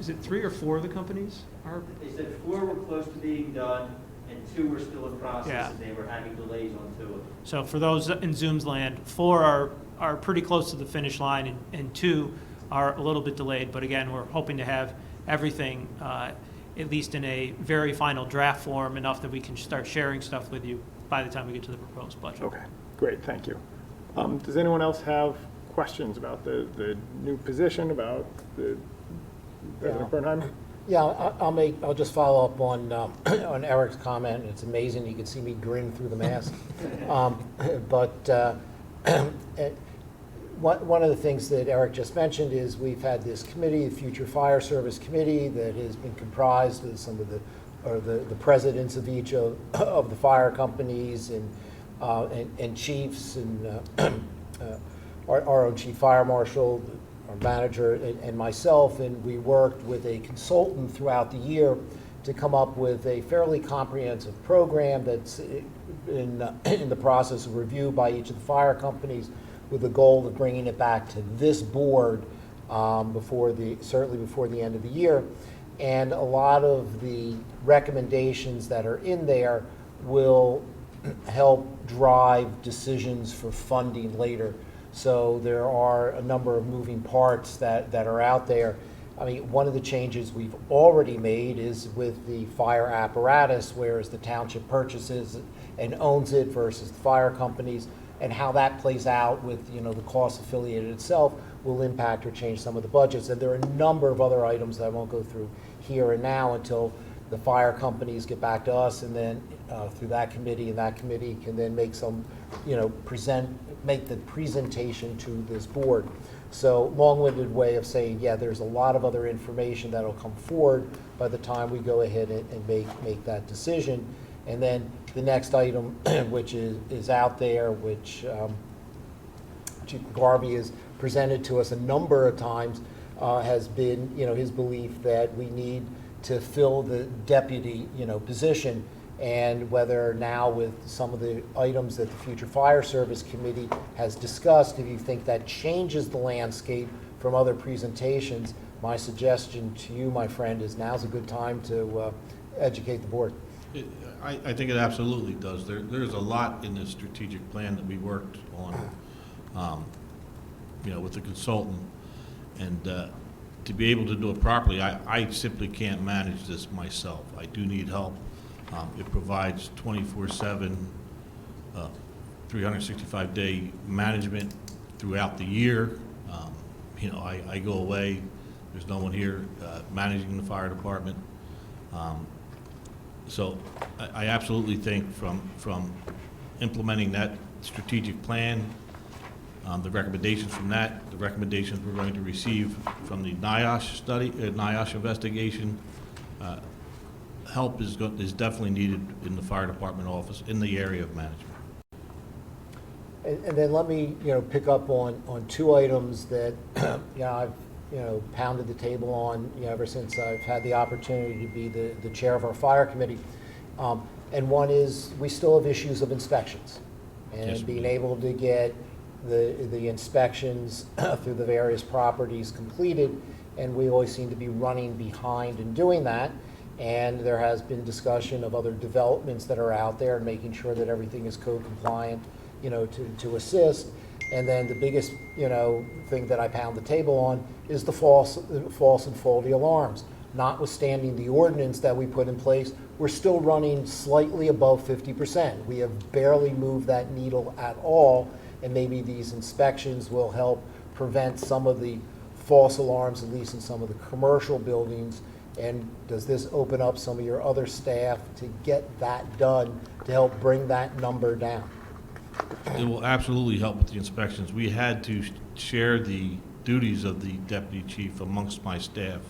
is it 3 or 4 of the companies are? They said 4 were close to being done, and 2 were still in process, Yeah. and they were having delays on 2 of them. So for those in Zoom's land, 4 are pretty close to the finish line, and 2 are a little bit delayed. But again, we're hoping to have everything, at least in a very final draft form, enough that we can start sharing stuff with you by the time we get to the proposed budget. Okay, great, thank you. Does anyone else have questions about the new position, about the President Bernheim? Yeah, I'll just follow up on on Eric's comment. It's amazing, you can see me grin through the mask. One of the things that Eric just mentioned is we've had this committee, the Future Fire Service Committee, that has been comprised of some of the presidents of each of the fire companies and chiefs, and our own chief fire marshal, our manager, and myself, and we worked with a consultant throughout the year to come up with a fairly comprehensive program that's in the process of review by each of the fire companies, with the goal of bringing it back to this board certainly before the end of the year. And a lot of the recommendations that are in there will help drive decisions for funding later. So there are a number of moving parts that are out there. I mean, one of the changes we've already made is with the fire apparatus, whereas the township purchases and owns it versus the fire companies, and how that plays out with, the cost affiliated itself will impact or change some of the budgets. And there are a number of other items that I won't go through here and now until the fire companies get back to us, and then through that committee, and that committee can then make some, make the presentation to this board. So long-winded way of saying, yeah, there's a lot of other information that'll come forward by the time we go ahead and make that decision. And then the next item, which is out there, which Chief Garvey has presented to us a number of times, has been, his belief that we need to fill the deputy, position, and whether now with some of the items that the Future Fire Service Committee has discussed, if you think that changes the landscape from other presentations, my suggestion to you, my friend, is now's a good time to educate the board. I think it absolutely does. There's a lot in this strategic plan that we worked on, with the consultant, and to be able to do it properly, I simply can't manage this myself. I do need help. It provides 24/7, 365-day management throughout the year. I go away. There's no one here managing the fire department. So I absolutely think from implementing that strategic plan The recommendations from that, the recommendations we're going to receive from the NIOSH study, NIOSH investigation, help is definitely needed in the fire department office in the area of management. And then let me, pick up on two items that, I've, pounded the table on, ever since I've had the opportunity to be the chair of our fire committee. And one is, we still have issues of inspections. And Yes, being we do. able to get the inspections through the various properties completed, and we always seem to be running behind in doing that. And there has been discussion of other developments that are out there and making sure that everything is code compliant, to assist. And then the biggest, thing that I pound the table on is the false and faulty alarms. Notwithstanding the ordinance that we put in place, we're still running slightly above 50%. We have barely moved that needle at all, and maybe these inspections will help prevent some of the false alarms, at least in some of the commercial buildings. And does this open up some of your other staff to get that done to help bring that number down? It will absolutely help with the inspections. We had to share the duties of the deputy chief amongst my staff,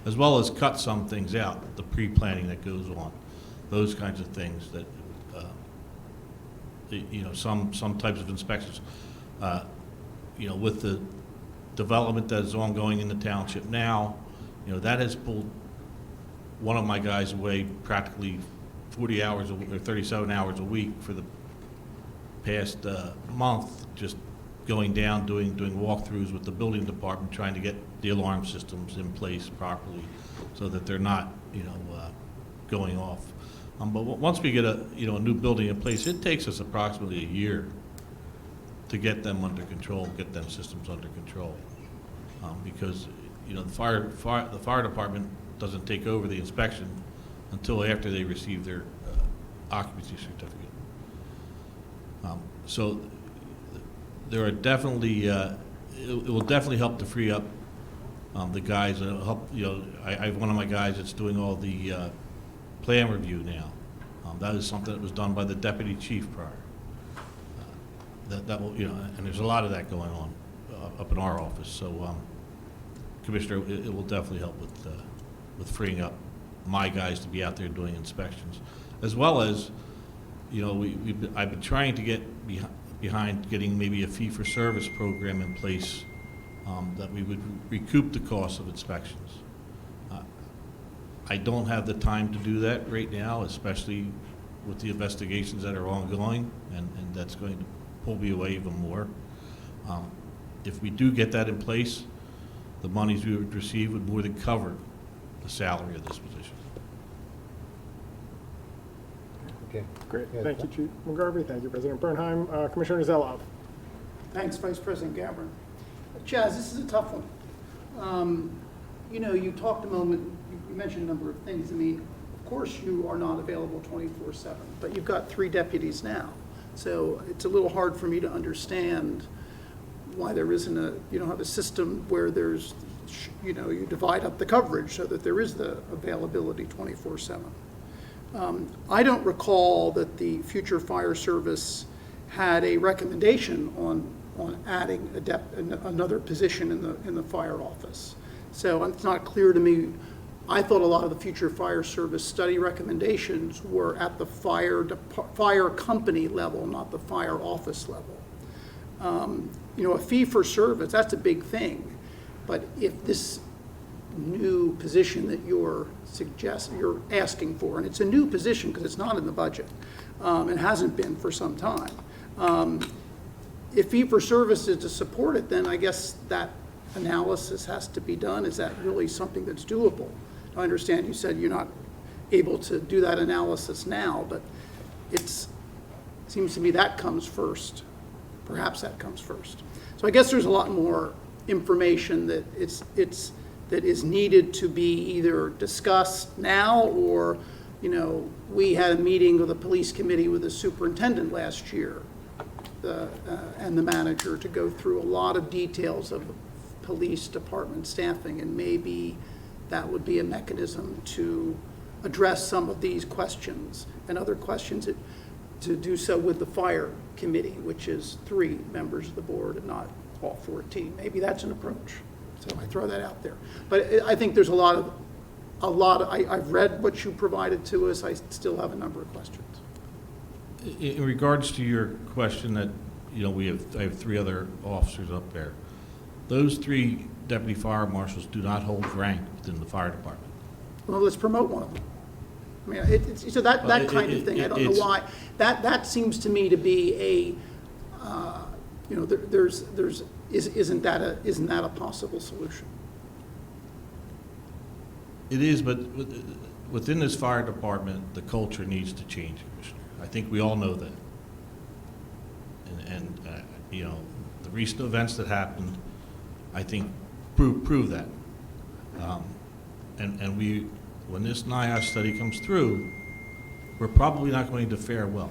as well as cut some things out, the pre-planning that goes on, those kinds of things that, some types of inspections. With the development that is ongoing in the township now, that has pulled one of my guys away practically 40 hours or 37 hours a week for the past month, just going down, doing walkthroughs with the building department, trying to get the alarm systems in place properly so that they're not, going off. But once we get a new building in place, it takes us approximately a year to get them under control, get them systems under control. Because, the fire department doesn't take over the inspection until after they receive their occupancy certificate. So there are definitely, it will definitely help to free up the guys. It'll help, I have one of my guys that's doing all the plan review now. That is something that was done by the deputy chief prior. That will, and there's a lot of that going on up in our office. So, Commissioner, it will definitely help with freeing up my guys to be out there doing inspections, as well as, I've been trying to get behind getting maybe a fee-for-service program in place that we would recoup the cost of inspections. I don't have the time to do that right now, especially with the investigations that are ongoing, and that's going to pull me away even more. If we do get that in place, the monies we would receive would more than cover the salary of this position. Okay. Great. Thank you, Chief McGarvey. Thank you, President Bernheim. Commissioner Zelloff. Thanks, Vice President Gabrin. Chaz, this is a tough one. You talked a moment, you mentioned a number of things. I mean, of course you are not available 24/7, but you've got 3 deputies now. So it's a little hard for me to understand why there isn't you don't have a system where there's, you divide up the coverage so that there is the availability 24/7. I don't recall that the future fire service had a recommendation on adding another position in the fire office. So it's not clear to me. I thought a lot of the future fire service study recommendations were at the fire company level, not the fire office level. A fee for service, that's a big thing. But if this new position that you're asking for, and it's a new position because it's not in the budget, and hasn't been for some time. If fee for service is to support it, then I guess that analysis has to be done. Is that really something that's doable? I understand you said you're not able to do that analysis now, but it seems to me that comes first. Perhaps that comes first. So I guess there's a lot more information that that is needed to be either discussed now or, we had a meeting with the police committee with the superintendent last year and the manager to go through a lot of details of police department staffing, and maybe that would be a mechanism to address some of these questions and other questions. to do so with the fire committee, which is 3 members of the board and not all 14. Maybe that's an approach. So I throw that out there. But I think there's I've read what you provided to us. I still have a number of questions. In regards to your question that, you know, I have 3 other officers up there. Those 3 deputy fire marshals do not hold rank within the fire department. Well, let's promote one of them. I mean, so that kind of thing, I don't know why. That seems to me to be a, you know, isn't that a possible solution? It is, but within this fire department, the culture needs to change, Commissioner. I think we all know that. And you know, the recent events that happened, I think, prove that. And when this NIOSH study comes through, we're probably not going to fare well,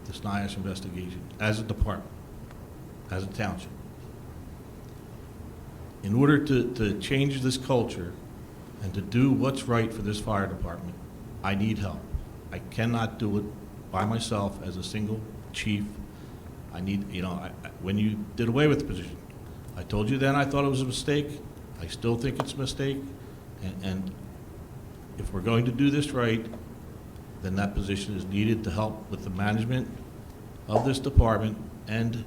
this NIOSH investigation, as a department, as a township. In order to change this culture and to do what's right for this fire department, I need help. I cannot do it by myself as a single chief. I need, you know, when you did away with the position, I told you then I thought it was a mistake. I still think it's a mistake. And if we're going to do this right, then that position is needed to help with the management of this department and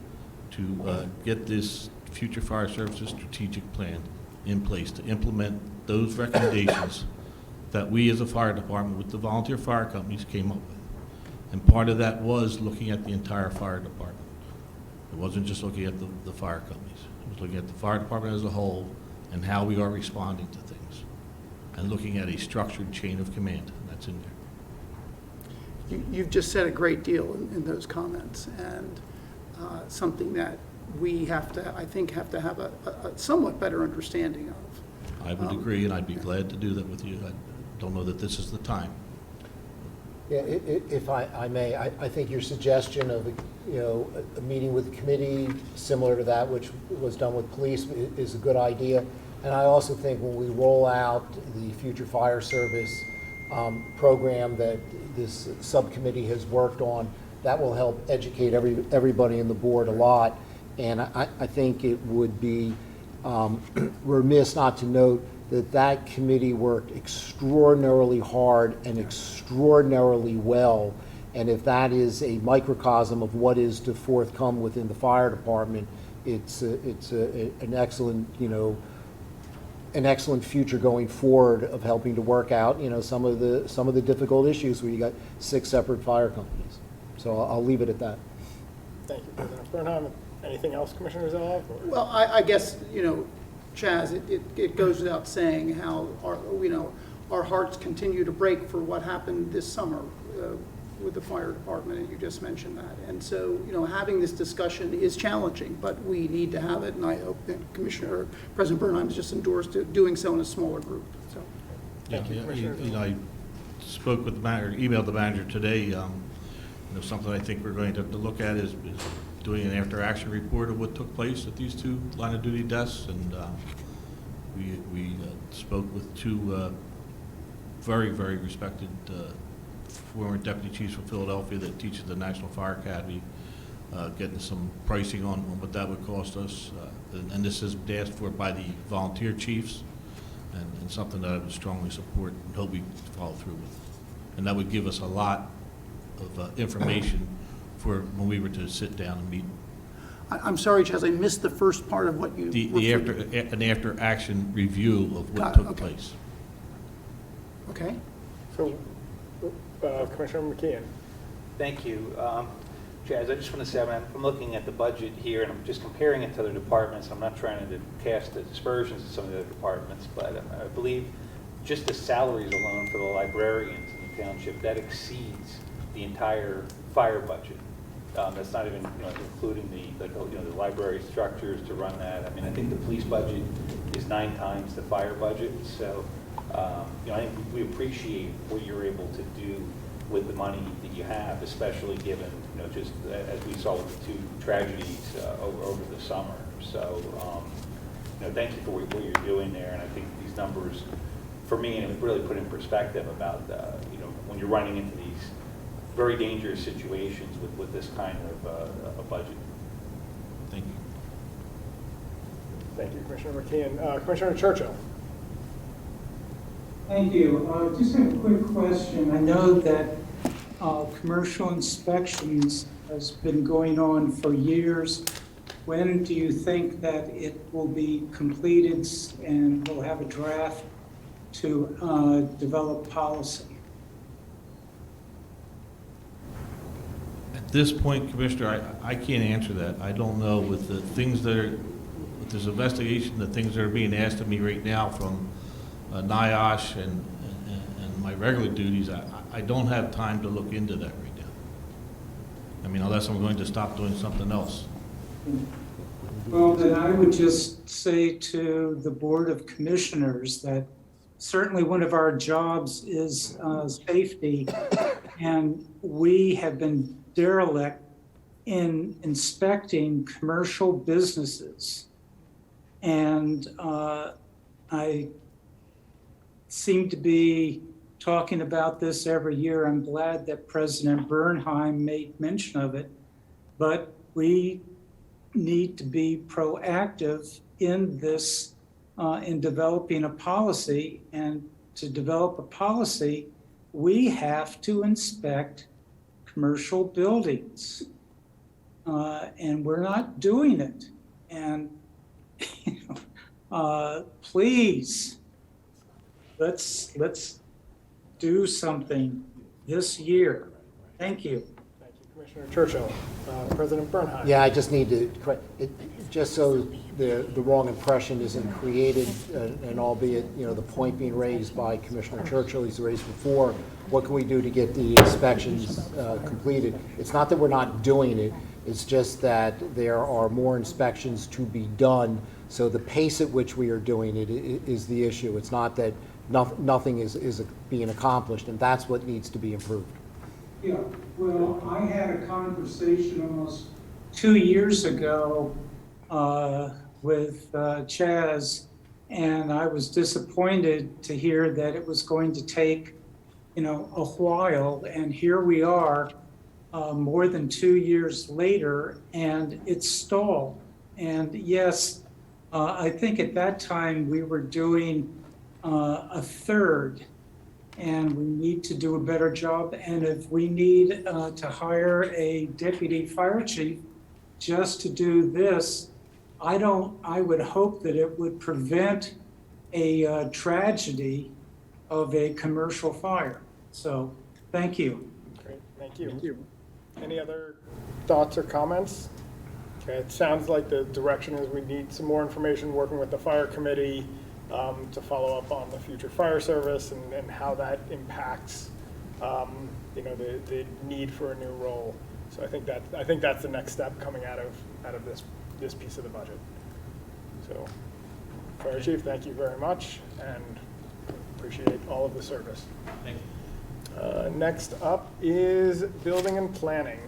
to get this future fire services strategic plan in place to implement those recommendations that we as a fire department with the volunteer fire companies came up with. And part of that was looking at the entire fire department. It wasn't just looking at the fire companies. It was looking at the fire department as a whole and how we are responding to things. And looking at a structured chain of command, and that's in there. You've just said a great deal in those comments, and something that we have to, I think, have a somewhat better understanding of. I would agree, and I'd be glad to do that with you. I don't know that this is the time. Yeah, if I may, I think your suggestion of, you know, a meeting with the committee similar to that which was done with police is a good idea. And I also think when we roll out the future fire service program that this subcommittee has worked on, that will help educate everybody in the board a lot. And I think it would be remiss not to note that committee worked extraordinarily hard and extraordinarily well. And if that is a microcosm of what is to forthcome within the fire department, it's an excellent, you know, an excellent future going forward of helping to work out, you know, some of the difficult issues where you got 6 separate fire companies. So I'll leave it at that. Thank you, President Burnham. Anything else, Commissioner Zell? Well, I guess, you know, Chaz, it goes without saying how our hearts continue to break for what happened this summer with the fire department, and you just mentioned that. And so, you know, having this discussion is challenging, but we need to have it, and I hope that President Burnham has just endorsed doing so in a smaller group. So, thank you, Commissioner. You know, I spoke with the manager, emailed the manager today. You know, something I think we're going to have to look at is doing an after-action report of what took place at these 2 line-of-duty deaths, and we spoke with 2 very, very respected former deputy chiefs from Philadelphia that teach at the National Fire Academy, getting some pricing on what that would cost us, and this is asked for by the volunteer chiefs, and something that I would strongly support and hope we follow through with, and that would give us a lot of information for when we were to sit down and meet. I'm sorry, Chaz, I missed the first part of what you... An after-action review of what took place. Okay. So, Commissioner McKeon. Thank you. Chaz, I just want to say, I'm looking at the budget here, and I'm just comparing it to other departments. I'm not trying to cast aspersions at some of the other departments, but I believe just the salaries alone for the librarians in the township, that exceeds the entire fire budget. That's not even, you know, including the library structures to run that. I mean, I think the police budget is 9 times the fire budget. So, you know, I think we appreciate what you're able to do with the money that you have, especially given, you know, just as we saw with the 2 tragedies over the summer. So, you know, thank you for what you're doing there. And I think these numbers, for me, and it really put in perspective about, you know, when you're running into these very dangerous situations with this kind of a budget. Thank you. Thank you, Commissioner McKeon. Commissioner Churchill. Thank you. Just a quick question. I know that commercial inspections has been going on for years. When do you think that it will be completed and we'll have a draft to develop policy? At this point, Commissioner, I can't answer that. I don't know with the things that are, with this investigation, the things that are being asked of me right now from NIOSH and my regular duties, I don't have time to look into that right now. I mean, unless I'm going to stop doing something else. Well, then I would just say to the Board of Commissioners that certainly one of our jobs is safety, and we have been derelict in inspecting commercial businesses. And I seem to be talking about this every year. I'm glad that President Bernheim made mention of it, but we need to be proactive in this, in developing a policy. And to develop a policy, we have to inspect commercial buildings. And we're not doing it. And please, let's do something this year. Thank you. Thank you, Commissioner Churchill. President Bernheim. Yeah, I just need to, just so the wrong impression isn't created, and albeit, you know, the point being raised by Commissioner Churchill, he's raised before, what can we do to get the inspections completed? It's not that we're not doing it, it's just that there are more inspections to be done, so the pace at which we are doing it is the issue. It's not that nothing is being accomplished, and that's what needs to be improved. Yeah, well, I had a conversation almost 2 years ago with Chaz, and I was disappointed to hear that it was going to take, you know, a while, and here we are more than 2 years later, and it's stalled. And yes, I think at that time we were doing a third, and we need to do a better job. And if we need to hire a deputy fire chief just to do this, I would hope that it would prevent a tragedy of a commercial fire. So, thank you. Great, thank you. Any other thoughts or comments? Okay, it sounds like the direction is we need some more information working with the fire committee to follow up on the future fire service and how that impacts, you know, the need for a new role. So I think that's the next step coming out of this piece of the budget. So, Fire Chief, thank you very much, and appreciate all of the service. Thank you. Next up is Building and Planning.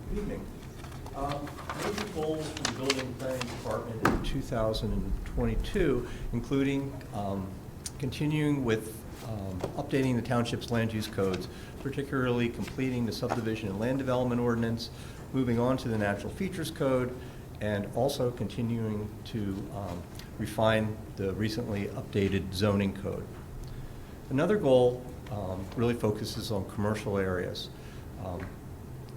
Good evening. Major goals for the Building and Planning Department in 2022, including continuing with updating the township's land use codes, particularly completing the subdivision and land development ordinance, moving on to the natural features code, and also continuing to refine the recently updated zoning code. Another goal really focuses on commercial areas.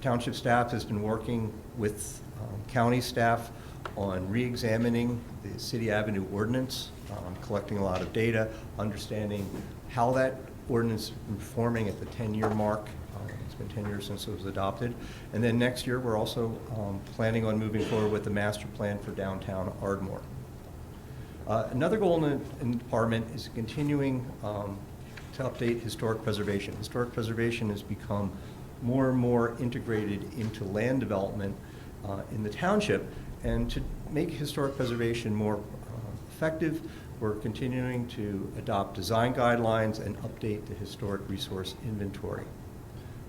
Township staff has been working with county staff on re-examining the City Avenue ordinance, collecting a lot of data, understanding how that ordinance is performing at the 10-year mark. It's been 10 years since it was adopted. And then next year, we're also planning on moving forward with the master plan for downtown Ardmore. Another goal in the department is continuing to update historic preservation. Historic preservation has become more and more integrated into land development in the township. And to make historic preservation more effective, we're continuing to adopt design guidelines and update the historic resource inventory.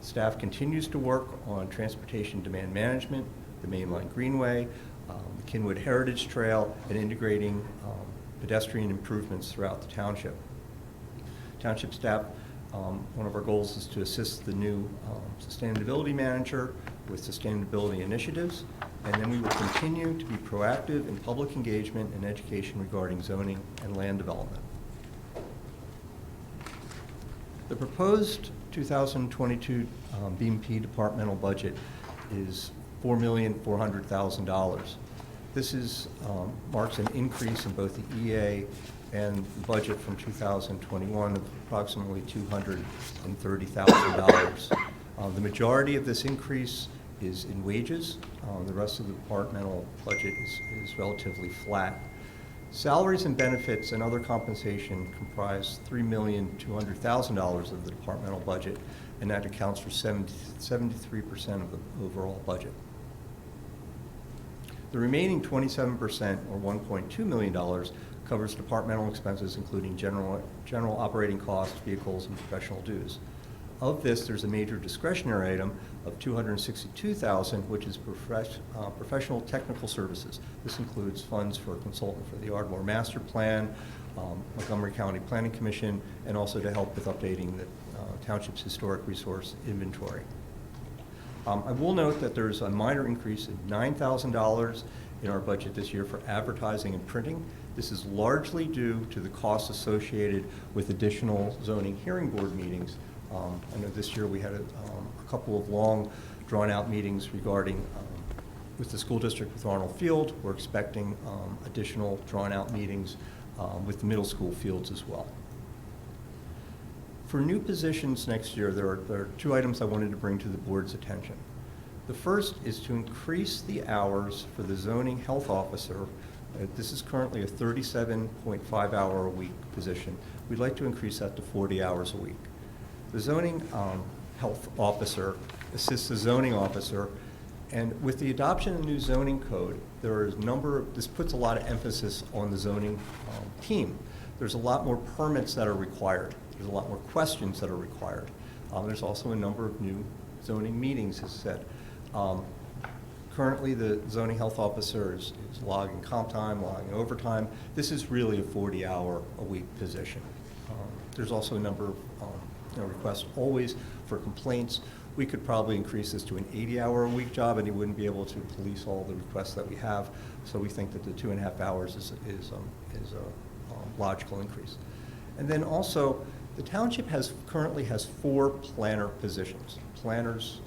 Staff continues to work on transportation demand management, the Mainline Greenway, the Kinwood Heritage Trail, and integrating pedestrian improvements throughout the township. Township staff, one of our goals is to assist the new sustainability manager with sustainability initiatives, and then we will continue to be proactive in public engagement and education regarding zoning and land development. The proposed 2022 BMP departmental budget is $4,400,000. This is, marks an increase in both the EA and the budget from 2021 of approximately $230,000. The majority of this increase is in wages. The rest of the departmental budget is relatively flat. Salaries and benefits and other compensation comprise $3,200,000 of the departmental budget, and that accounts for 73% of the overall budget. The remaining 27%, or $1.2 million, covers departmental expenses including general operating costs, vehicles, and professional dues. Of this, there's a major discretionary item of $262,000, which is professional technical services. This includes funds for a consultant for the Ardmore Master Plan, Montgomery County Planning Commission, and also to help with updating the township's historic resource inventory. I will note that there's a minor increase of $9,000 in our budget this year for advertising and printing. This is largely due to the costs associated with additional zoning hearing board meetings. I know this year we had a couple of long, drawn-out meetings regarding with the school district with Arnold Field. We're expecting additional drawn-out meetings with the middle school fields as well. For new positions next year, there are two items I wanted to bring to the board's attention. The first is to increase the hours for the zoning health officer. This is currently a 37.5-hour-a-week position. We'd like to increase that to 40 hours a week. The zoning health officer assists the zoning officer, and with the adoption of the new zoning code, this puts a lot of emphasis on the zoning team. There's a lot more permits that are required. There's a lot more questions that are required. There's also a number of new zoning meetings, as said. Currently, the zoning health officer is logging comp time, logging overtime. This is really a 40-hour-a-week position. There's also a number of requests always for complaints. We could probably increase this to an 80-hour-a-week job, and he wouldn't be able to police all the requests that we have. So we think that the 2.5 hours is a logical increase. And then also, the township currently has 4 planner positions. Planners,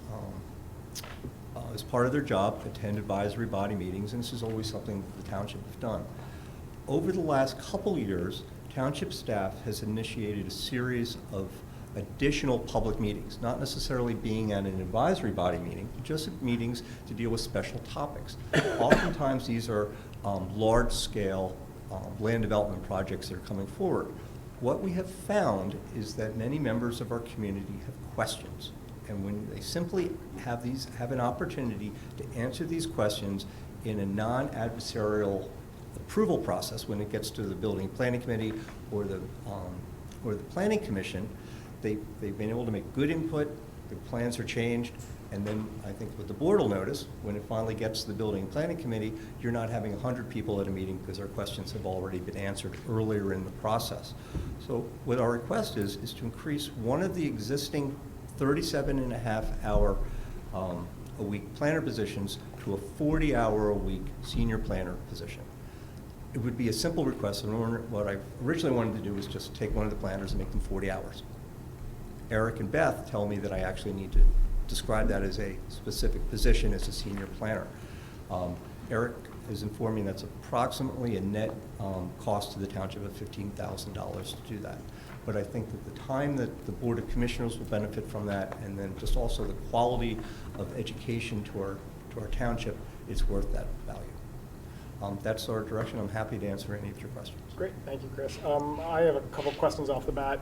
as part of their job, attend advisory body meetings, and this is always something the township has done. Over the last couple years, township staff has initiated a series of additional public meetings, not necessarily being at an advisory body meeting, just meetings to deal with special topics. Oftentimes, these are large-scale land development projects that are coming forward. What we have found is that many members of our community have questions, and when they simply have an opportunity to answer these questions in a non-adversarial approval process, when it gets to the building planning committee or the planning commission, they've been able to make good input, the plans are changed, and then I think what the board will notice, when it finally gets to the building and planning committee, you're not having 100 people at a meeting because our questions have already been answered earlier in the process. So what our request is to increase one of the existing 37.5-hour a week planner positions to a 40-hour-a-week senior planner position. It would be a simple request, and what I originally wanted to do was just take one of the planners and make them 40 hours. Eric and Beth tell me that I actually need to describe that as a specific position as a senior planner. Eric is informing that's approximately a net cost to the township of $15,000 to do that. But I think that the time that the Board of Commissioners will benefit from that, and then just also the quality of education to our township, is worth that value. That's our direction. I'm happy to answer any of your questions. Great, thank you, Chris. I have a couple questions off the bat.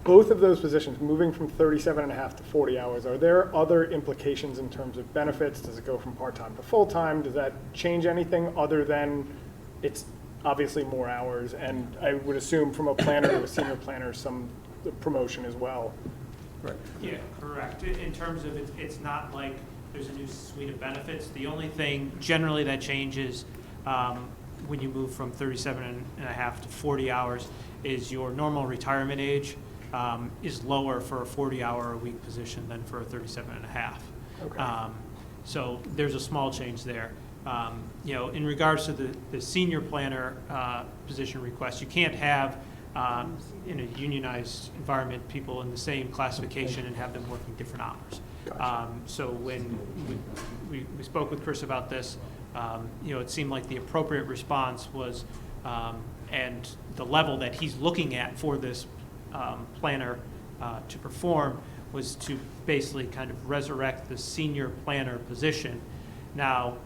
Both of those positions, moving from 37.5 to 40 hours, are there other implications in terms of benefits? Does it go from part-time to full-time? Does that change anything other than it's obviously more hours? And I would assume from a planner to a senior planner, some promotion as well. Correct. Yeah, correct. In terms of, it's not like there's a new suite of benefits. The only thing generally that changes when you move from 37 and a half to 40 hours is your normal retirement age is lower for a 40-hour-a-week position than for a 37 and a half. Okay. So there's a small change there. You know, in regards to the senior planner position request, you can't have in a unionized environment people in the same classification and have them working different hours. Gotcha. So when we spoke with Chris about this, you know, it seemed like the appropriate response was, and the level that he's looking at for this planner to perform was to basically kind of resurrect the senior planner position. Now,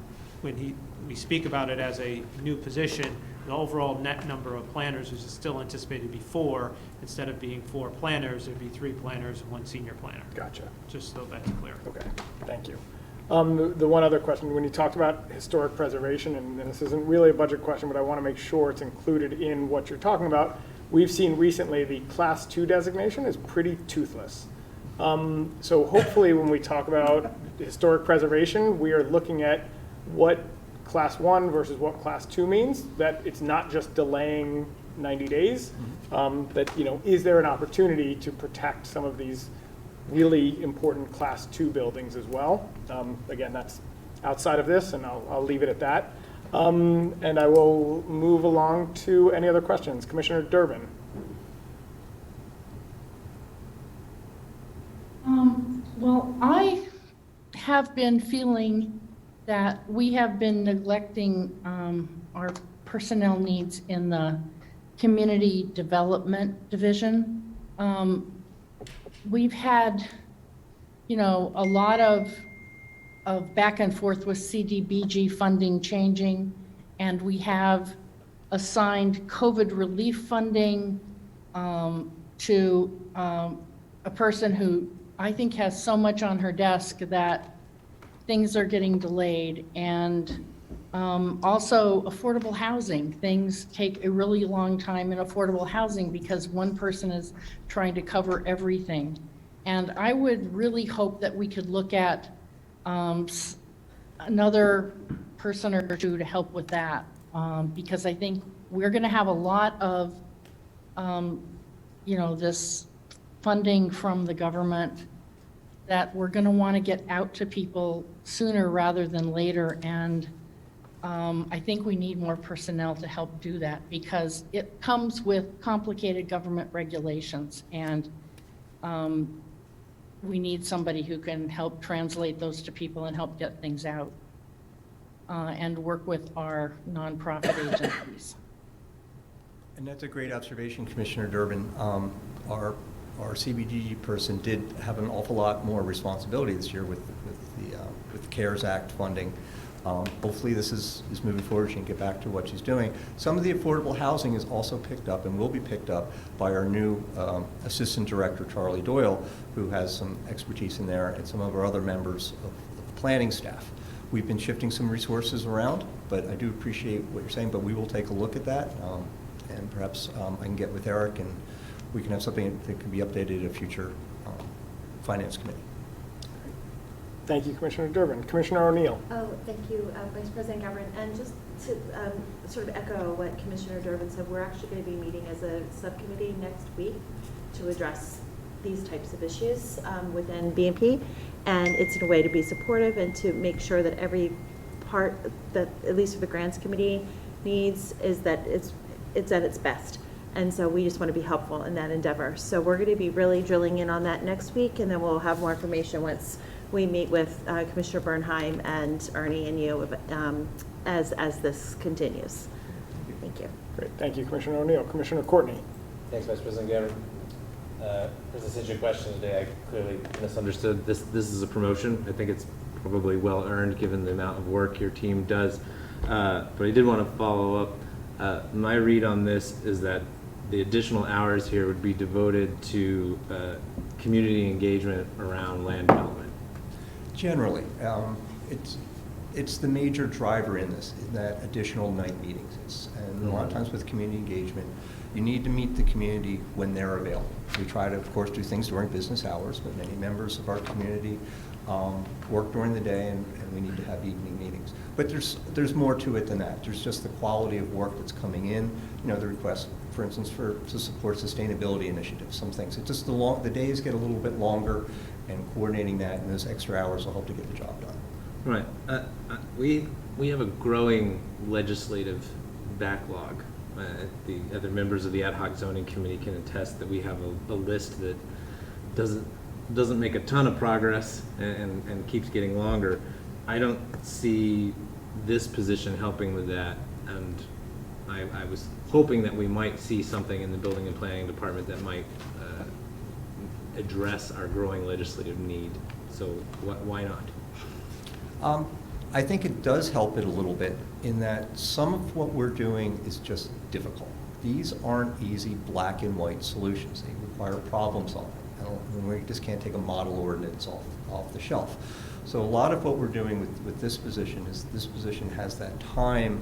when we speak about it as a new position, the overall net number of planners is still anticipated to be 4. Instead of being 4 planners, there'd be 3 planners and 1 senior planner. Gotcha. Just so that's clear. Okay, thank you. The one other question, when you talked about historic preservation, and this isn't really a budget question, but I want to make sure it's included in what you're talking about. We've seen recently the Class 2 designation is pretty toothless. So hopefully when we talk about historic preservation, we are looking at what Class 1 versus what Class 2 means, that it's not just delaying 90 days, that, you know, is there an opportunity to protect some of these really important Class 2 buildings as well? Again, that's outside of this, and I'll leave it at that. And I will move along to any other questions. Commissioner Durbin. Well, I have been feeling that we have been neglecting our personnel needs in the Community Development Division. We've had, you know, a lot of back and forth with CDBG funding changing, and we have assigned COVID relief funding to a person who I think has so much on her desk that things are getting delayed. And also affordable housing. Things take a really long time in affordable housing because one person is trying to cover everything. And I would really hope that we could look at another person or two to help with that, because I think we're going to have a lot of, you know, this funding from the government that we're going to want to get out to people sooner rather than later. And I think we need more personnel to help do that because it comes with complicated government regulations, and we need somebody who can help translate those to people and help get things out and work with our nonprofit agencies. And that's a great observation, Commissioner Durbin. Our CBDG person did have an awful lot more responsibility this year with the CARES Act funding. Hopefully this is moving forward. She can get back to what she's doing. Some of the affordable housing is also picked up and will be picked up by our new Assistant Director, Charlie Doyle, who has some expertise in there, and some of our other members of the planning staff. We've been shifting some resources around, but I do appreciate what you're saying, but we will take a look at that, and perhaps I can get with Eric and we can have something that can be updated at a future Finance Committee. Thank you, Commissioner Durbin. Commissioner O'Neill. Oh, thank you, Vice President Gavin. And just to sort of echo what Commissioner Durbin said, we're actually going to be meeting as a subcommittee next week to address these types of issues within BMP. And it's in a way to be supportive and to make sure that every part that, at least for the Grants Committee, needs is that it's at its best. And so we just want to be helpful in that endeavor. So we're going to be really drilling in on that next week, and then we'll have more information once we meet with Commissioner Bernheim and Ernie and you as this continues. Thank you. Great, thank you, Commissioner O'Neill. Commissioner Courtney. Thanks, Vice President Gavin. There's a Situate question today. I clearly misunderstood. This is a promotion. I think it's probably well earned given the amount of work your team does. But I did want to follow up. My read on this is that the additional hours here would be devoted to community engagement around land development. Generally, it's the major driver in this, in that additional night meetings. And a lot of times with community engagement, You need to meet the community when they're available. We try to, of course, do things during business hours, but many members of our community work during the day, and we need to have evening meetings. But there's more to it than that. There's just the quality of work that's coming in. You know, the request, for instance, to support sustainability initiatives, some things. It just the days get a little bit longer, and coordinating that and those extra hours will help to get the job done. Right. We have a growing legislative backlog. The other members of the ad hoc zoning committee can attest that we have a list that doesn't make a ton of progress and keeps getting longer. I don't see this position helping with that, and I was hoping that we might see something in the building and planning department that might address our growing legislative need. So why not? I think it does help it a little bit in that some of what we're doing is just difficult. These aren't easy black and white solutions. They require problem solving. We just can't take a model ordinance off the shelf. So a lot of what we're doing with this position is this position has that time,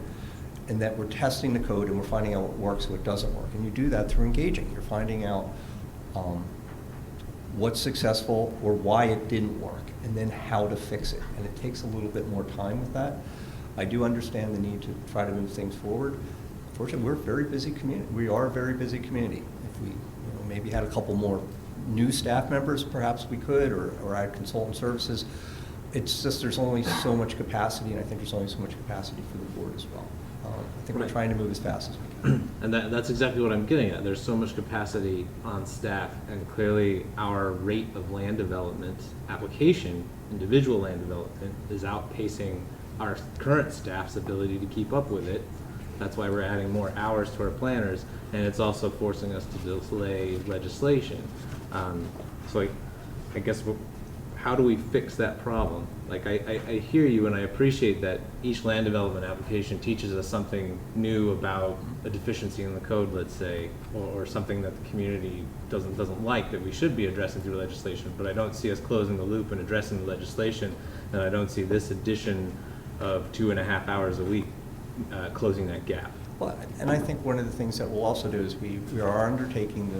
and that we're testing the code and we're finding out what works, what doesn't work. And you do that through engaging. You're finding out what's successful or why it didn't work, and then how to fix it. And it takes a little bit more time with that. I do understand the need to try to move things forward. Unfortunately, we're a very busy community. We are a very busy community. If we maybe had a couple more new staff members, perhaps we could, or add consultant services. It's just there's only so much capacity, and I think there's only so much capacity for the board as well. I think we're trying to move as fast as we can. And that's exactly what I'm getting at. There's so much capacity on staff, and clearly our rate of land development application, individual land development, is outpacing our current staff's ability to keep up with it. That's why we're adding more hours to our planners, and it's also forcing us to delay legislation. So I guess how do we fix that problem? Like, I hear you, and I appreciate that each land development application teaches us something new about a deficiency in the code, let's say, or something that the community doesn't like that we should be addressing through legislation. But I don't see us closing the loop and addressing the legislation, and I don't see this addition of 2.5 hours a week closing that gap. Well, and I think one of the things that we'll also do is we are undertaking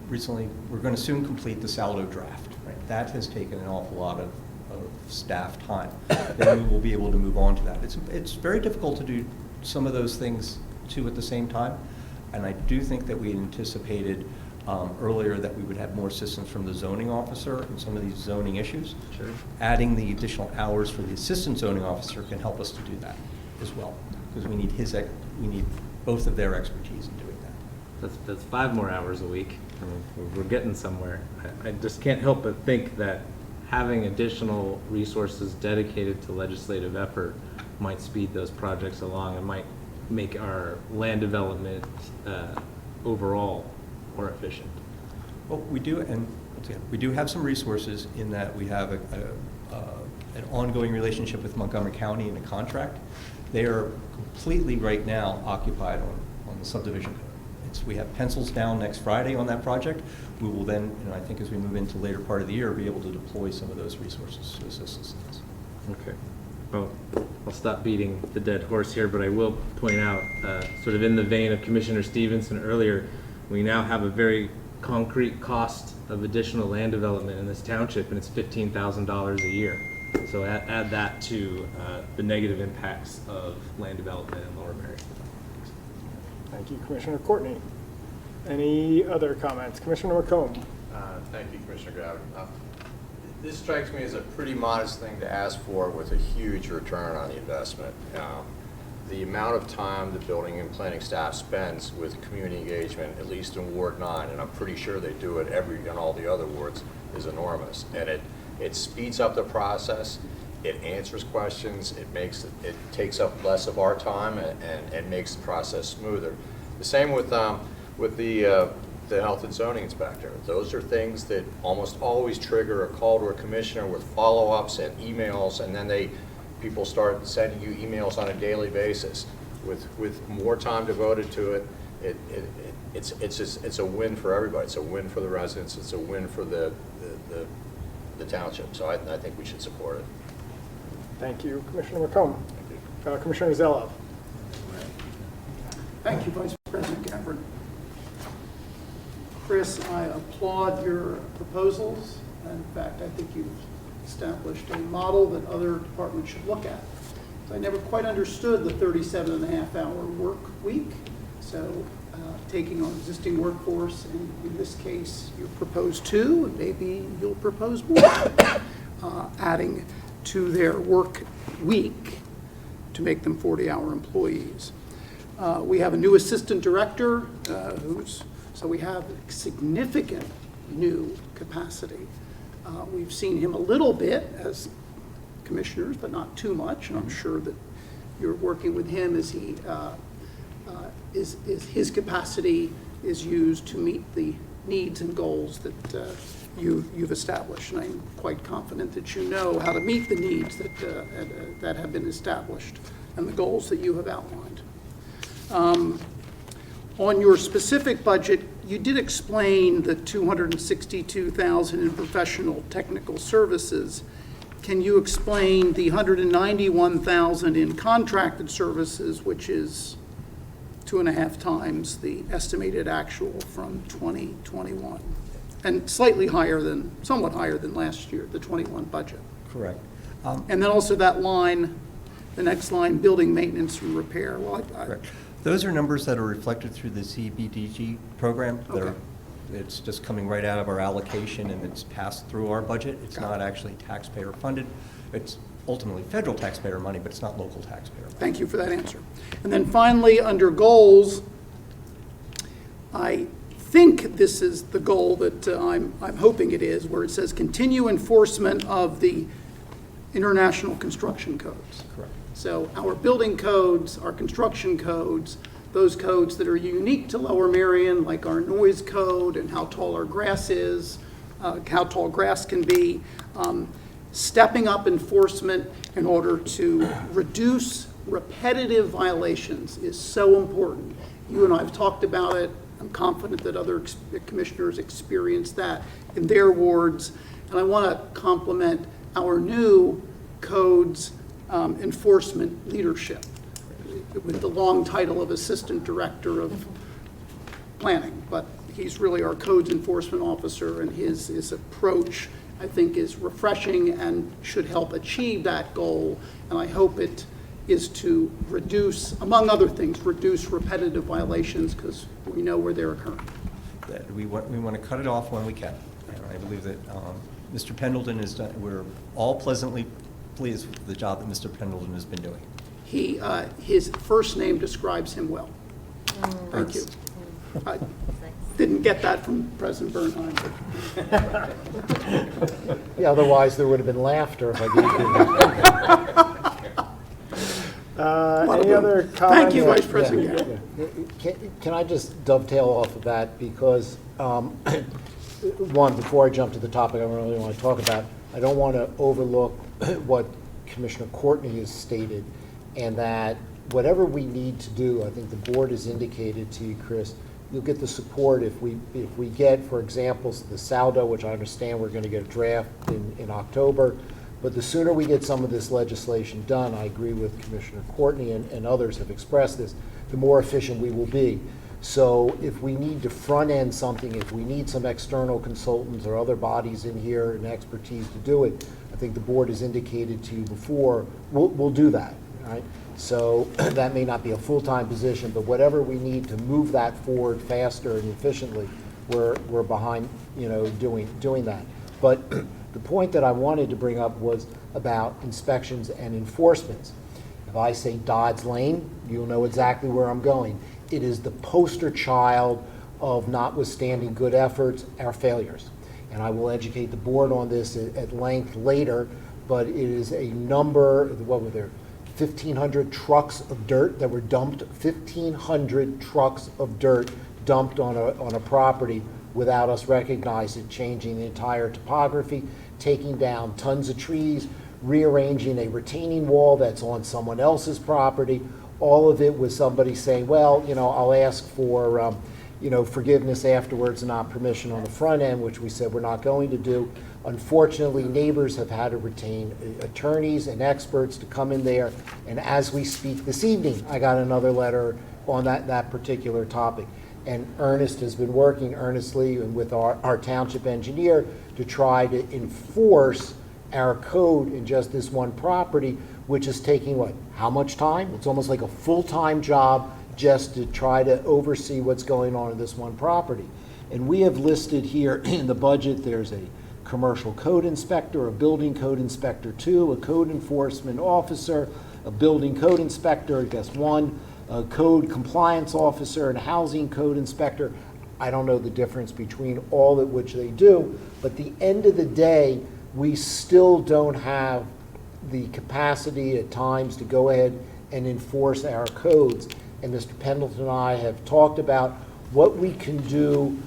we're going to soon complete the Saldo draft. Right? That has taken an awful lot of staff time. Then we will be able to move on to that. It's very difficult to do some of those things too at the same time, and I do think that we anticipated earlier that we would have more assistance from the zoning officer in some of these zoning issues. Sure. Adding the additional hours for the assistant zoning officer can help us to do that as well, because we need both of their expertise in doing that. That's 5 more hours a week. I mean, we're getting somewhere. I just can't help but think that having additional resources dedicated to legislative effort might speed those projects along and might make our land development overall more efficient. Well, we do, and we do have some resources in that we have an ongoing relationship with Montgomery County in a contract. They are completely right now occupied on the subdivision code. We have pencils down next Friday on that project. We will then, I think as we move into the later part of the year, be able to deploy some of those resources to assist us in this. Okay. Well, I'll stop beating the dead horse here, but I will point out, sort of in the vein of Commissioner Stevenson earlier, we now have a very concrete cost of additional land development in this township, and it's $15,000 a year. So add that to the negative impacts of land development in Lower Merion. Thank you, Commissioner Courtney. Any other comments? Commissioner McComb. Thank you, Commissioner Gavin. This strikes me as a pretty modest thing to ask for with a huge return on the investment. The amount of time the building and planning staff spends with community engagement, at least in Ward 9, and I'm pretty sure they do it in all the other wards, is enormous. And it speeds up the process. It answers questions. It takes up less of our time and makes the process smoother. The same with the health and zoning inspector. Those are things that almost always trigger a call to a commissioner with follow-ups and emails, and then people start sending you emails on a daily basis. With more time devoted to it, it's a win for everybody. It's a win for the residents. It's a win for the township. So I think we should support it. Thank you, Commissioner McComb. Commissioner Zellow. Thank you, Vice President Gabbard. Chris, I applaud your proposals. In fact, I think you've established a model that other departments should look at. I never quite understood the 37.5-hour work week. So taking on existing workforce, and in this case, you propose 2, and maybe you'll propose more, adding to their work week to make them 40-hour employees. We have a new assistant director, so we have significant new capacity. We've seen him a little bit as commissioners, but not too much, and I'm sure that you're working with him as he is his capacity is used to meet the needs and goals that you've established. And I'm quite confident that you know how to meet the needs that have been established and the goals that you have outlined. On your specific budget, you did explain the $262,000 in professional technical services. Can you explain the $191,000 in contracted services, which is 2.5 times the estimated actual from 2021, and somewhat higher than last year, the 21 budget? Correct. And then also that line, the next line, building maintenance and repair. Well, Correct. Those are numbers that are reflected through the CBDG program. Okay. It's just coming right out of our allocation, and it's passed through our budget. It's not actually taxpayer funded. It's ultimately federal taxpayer money, but it's not local taxpayer money. Thank you for that answer. And then finally, under goals, I think this is the goal that I'm hoping it is, where it says continue enforcement of the international construction codes. Correct. So our building codes, our construction codes, those codes that are unique to Lower Merion, like our noise code and how tall our grass is, how tall grass can be, stepping up enforcement in order to reduce repetitive violations is so important. You and I have talked about it. I'm confident that other commissioners experience that in their wards. And I want to compliment our new codes enforcement leadership with the long title of Assistant Director of Planning. But he's really our codes enforcement officer, and his approach, I think, is refreshing and should help achieve that goal. And I hope it is to reduce, among other things, reduce repetitive violations, because we know where they're occurring. We want to cut it off when we can. And I believe that Mr. Pendleton has done, we're all pleasantly pleased with the job that Mr. Pendleton has been doing. His first name describes him well. Thank you. I didn't get that from President Bernheim. Yeah, otherwise there would have been laughter if I didn't. Any other comments? Thank you, Vice President. Yeah. Can I just dovetail off of that? Because, one, before I jump to the topic I really want to talk about, I don't want to overlook what Commissioner Courtney has stated, and that whatever we need to do, I think the board has indicated to you, Chris, you'll get the support if we get, for example, the Saldo, which I understand we're going to get a draft in October, but the sooner we get some of this legislation done, I agree with Commissioner Courtney and others have expressed this, the more efficient we will be. So if we need to front end something, if we need some external consultants or other bodies in here and expertise to do it, I think the board has indicated to you before, we'll do that, right? So that may not be a full-time position, but whatever we need to move that forward faster and efficiently, we're behind, doing that. But the point that I wanted to bring up was about inspections and enforcements. If I say Dodds Lane, you'll know exactly where I'm going. It is the poster child of, notwithstanding good efforts, our failures. And I will educate the board on this at length later, but it is a number, what were there, 1,500 trucks of dirt that were dumped, 1,500 trucks of dirt dumped on a property without us recognizing it, changing the entire topography, taking down tons of trees, rearranging a retaining wall that's on someone else's property, all of it with somebody saying, well, I'll ask for forgiveness afterwards and not permission on the front end, which we said we're not going to do. Unfortunately, neighbors have had to retain attorneys and experts to come in there, and as we speak this evening, I got another letter on that particular topic. And Ernest has been working earnestly and with our township engineer to try to enforce our code in just this one property, which is taking what? How much time? It's almost like a full-time job just to try to oversee what's going on in this one property. And we have listed here in the budget, there's a commercial code inspector, a building code inspector 2, a code enforcement officer, a building code inspector, I guess 1, a code compliance officer, and a housing code inspector. I don't know the difference between all of which they do, but at the end of the day, we still don't have the capacity at times to go ahead and enforce our codes. And Mr. Pendleton and I have talked about what we can do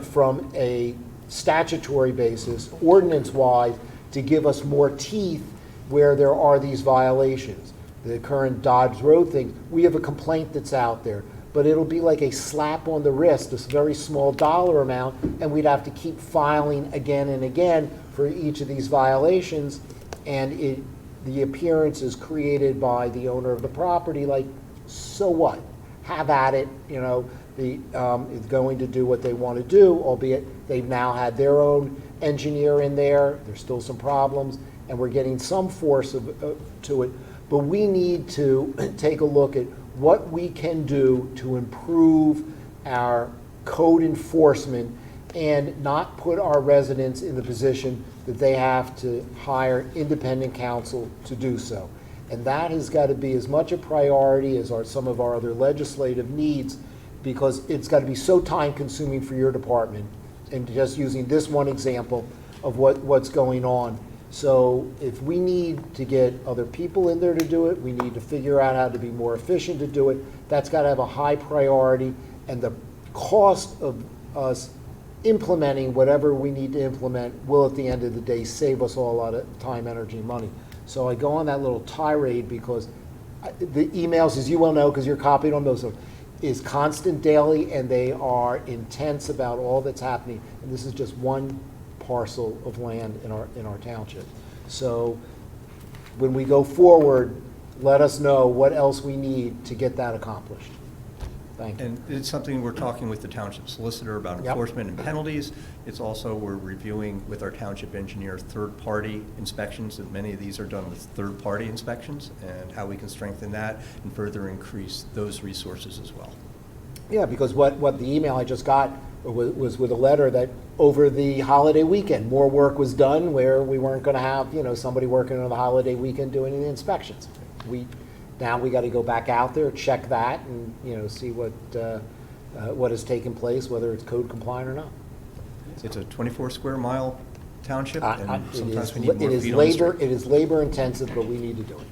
from a statutory basis, ordinance-wise, to give us more teeth where there are these violations. The current Dodge Road thing, we have a complaint that's out there, but it'll be like a slap on the wrist, this very small dollar amount, and we'd have to keep filing again and again for each of these violations, and the appearance is created by the owner of the property, like, so what? Have at it, you know, is going to do what they want to do, albeit they've now had their own engineer in there, there's still some problems, and we're getting some force to it, but we need to take a look at what we can do to improve our code enforcement and not put our residents in the position that they have to hire independent counsel to do so. And that has got to be as much a priority as some of our other legislative needs, because it's got to be so time consuming for your department. And just using this one example of what's going on. So if we need to get other people in there to do it, we need to figure out how to be more efficient to do it. That's got to have a high priority, and the cost of us implementing whatever we need to implement will at the end of the day save us all a lot of time, energy, and money. So I go on that little tirade because the emails, as you well know, because you're copied on those, is constant daily, and they are intense about all that's happening. And this is just one parcel of land in our township. So when we go forward, let us know what else we need to get that accomplished. Thank you. And it's something we're talking with the township solicitor about enforcement and penalties. It's also, we're reviewing with our township engineer third-party inspections, and many of these are done with third-party inspections, and how we can strengthen that and further increase those resources as well. Yeah, because what the email I just got was with a letter that over the holiday weekend, more work was done where we weren't going to have, you know, somebody working on the holiday weekend doing the inspections. Now we got to go back out there, check that, and, you know, see what has taken place, whether it's code compliant or not. It's a 24 square mile township, and sometimes we need more feet on the street. It is labor intensive, but we need to do it.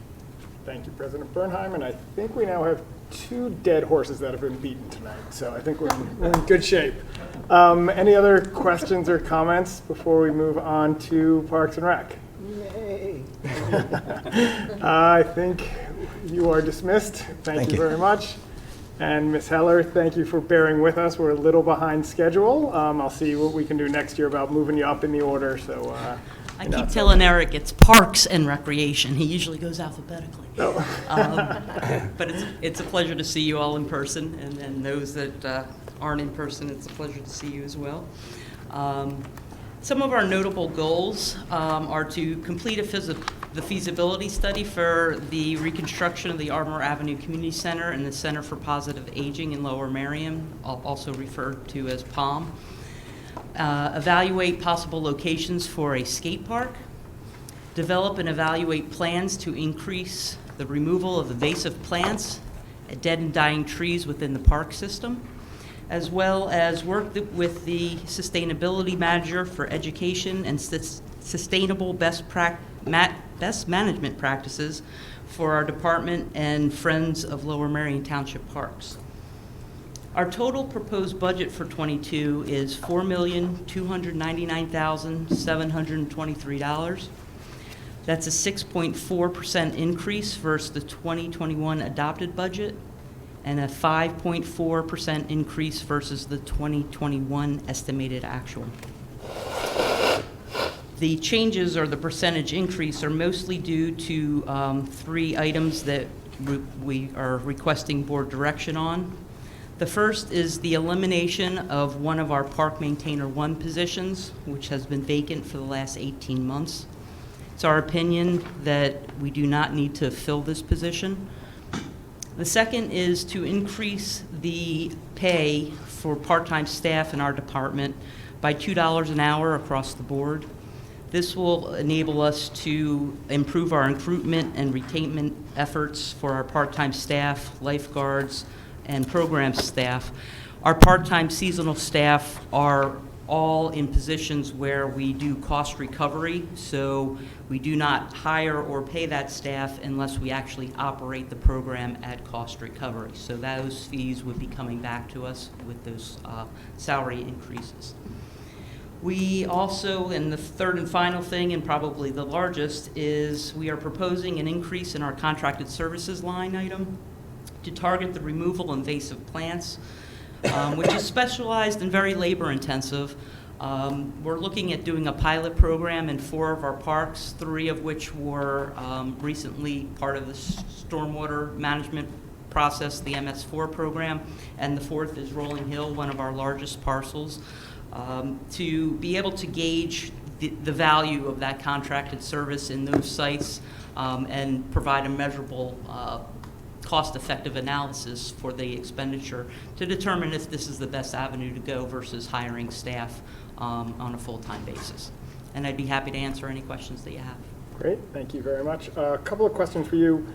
Thank you, President Bernheim, and I think we now have 2 dead horses that have been beaten tonight, so I think we're in good shape. Any other questions or comments before we move on to Parks and Rec? Yay. I think you are dismissed. Thank you very much. And Ms. Heller, thank you for bearing with us. We're a little behind schedule. I'll see what we can do next year about moving you up in the order. So I keep telling Eric it's Parks and Recreation. He usually goes alphabetically. But it's a pleasure to see you all in person, and then those that aren't in person, it's a pleasure to see you as well. Some of our notable goals are to complete the feasibility study for the reconstruction of the Ardmore Avenue Community Center and the Center for Positive Aging in Lower Merion, also referred to as PALM. Evaluate possible locations for a skate park. Develop and evaluate plans to increase the removal of invasive plants, dead and dying trees within the park system, as well as work with the sustainability manager for education and sustainable best management practices for our department and Friends of Lower Merion Township Parks. Our total proposed budget for '22 is $4,299,723. That's a 6.4% increase versus the 2021 adopted budget, and a 5.4% increase versus the 2021 estimated actual. The changes, or the percentage increase, are mostly due to 3 items that we are requesting board direction on. The first is the elimination of one of our Park Maintainer 1 positions, which has been vacant for the last 18 months. It's our opinion that we do not need to fill this position. The second is to increase the pay for part-time staff in our department by $2 an hour across the board. This will enable us to improve our recruitment and retainment efforts for our part-time staff, lifeguards, and program staff. Our part-time seasonal staff are all in positions where we do cost recovery, so we do not hire or pay that staff unless we actually operate the program at cost recovery. So those fees would be coming back to us with those salary increases. We also, and the third and final thing, and probably the largest, is we are proposing an increase in our contracted services line item to target the removal of invasive plants, which is specialized and very labor intensive. We're looking at doing a pilot program in 4 of our parks, 3 of which were recently part of the stormwater management process, the MS4 program, and the 4th is Rolling Hill, one of our largest parcels, to be able to gauge the value of that contracted service in those sites and provide a measurable cost-effective analysis for the expenditure to determine if this is the best avenue to go versus hiring staff on a full-time basis. And I'd be happy to answer any questions that you have. Great, thank you very much. A couple of questions for you.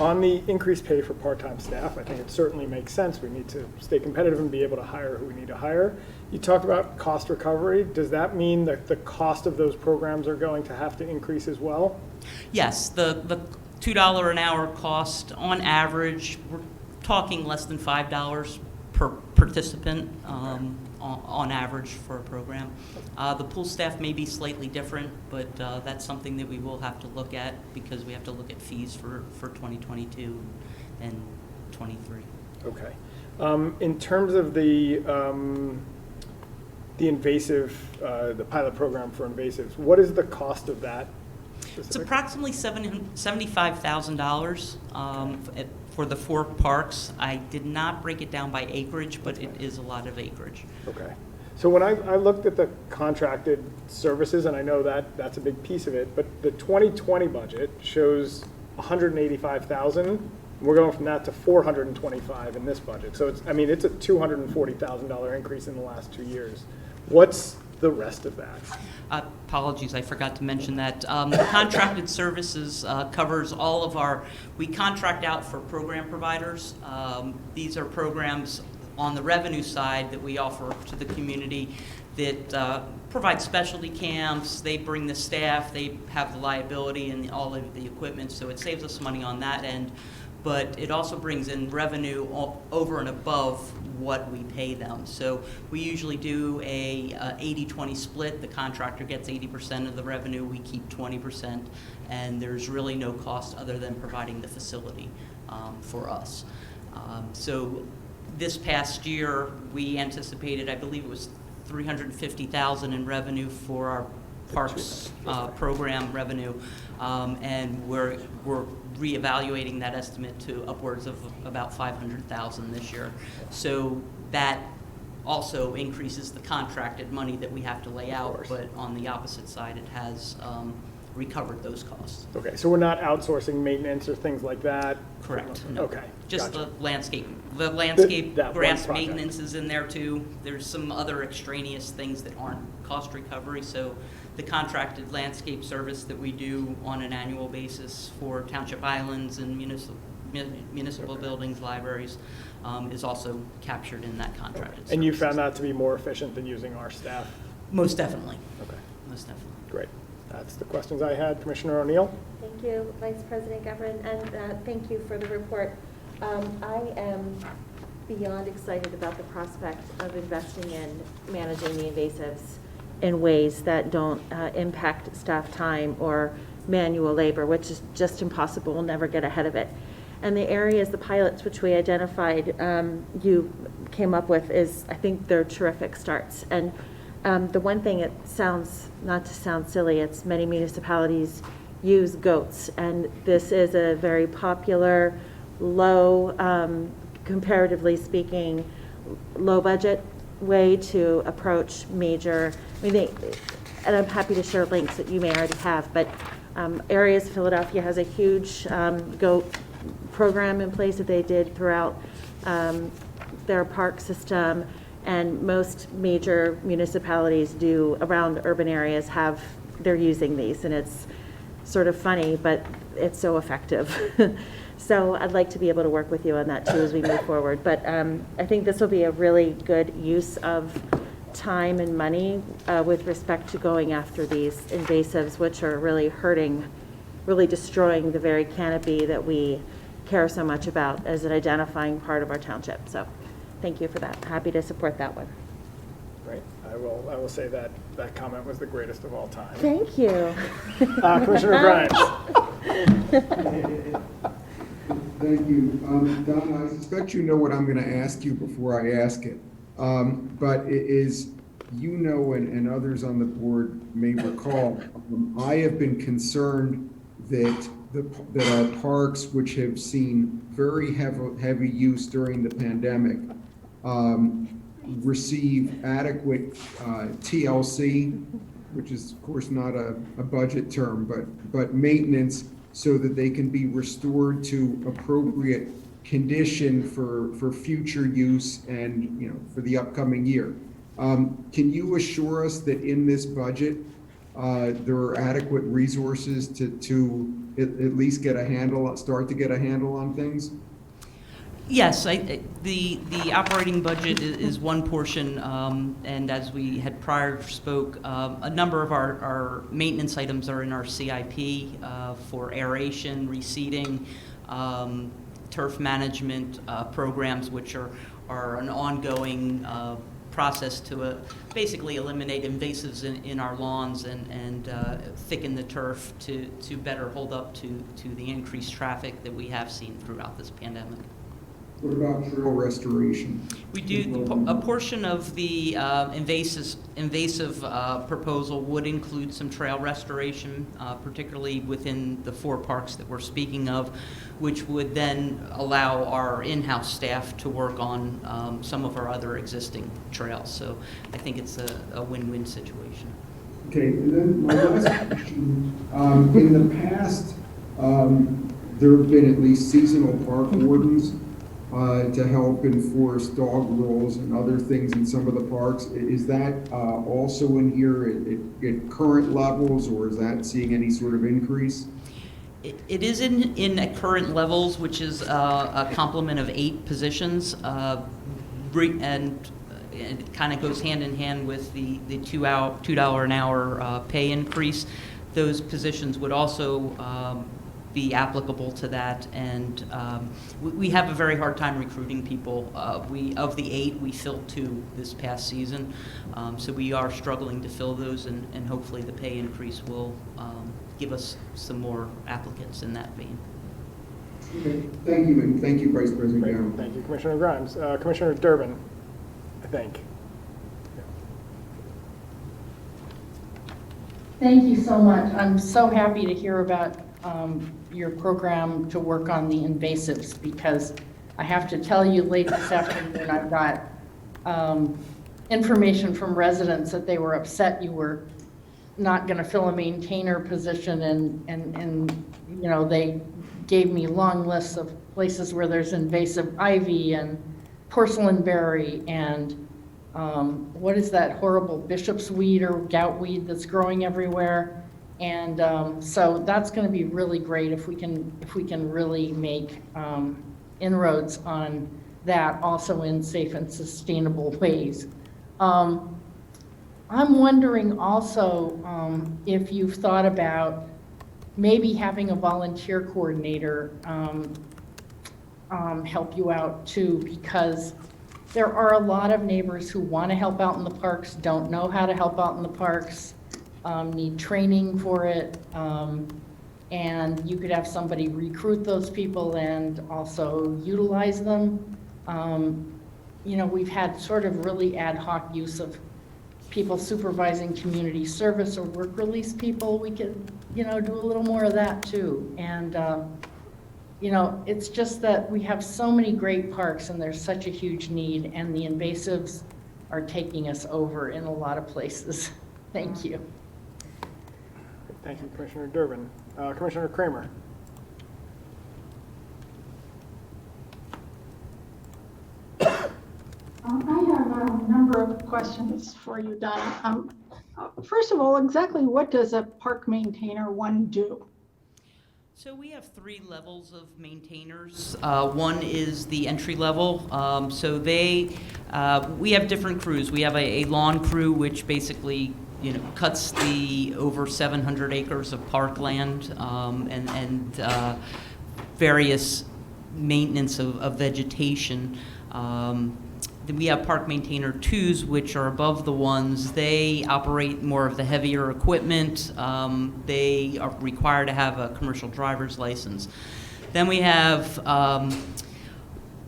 On the increased pay for part-time staff, I think it certainly makes sense. We need to stay competitive and be able to hire who we need to hire. You talked about cost recovery. Does that mean that the cost of those programs are going to have to increase as well? Yes, the $2 an hour cost, on average, we're talking less than $5 per participant on average for a program. The pool staff may be slightly different, but that's something that we will have to look at because we have to look at fees for 2022 and 23. Okay. In terms of the invasive, the pilot program for invasives, what is the cost of that? It's approximately $75,000 for the 4 parks. I did not break it down by acreage, but it is a lot of acreage. Okay. So when I looked at the contracted services, and I know that that's a big piece of it, but the 2020 budget shows $185,000. We're going from that to $425 in this budget. So it's a $240,000 increase in the last 2 years. What's the rest of that? Apologies, I forgot to mention that. The contracted services covers all of we contract out for program providers. These are programs on the revenue side that we offer to the community that provide specialty camps. They bring the staff, they have the liability and all of the equipment, so it saves us money on that end. But it also brings in revenue over and above what we pay them. So we usually do a 80-20 split. The contractor gets 80% of the revenue, we keep 20%, and there's really no cost other than providing the facility for us. So this past year, we anticipated, I believe it was $350,000 in revenue for our parks program revenue, and we're reevaluating that estimate to upwards of about $500,000 this year. So that also increases the contracted money that we have to lay out, but on the opposite side, it has recovered those costs. Okay, so we're not outsourcing maintenance or things like that? Correct. No. Okay. Just gotcha. the landscape. The landscape that one grass project. maintenance is in there too. There's some other extraneous things that aren't cost recovery. So the contracted landscape service that we do on an annual basis for township islands and municipal buildings, libraries, is also captured in that contracted And you services. found that to be more efficient than using our staff? Most definitely. Okay. Most definitely. Great. That's the questions I had. Commissioner O'Neill? Thank you, Vice President Govern, and thank you for the report. I am beyond excited about the prospect of investing in managing the invasives in ways that don't impact staff time or manual labor, which is just impossible. We'll never get ahead of it. And the areas, the pilots which we identified, you came up with is, I think they're terrific starts. And the one thing, it sounds, not to sound silly, it's many municipalities use goats, and this is a very popular, low, comparatively speaking, low-budget way to approach major, I mean, and I'm happy to share links that you may already have, but areas, Philadelphia has a huge GOAT program in place that they did throughout their park system, and most major municipalities do around urban areas they're using these, and it's sort of funny, but it's so effective. So I'd like to be able to work with you on that too as we move forward. But I think this will be a really good use of time and money with respect to going after these invasives, which are really hurting, really destroying the very canopy that we care so much about as an identifying part of our township. So thank you for that. Happy to support that one. Great. I will say that that comment was the greatest of all time. Thank you. Commissioner Grimes. Thank you. Donna, I suspect you know what I'm going to ask you before I ask it. But it is, you know, and others on the board may recall, I have been concerned that our parks, which have seen very heavy use during the pandemic, receive adequate TLC, which is of course not a budget term, but maintenance, so that they can be restored to appropriate condition for future use and, you know, for the upcoming year. Can you assure us that in this budget there are adequate resources to at least start to get a handle on things? Yes, the operating budget is one portion, and as we had prior spoke, a number of our maintenance items are in our CIP for aeration, reseeding, turf management programs, which are an ongoing process to basically eliminate invasives in our lawns and thicken the turf to better hold up to the increased traffic that we have seen throughout this pandemic. What about trail restoration? We do, a portion of the invasive proposal would include some trail restoration, particularly within the 4 parks that we're speaking of, which would then allow our in-house staff to work on some of our other existing trails. So I think it's a win-win situation. Okay, and then my last question, in the past, there have been at least seasonal park wardens to help enforce dog rules and other things in some of the parks. Is that also in here at current levels, or is that seeing any sort of increase? It is in at current levels, which is a complement of 8 positions, and it kind of goes hand in hand with the $2 an hour pay increase. Those positions would also be applicable to that, and we have a very hard time recruiting people. Of the 8, we filled 2 this past season, so we are struggling to fill those, and hopefully the pay increase will give us some more applicants in that vein. Okay, thank you, and thank you, Vice President Gallo. Thank you, Commissioner Grimes. Commissioner Durbin, I think. Thank you so much. I'm so happy to hear about your program to work on the invasives, because I have to tell you, late this afternoon, I've got information from residents that they were upset you were not going to fill a maintainer position, and you know, they gave me long lists of places where there's invasive ivy and porcelain berry and what is that horrible bishop's weed or gout weed that's growing everywhere. And so that's going to be really great if we can really make inroads on that, also in safe and sustainable ways. I'm wondering also if you've thought about maybe having a volunteer coordinator help you out too, because there are a lot of neighbors who want to help out in the parks, don't know how to help out in the parks, need training for it, and you could have somebody recruit those people and also utilize them. You know, we've had sort of really ad hoc use of people supervising community service or work release people. We could, you know, do a little more of that too. And it's just that we have so many great parks and there's such a huge need, and the invasives are taking us over in a lot of places. Thank you. Thank you, Commissioner Durbin. Commissioner Kramer. I have a number of questions for you, Donna. First of all, exactly what does a park maintainer one do? So we have 3 levels of maintainers. One is the entry level. We have different crews. We have a lawn crew, which basically, cuts the over 700 acres of parkland and various maintenance of vegetation. Then we have park maintainer 2s, which are above the ones. They operate more of the heavier equipment. They are required to have a commercial driver's license. Then we have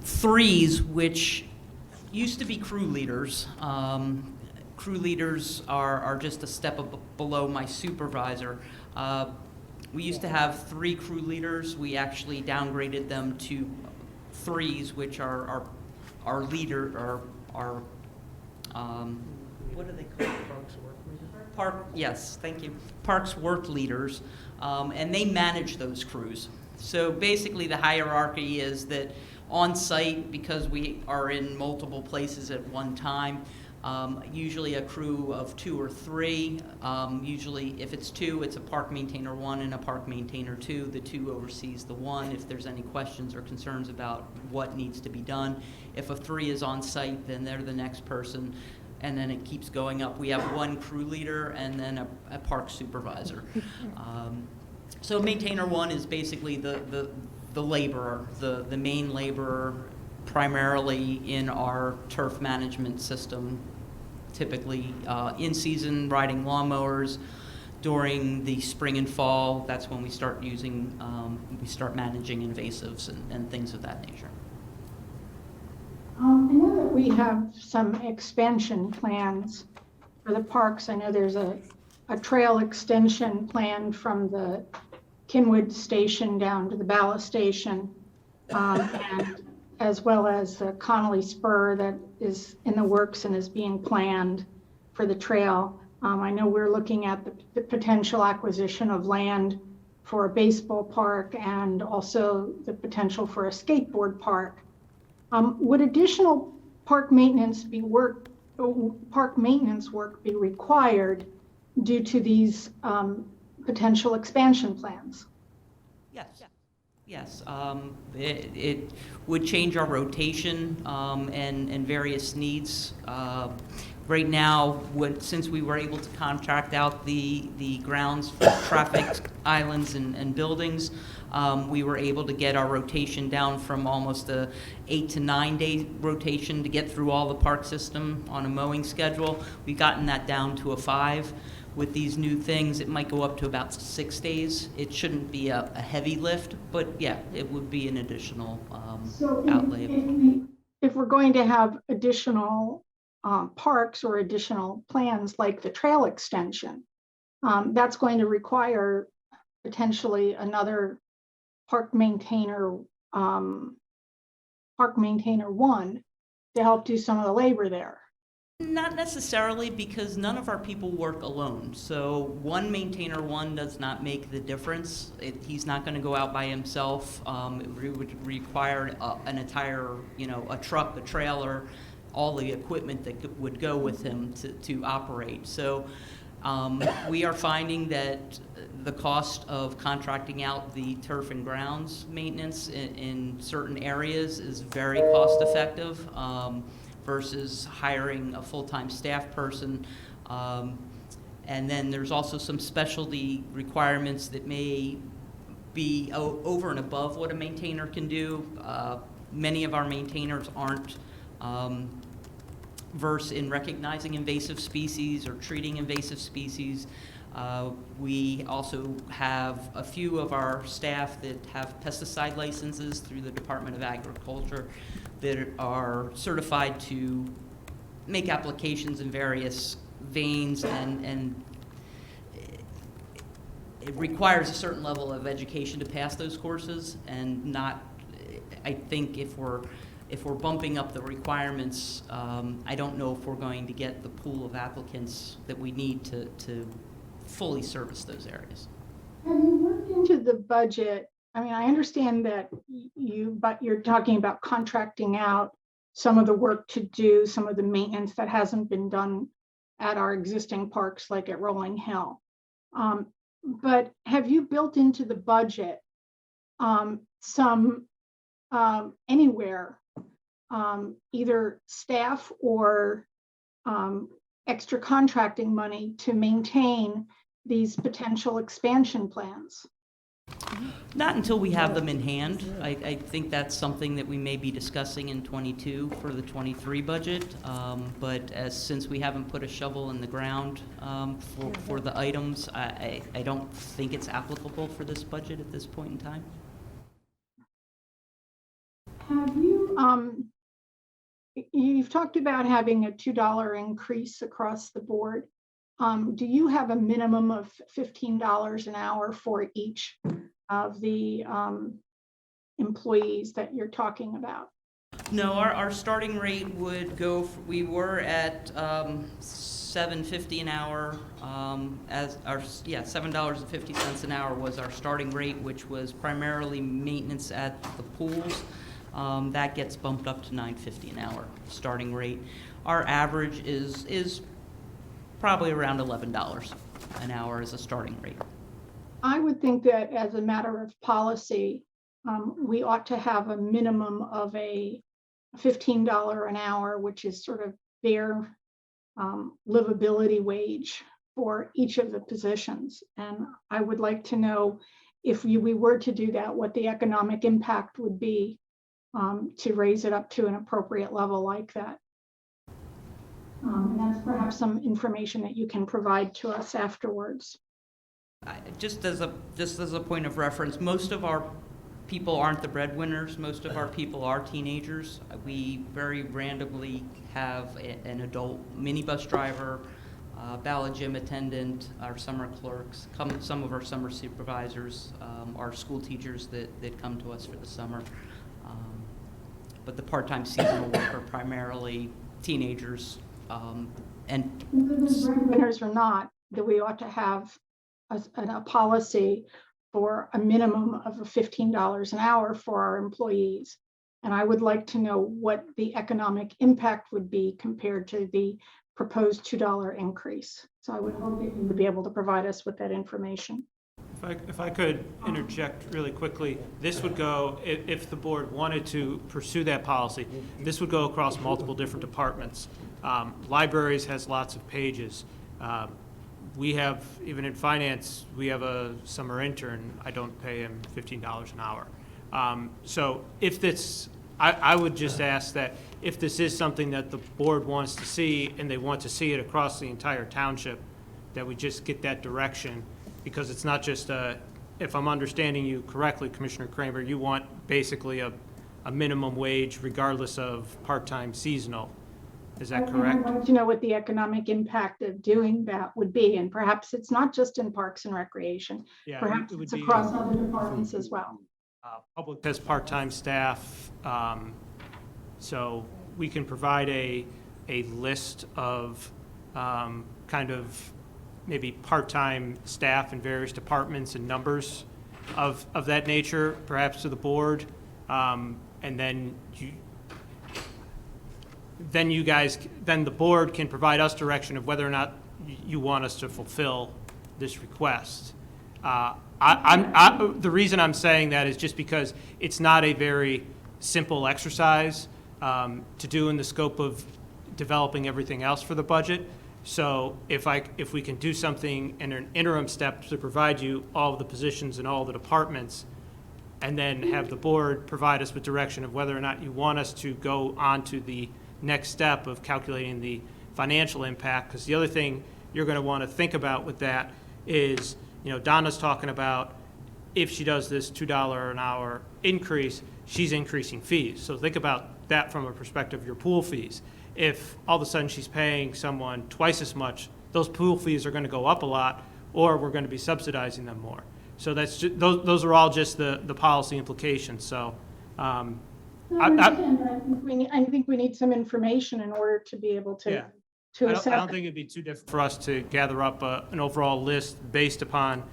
3s, which used to be crew leaders. Crew leaders are just a step below my supervisor. We used to have 3 crew leaders. We actually downgraded them to 3s, which are our leader, our what do they call it? Parks work leaders? Yes, thank you. Parks work leaders, and they manage those crews. So basically the hierarchy is that on site, because we are in multiple places at one time, usually a crew of 2 or 3. Usually if it's 2, it's a park maintainer 1 and a park maintainer 2. The 2 oversees the 1 if there's any questions or concerns about what needs to be done. If a 3 is on site, then they're the next person, and then it keeps going up. We have 1 crew leader and then a park supervisor. So maintainer 1 is basically the laborer, the main laborer, primarily in our turf management system, typically in season riding lawnmowers. During the spring and fall, that's when we start managing invasives and things of that nature. I know that we have some expansion plans for the parks. I know there's a trail extension planned from the Kinwood Station down to the Ballast Station, and as well as the Connolly Spur that is in the works and is being planned for the trail. I know we're looking at the potential acquisition of land for a baseball park and also the potential for a skateboard park. Would additional park maintenance work be required due to these potential expansion plans? Yes, it would change our rotation and various needs. Right now, since we were able to contract out the grounds for traffic islands and buildings, we were able to get our rotation down from almost a 8 to 9 day rotation to get through all the park system on a mowing schedule. We've gotten that down to a 5. With these new things, it might go up to about 6 days. It shouldn't be a heavy lift, but yeah, it would be an additional outlay. If we're going to have additional parks or additional plans like the trail extension, that's going to require potentially another park maintainer 1 to help do some of the labor there. Not necessarily, because none of our people work alone. So 1 maintainer 1 does not make the difference. He's not going to go out by himself. It would require an entire, a truck, a trailer, all the equipment that would go with him to operate. So we are finding that the cost of contracting out the turf and grounds maintenance in certain areas is very cost effective. Versus hiring a full-time staff person. And then there's also some specialty requirements that may be over and above what a maintainer can do. Many of our maintainers aren't versed in recognizing invasive species or treating invasive species. We also have a few of our staff that have pesticide licenses through the Department of Agriculture that are certified to make applications in various veins, and it requires a certain level of education to pass those courses, and not, I think if we're bumping up the requirements, I don't know if we're going to get the pool of applicants that we need to fully service those areas. Have you looked into the budget? I mean, I understand that but you're talking about contracting out some of the work to do some of the maintenance that hasn't been done at our existing parks, like at Rolling Hill. But have you built into the budget some anywhere, either staff or extra contracting money to maintain these potential expansion plans? Not until we have them in hand. I think that's something that we may be discussing in 22 for the 23 budget. But since we haven't put a shovel in the ground for the items, I don't think it's applicable for this budget at this point in time. Have you, you've talked about having a $2 increase across the board. Do you have a minimum of $15 an hour for each of the employees that you're talking about? No, our starting rate would go, we were at $7.50 an hour, $7.50 an hour was our starting rate, which was primarily maintenance at the pools. That gets bumped up to $9.50 an hour starting rate. Our average is probably around $11 an hour as a starting rate. I would think that as a matter of policy, we ought to have a minimum of a $15 an hour, which is sort of bare livability wage for each of the positions. And I would like to know if we were to do that, what the economic impact would be to raise it up to an appropriate level like that. And that's perhaps some information that you can provide to us afterwards. Just as a point of reference, most of our people aren't the breadwinners. Most of our people are teenagers. We very randomly have an adult minibus driver, ballot gym attendant, our summer clerks, some of our summer supervisors, our school teachers that come to us for the summer. But the part-time seasonal work are primarily teenagers. And breadwinners or not, that we ought to have a policy for a minimum of $15 an hour for our employees. And I would like to know what the economic impact would be compared to the proposed $2 increase. So I would hope that you would be able to provide us with that information. If I could interject really quickly, this would go, if the board wanted to pursue that policy, this would go across multiple different departments. Libraries has lots of pages. We have, even in finance, we have a summer intern. I don't pay him $15 an hour. So if this, I would just ask that if this is something that the board wants to see and they want to see it across the entire township, that we just get that direction, because it's not just if I'm understanding you correctly, Commissioner Kramer, you want basically a minimum wage regardless of part-time seasonal. Is that correct? I'd like to know what the economic impact of doing that would be, and perhaps it's not just in Parks and Recreation. Yeah, perhaps it would it's be across other departments as well. Public has part-time staff, so we can provide a list of kind of maybe part-time staff in various departments and numbers of that nature, perhaps to the board, and then then the board can provide us direction of whether or not you want us to fulfill this request. The reason I'm saying that is just because it's not a very simple exercise to do in the scope of developing everything else for the budget. So if we can do something in an interim step to provide you all of the positions in all the departments, and then have the board provide us with direction of whether or not you want us to go on to the next step of calculating the financial impact. Because the other thing you're going to want to think about with that is, Donna's talking about if she does this $2 an hour increase, she's increasing fees. So think about that from a perspective of your pool fees. If all of a sudden she's paying someone twice as much, those pool fees are going to go up a lot, or we're going to be subsidizing them more. So that's those are all just the policy implications. So I understand, but I think we need some information in order to be able to, Yeah. to I assess. don't think it'd be too difficult for us to gather up an overall list based upon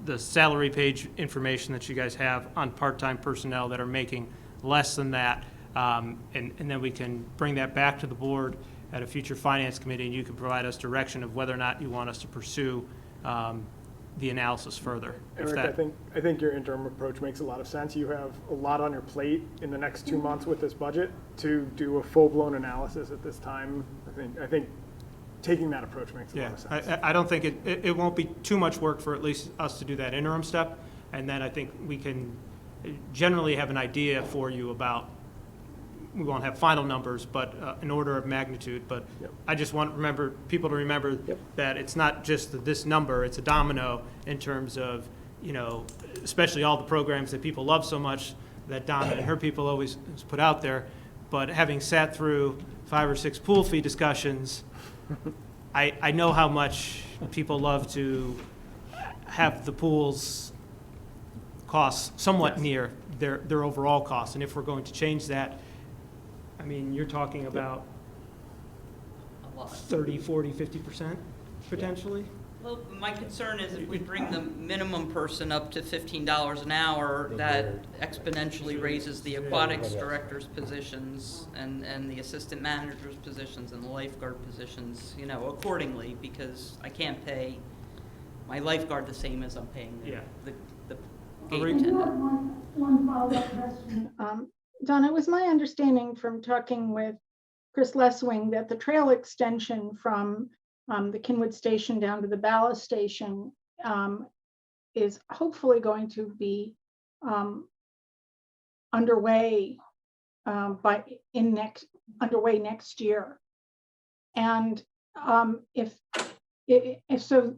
the salary page information that you guys have on part-time personnel that are making less than that. And then we can bring that back to the board at a future finance committee, and you can provide us direction of whether or not you want us to pursue the analysis further. Eric, I think your interim approach makes a lot of sense. You have a lot on your plate in the next 2 months with this budget to do a full-blown analysis at this time. I think taking that approach makes a lot of sense. I don't think it won't be too much work for at least us to do that interim step, and then I think we can generally have an idea for you about, we won't have final numbers, but an order of magnitude. But I just want people to remember that it's not just this number, it's a domino in terms of, especially all the programs that people love so much that Donna and her people always put out there. But having sat through 5 or 6 pool fee discussions, I know how much people love to have the pools costs somewhat near their overall costs. And if we're going to change that, I mean, you're talking about 30, 40, 50% potentially? Well, my concern is if we bring the minimum person up to $15 an hour, that exponentially raises the aquatics director's positions and the assistant manager's positions and the lifeguard positions, accordingly, because I can't pay my lifeguard the same as I'm paying the gate attendant. One follow-up question. Donna, it was my understanding from talking with Chris Leswing that the trail extension from the Kinwood Station down to the Ballast Station is hopefully going to be underway underway next year. And if so,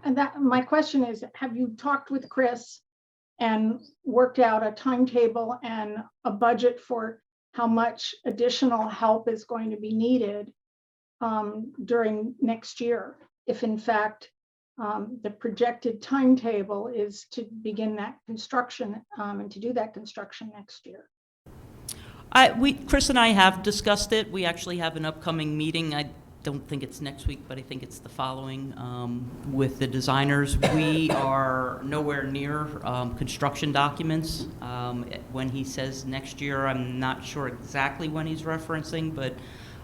and that my question is, have you talked with Chris and worked out a timetable and a budget for how much additional help is going to be needed during next year, if in fact the projected timetable is to begin that construction and to do that construction next year? Chris and I have discussed it. We actually have an upcoming meeting. I don't think it's next week, but I think it's the following, with the designers. We are nowhere near construction documents. When he says next year, I'm not sure exactly when he's referencing, but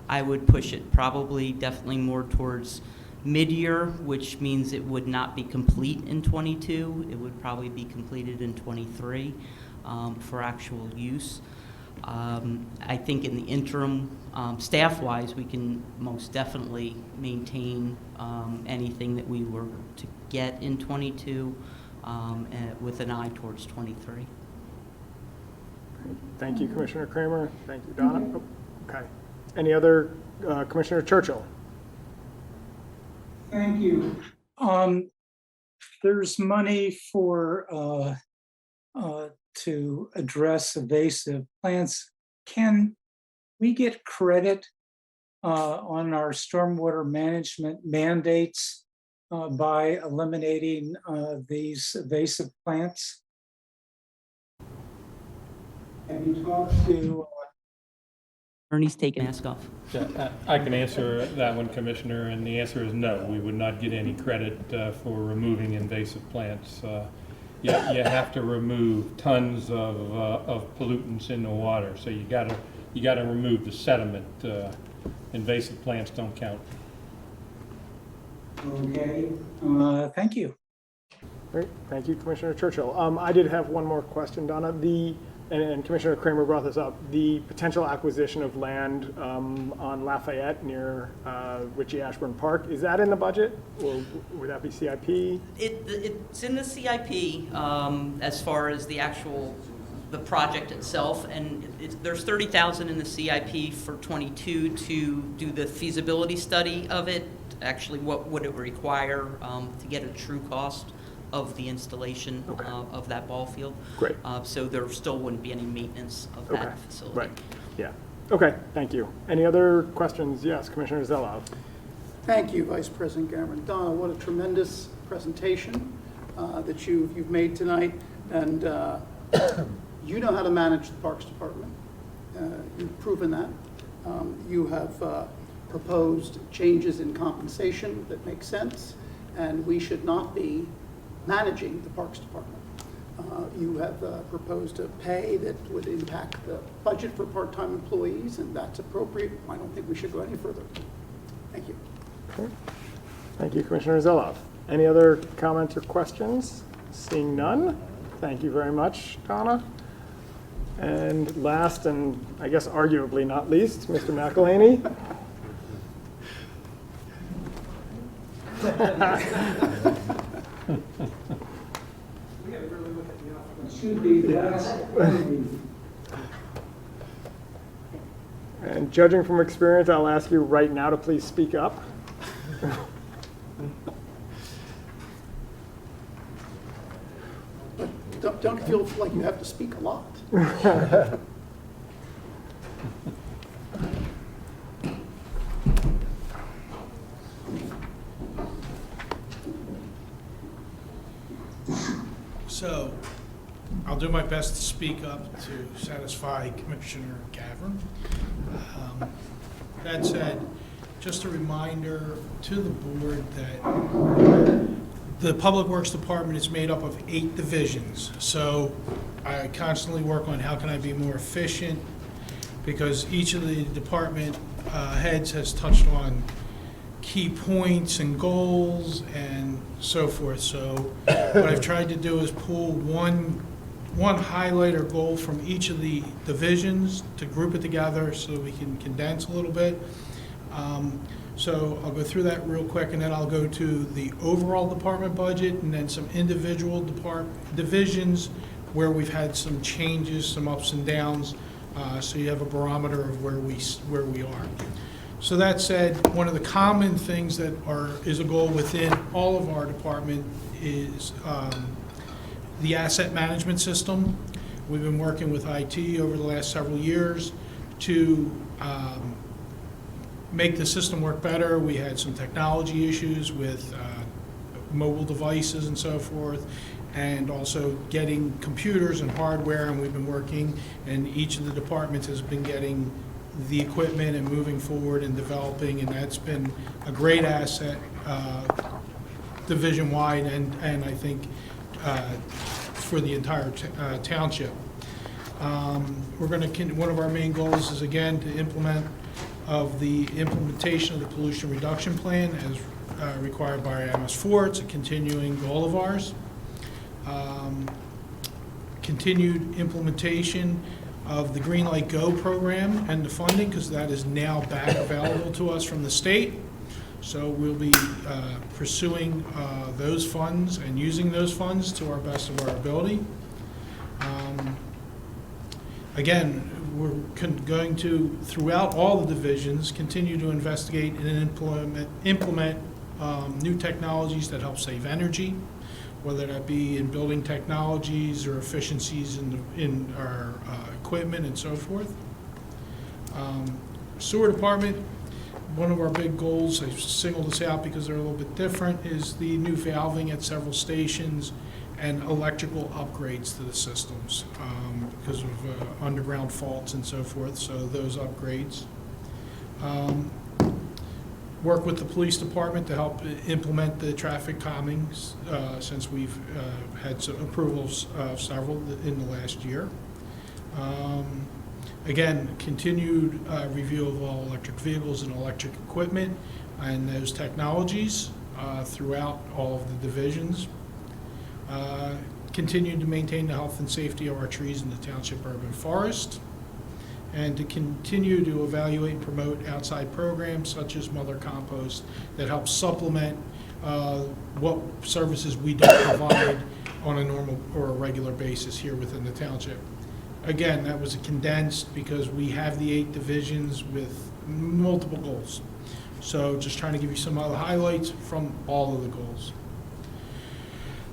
I would push it definitely more towards mid-year, which means it would not be complete in '22. It would probably be completed in '23 for actual use. I think in the interim, staff-wise, we can most definitely maintain anything that we were to get in '22 with an eye towards '23. Thank you, Commissioner Kramer. Thank you, Donna. Oh, okay. Any other, Commissioner Churchill? Thank you. There's money for to address invasive plants. Can we get credit on our stormwater management mandates by eliminating these invasive plants? Have you talked to Ernie's taking mask off. Yeah, I can answer that one, Commissioner, and the answer is no. We would not get any credit for removing invasive plants. You have to remove tons of pollutants in the water, so you got to remove the sediment. Invasive plants don't count. Okay. Thank you. Great. Thank you, Commissioner Churchill. I did have one more question, Donna. And Commissioner Kramer brought this up, the potential acquisition of land on Lafayette near Ritchie Ashburn Park, is that in the budget, or would that be CIP? It's in the CIP as far as the project itself, and there's $30,000 in the CIP for '22 to do the feasibility study of it. Actually, what would it require to get a true cost of the installation of that ball field. Great. So there still wouldn't be any maintenance of that facility. Right. Yeah. Okay. Thank you. Any other questions? Yes, Commissioner Zelov. Thank you, Vice President Gammon. Donna, what a tremendous presentation that you've made tonight. And you know how to manage the Parks Department. You've proven that. You have proposed changes in compensation that make sense, and we should not be managing the Parks Department. You have proposed a pay that would impact the budget for part-time employees, and that's appropriate. I don't think we should go any further. Thank you. Okay. Thank you, Commissioner Zeloff. Any other comments or questions? Seeing none, thank you very much, Donna. And last, and I guess arguably not least, Mr. McElhaney. Should be the last. And judging from experience, I'll ask you right now to please speak up. Don't feel like you have to speak a lot. So, I'll do my best to speak up to satisfy Commissioner Gavin. That said, just a reminder to the board that the Public Works Department is made up of 8 divisions. So I constantly work on how can I be more efficient, because each of the department heads has touched on key points and goals and so forth. So what I've tried to do is pull one highlight or goal from each of the divisions to group it together so we can condense a little bit. So I'll go through that real quick, and then I'll go to the overall department budget and then some individual divisions where we've had some changes, some ups and downs, so you have a barometer of where we are. So that said, one of the common things that is a goal within all of our department is the asset management system. We've been working with IT over the last several years to make the system work better. We had some technology issues with mobile devices and so forth, and also getting computers and hardware, and we've been working, and each of the departments has been getting the equipment and moving forward and developing, and that's been a great asset division-wide and I think for the entire township. One of our main goals is, again, to implementation of the pollution reduction plan as required by MS4. It's a continuing goal of ours. Continued implementation of the Green Light Go program and the funding, because that is now back available to us from the state. So we'll be pursuing those funds and using those funds to our best of our ability. Again, we're going to, throughout all the divisions, continue to investigate and implement new technologies that help save energy, whether that be in building technologies or efficiencies in our equipment and so forth. Sewer department, one of our big goals, I singled this out because they're a little bit different, is the new valving at several stations and electrical upgrades to the systems because of underground faults and so forth, so those upgrades. Work with the police department to help implement the traffic calming since we've had some approvals of several in the last year. Again, continued review of all electric vehicles and electric equipment and those technologies throughout all of the divisions. Continue to maintain the health and safety of our trees in the township urban forest, and to continue to evaluate and promote outside programs such as Mother Compost that help supplement what services we don't provide on a normal or a regular basis here within the township. Again, that was condensed because we have the 8 divisions with multiple goals. So just trying to give you some other highlights from all of the goals.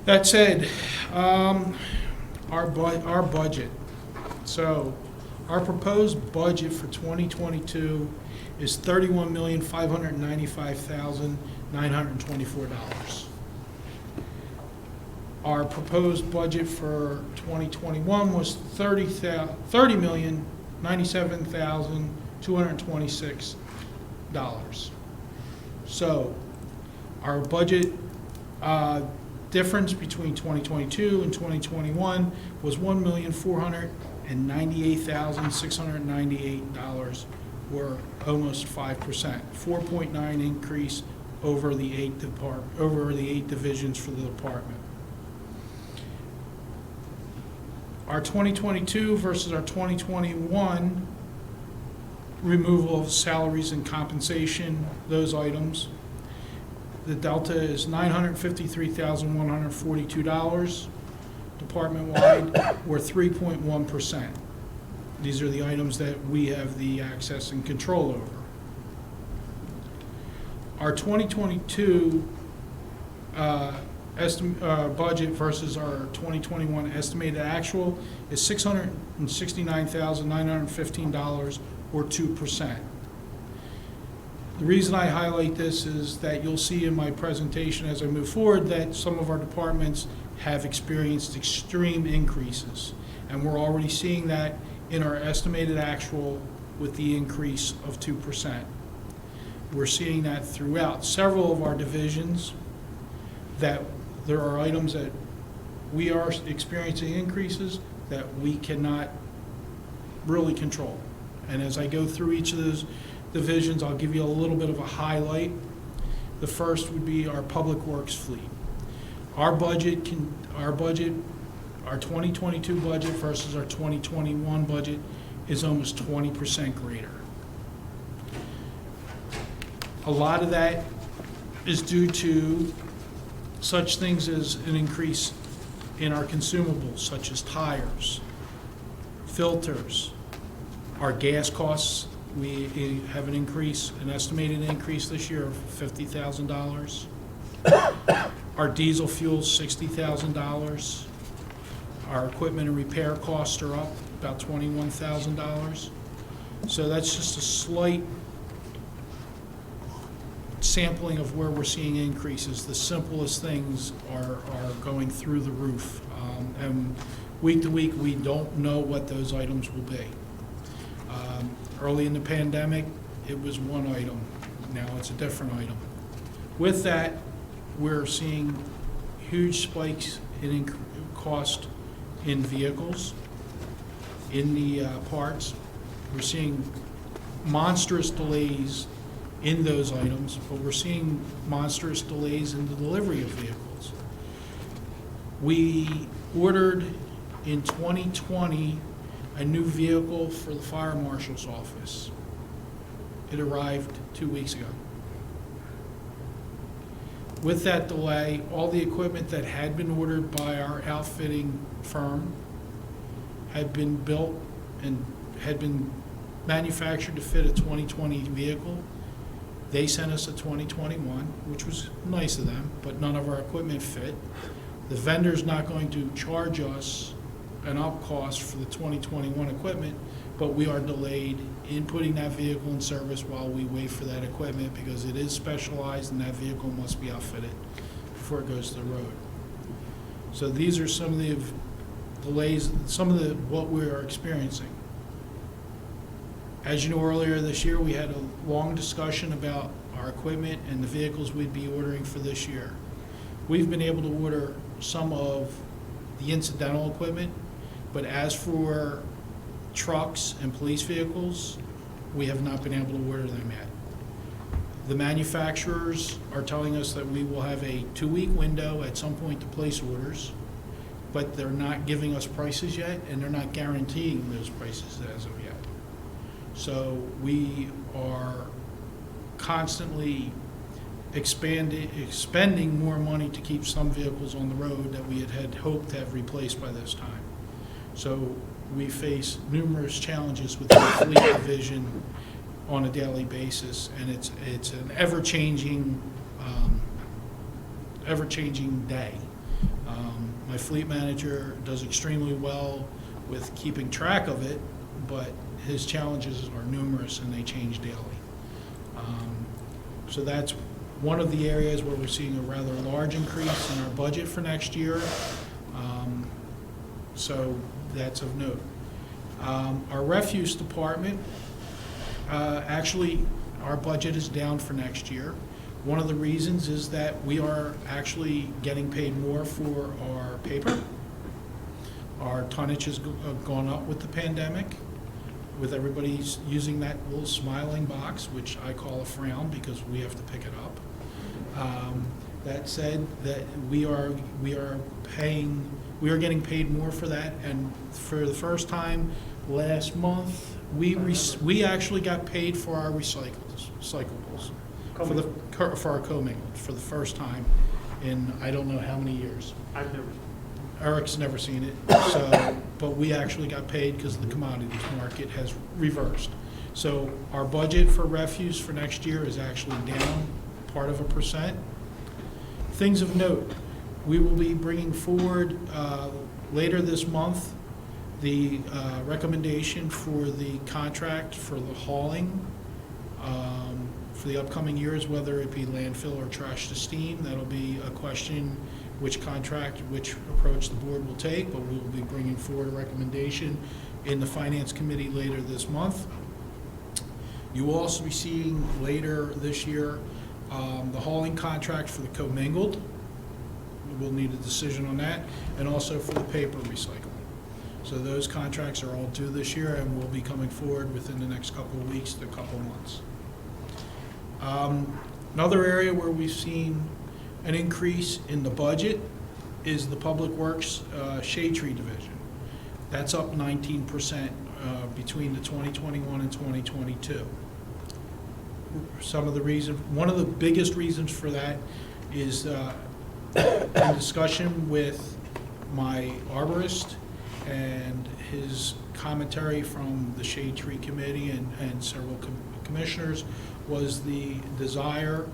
That said, our budget. So our proposed budget for 2022 is $31,595,924. Our proposed budget for 2021 was $30,097,226. So our budget difference between 2022 and 2021 was $1,498,698, or almost 5%, 4.9 increase over the eight divisions for the department. Our 2022 versus our 2021 removal of salaries and compensation, those items, the delta is $953,142 department-wide, or 3.1%. These are the items that we have the access and control over. Our 2022 budget versus our 2021 estimated actual is $669,915, or 2%. The reason I highlight this is that you'll see in my presentation as I move forward that some of our departments have experienced extreme increases, and we're already seeing that in our estimated actual with the increase of 2%. We're seeing that throughout several of our divisions, that there are items that we are experiencing increases that we cannot really control. And as I go through each of those divisions, I'll give you a little bit of a highlight. The first would be our public works fleet. Our 2022 budget versus our 2021 budget is almost 20% greater. A lot of that is due to such things as an increase in our consumables, such as tires, filters, our gas costs. We have an estimated increase this year of $50,000. Our diesel fuel, $60,000. Our equipment and repair costs are up about $21,000. So that's just a slight sampling of where we're seeing increases. The simplest things are going through the roof. And week to week, we don't know what those items will be. Early in the pandemic, it was one item. Now it's a different item. With that, we're seeing huge spikes in cost in vehicles, in the parts. We're seeing monstrous delays in those items, but we're seeing monstrous delays in the delivery of vehicles. We ordered in 2020 a new vehicle for the fire marshal's office. It arrived 2 weeks ago. With that delay, all the equipment that had been ordered by our outfitting firm had been built and had been manufactured to fit a 2020 vehicle. They sent us a 2021, which was nice of them, but none of our equipment fit. The vendor's not going to charge us an up cost for the 2021 equipment, but we are delayed in putting that vehicle in service while we wait for that equipment, because it is specialized and that vehicle must be outfitted before it goes to the road. So these are some of the delays, what we are experiencing. As you know, earlier this year, we had a long discussion about our equipment and the vehicles we'd be ordering for this year. We've been able to order some of the incidental equipment, but as for trucks and police vehicles, we have not been able to order them yet. The manufacturers are telling us that we will have a 2-week window at some point to place orders, but they're not giving us prices yet, and they're not guaranteeing those prices as of yet. So we are constantly expending more money to keep some vehicles on the road that we had hoped to have replaced by this time. So we face numerous challenges with the fleet division on a daily basis, and it's an ever-changing day. My fleet manager does extremely well with keeping track of it, but his challenges are numerous and they change daily. So that's one of the areas where we're seeing a rather large increase in our budget for next year. So that's of note. Our refuse department, actually, our budget is down for next year. One of the reasons is that we are actually getting paid more for our paper. Our tonnage has gone up with the pandemic, with everybody's using that little smiling box, which I call a frown because we have to pick it up. That said, that we are getting paid more for that, and for the first time last month, we actually got paid for our recyclables for our commingled for the first time in I don't know how many years. I've never. Eric's never seen it, but we actually got paid because the commodities market has reversed. So our budget for refuse for next year is actually down part of 1%. Things of note, we will be bringing forward later this month the recommendation for the contract for the hauling for the upcoming years, whether it be landfill or trash to steam. That'll be a question which approach the board will take, but we will be bringing forward a recommendation in the Finance Committee later this month. You will also be seeing later this year the hauling contract for the commingled. We'll need a decision on that, and also for the paper recycling. So those contracts are all due this year and will be coming forward within the next couple of weeks to a couple of months. Another area where we've seen an increase in the budget is the Public Works Shade Tree Division. That's up 19% between the 2021 and 2022. One of the biggest reasons for that is in discussion with my arborist and his commentary from the Shade Tree Committee and several commissioners was the desire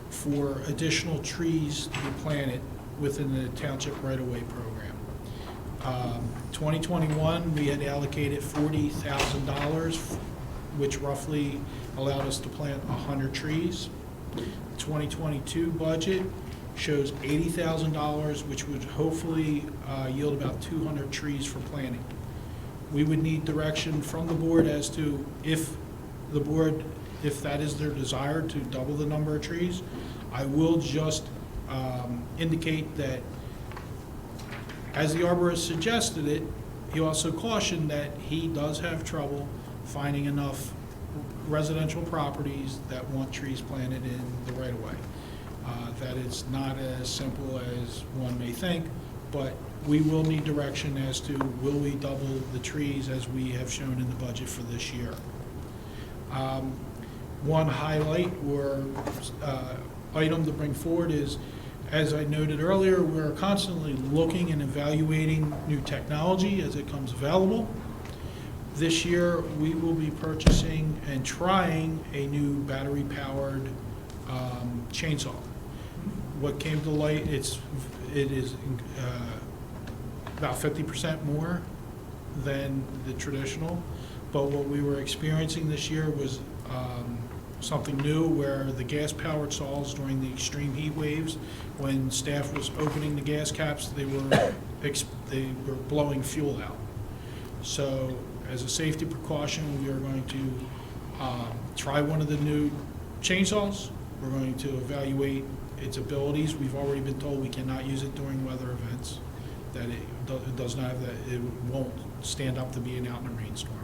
for additional trees to be planted within the township right-of-way program. 2021, we had allocated $40,000, which roughly allowed us to plant 100 trees. The 2022 budget shows $80,000, which would hopefully yield about 200 trees for planting. We would need direction from the board as to if that is their desire to double the number of trees. I will just indicate that as the arborist suggested it, he also cautioned that he does have trouble finding enough residential properties that want trees planted in the right-of-way. That it's not as simple as one may think, but we will need direction as to will we double the trees as we have shown in the budget for this year. One highlight or item to bring forward is, as I noted earlier, we're constantly looking and evaluating new technology as it comes available. This year, we will be purchasing and trying a new battery-powered chainsaw. What came to light, it is about 50% more than the traditional, but what we were experiencing this year was something new where the gas-powered saws during the extreme heat waves, when staff was opening the gas caps, they were blowing fuel out. So as a safety precaution, we are going to try one of the new chainsaws. We're going to evaluate its abilities. We've already been told we cannot use it during weather events, that it does not have that, it won't stand up to being out in a rainstorm.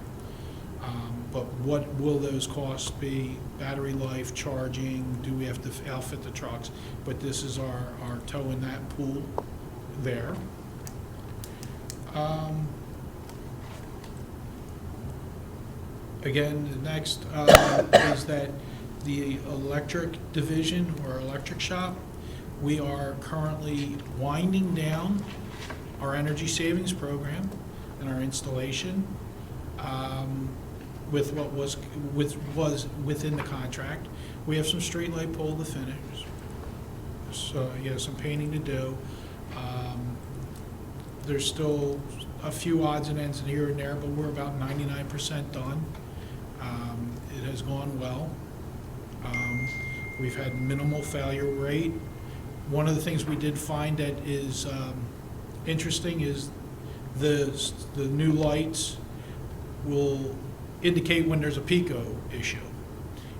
But what will those costs be? Battery life, charging, do we have to outfit the trucks? But this is our toe in that pool there. Again, the next is that the electric division or electric shop, we are currently winding down our energy savings program and our installation with what was within the contract. We have some street light pole to finish, so some painting to do. There's still a few odds and ends here and there, but we're about 99% done. It has gone well. We've had minimal failure rate. One of the things we did find that is interesting is the new lights will indicate when there's a PICO issue.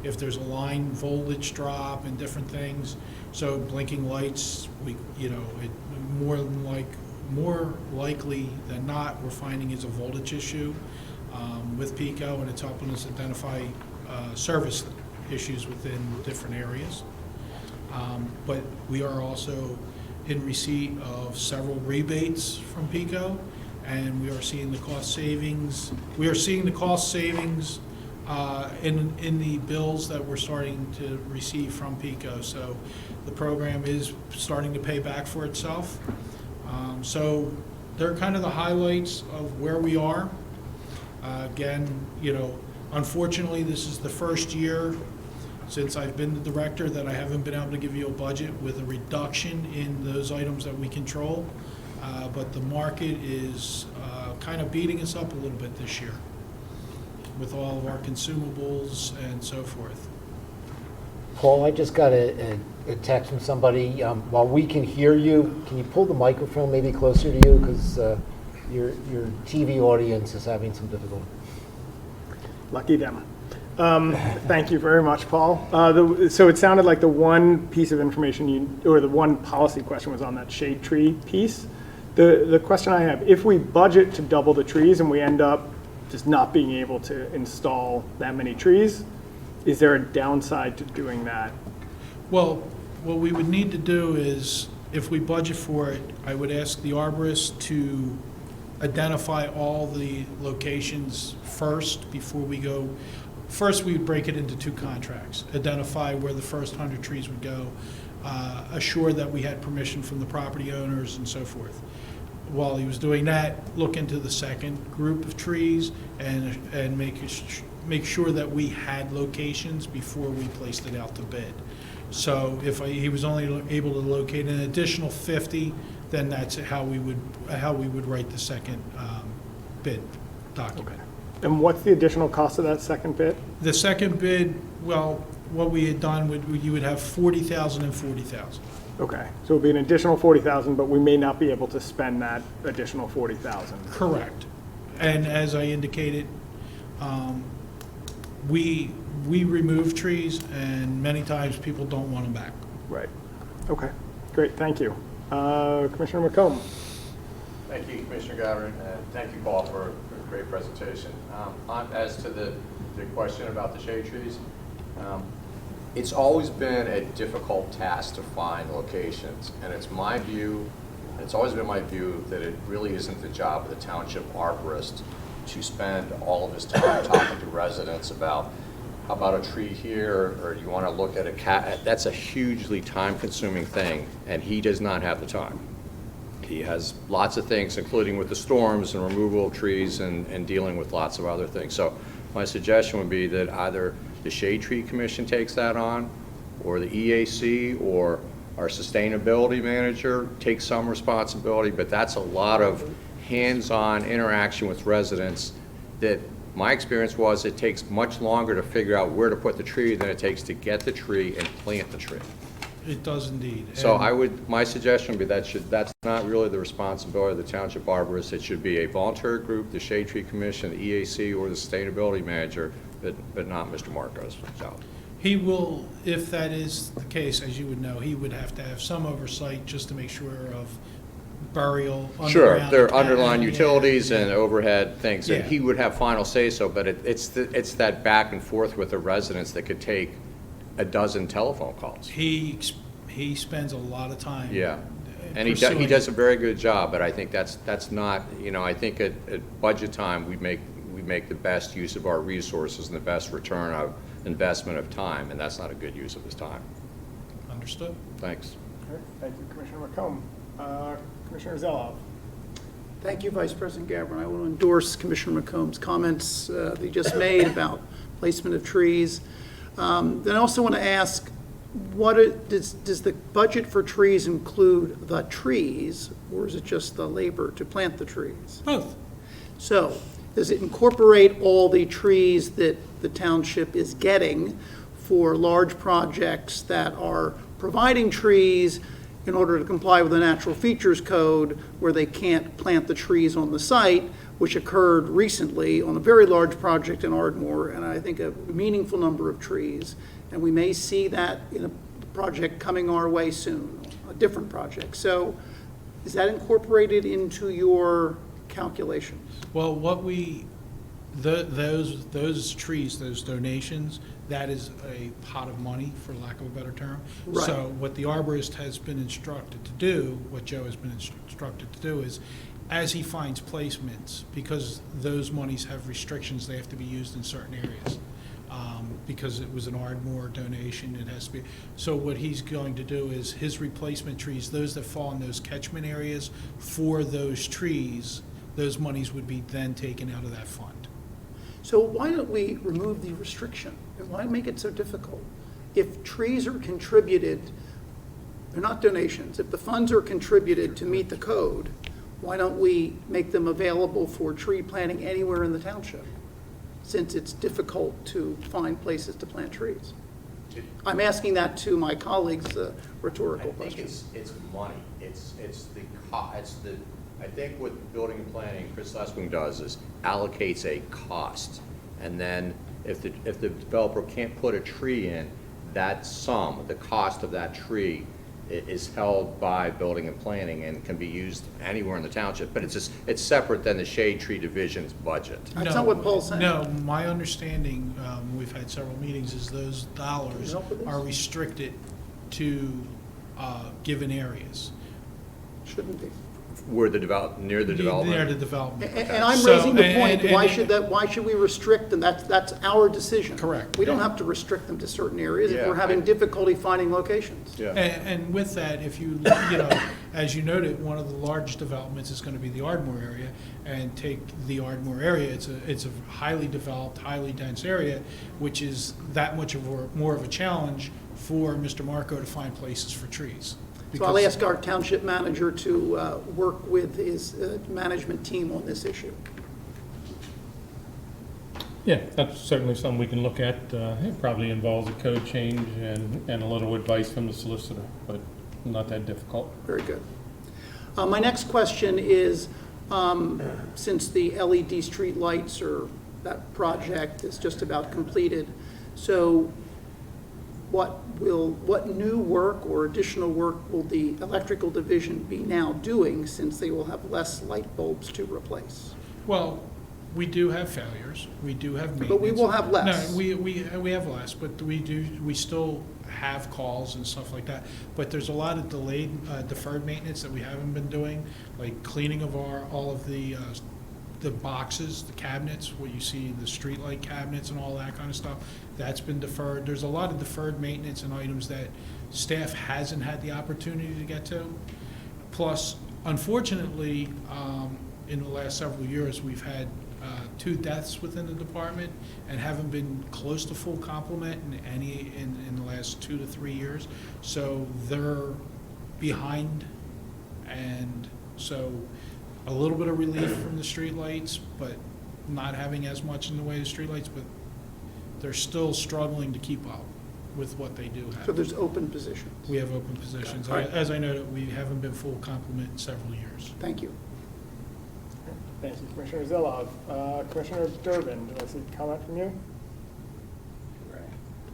If there's a line voltage drop and different things, so blinking lights, more likely than not, we're finding is a voltage issue with PICO, and it's helping us identify service issues within different areas. But we are also in receipt of several rebates from PICO, and we are seeing the cost savings. We are seeing the cost savings in the bills that we're starting to receive from PICO. So the program is starting to pay back for itself. So they're kind of the highlights of where we are. Again, unfortunately, this is the first year since I've been the director that I haven't been able to give you a budget with a reduction in those items that we control. But the market is kind of beating us up a little bit this year with all of our consumables and so forth. Paul, I just got a text from somebody. While we can hear you, can you pull the microphone maybe closer to you? Because your TV audience is having some difficulty. Lucky them. Thank you very much, Paul. So it sounded like the one piece of information or the one policy question was on that shade tree piece. The question I have, if we budget to double the trees and we end up just not being able to install that many trees, is there a downside to doing that? Well, what we would need to do is, if we budget for it, I would ask the arborist to identify all the locations first before we go. First, we would break it into 2 contracts, identify where the first 100 trees would go, assure that we had permission from the property owners and so forth. While he was doing that, look into the second group of trees and make sure that we had locations before we placed it out to bid. So if he was only able to locate an additional 50, then that's how we would write the second bid document. Okay. And what's the additional cost of that second bid? The second bid, well, what we had done, you would have 40,000 and 40,000. Okay, so it'll be an additional 40,000, but we may not be able to spend that additional 40,000. Correct. And as I indicated, we remove trees, and many times people don't want them back. Right. Okay, great, thank you. Commissioner McComb. Thank you, Commissioner Gavin, and thank you, Paul, for a great presentation. As to the question about the shade trees, it's always been a difficult task to find locations, and it's my view, it's always been my view that it really isn't the job of the township arborist to spend all of his time talking to residents about how about a tree here, or you want to look at a cat. That's a hugely time-consuming thing, and he does not have the time. He has lots of things, including with the storms and removal of trees and dealing with lots of other things. So my suggestion would be that either the Shade Tree Commission takes that on, or the EAC, or our sustainability manager takes some responsibility, but that's a lot of hands-on interaction with residents that my experience was it takes much longer to figure out where to put the tree than it takes to get the tree and plant the tree. It does indeed. So my suggestion would be that's not really the responsibility of the township arborist. It should be a volunteer group, the Shade Tree Commission, the EAC, or the sustainability manager, but not Mr. Marcos. So. He will, if that is the case, as you would know, he would have to have some oversight just to make sure of burial. Sure, there are underlying utilities and overhead things, and Yeah. he would have final say-so, but it's that back and forth with the residents that could take a dozen telephone calls. He spends a lot of time. Yeah, and he pursuing. does a very good job, but I think that's not, I think at budget time, we make the best use of our resources and the best return of investment of time, and that's not a good use of his time. Understood. Thanks. Okay, thank you, Commissioner McComb. Commissioner Zelhoff. Thank you, Vice President Gavin. I will endorse Commissioner McComb's comments that he just made about placement of trees. Then I also want to ask, does the budget for trees include the trees, or is it just the labor to plant the trees? Both. So, does it incorporate all the trees that the township is getting for large projects that are providing trees in order to comply with the Natural Features Code, where they can't plant the trees on the site, which occurred recently on a very large project in Ardmore, and I think a meaningful number of trees. And we may see that in a project coming our way soon, a different project. So is that incorporated into your calculations? Well, what those trees, those donations, that is a pot of money, for lack of a better term. Right. So what the arborist has been instructed to do, what Joe has been instructed to do is, as he finds placements, because those monies have restrictions, they have to be used in certain areas. Because it was an Ardmore donation, it has to be. So what he's going to do is his replacement trees, those that fall in those catchment areas for those trees, those monies would be then taken out of that fund. So why don't we remove the restriction? And why make it so difficult? If trees are contributed, they're not donations, if the funds are contributed to meet the code, why don't we make them available for tree planting anywhere in the township? Since it's difficult to find places to plant trees. I'm asking that to my colleagues, rhetorical question. I think it's money. It's the I think what building and planning, Chris Lesswing does is allocates a cost. And then if the developer can't put a tree in, that sum, the cost of that tree, is held by building and planning and can be used anywhere in the township, but it's separate than the shade tree division's budget. That's not what Paul's saying. No, my understanding, we've had several meetings, is those dollars are restricted to given areas. Shouldn't be. Near the development. Near the development. And I'm raising the point, why should we restrict them? That's our decision. Correct. We don't have to restrict them to certain areas if Yeah, we're having difficulty finding locations. Yeah. And with that, if you as you noted, one of the largest developments is going to be the Ardmore area, and take the Ardmore area, it's a highly developed, highly dense area, which is that much more of a challenge for Mr. Marco to find places for trees. So I'll ask our township manager to work with his management team on this issue. Yeah, that's certainly something we can look at. It probably involves a code change and a little advice from the solicitor, but not that difficult. Very good. My next question is, since the LED street lights that project is just about completed, so what new work or additional work will the electrical division be now doing, since they will have less light bulbs to replace? Well, we do have failures. We do have maintenance. But we will have less. No, we have less, but we still have calls and stuff like that. But there's a lot of deferred maintenance that we haven't been doing, like cleaning of all of the boxes, the cabinets, what you see, the streetlight cabinets and all that kind of stuff. That's been deferred. There's a lot of deferred maintenance and items that staff hasn't had the opportunity to get to. Plus, unfortunately, in the last several years, we've had 2 deaths within the department and haven't been close to full complement in the last 2 to 3 years. So they're behind, and so a little bit of relief from the streetlights, but not having as much in the way of streetlights, but they're still struggling to keep up with what they do have. So there's open positions? We have open positions. Okay. As I noted, we haven't been full complement in several years. Thank you. Thank you, Commissioner Zilov. Commissioner Durbin, do I see a comment from you?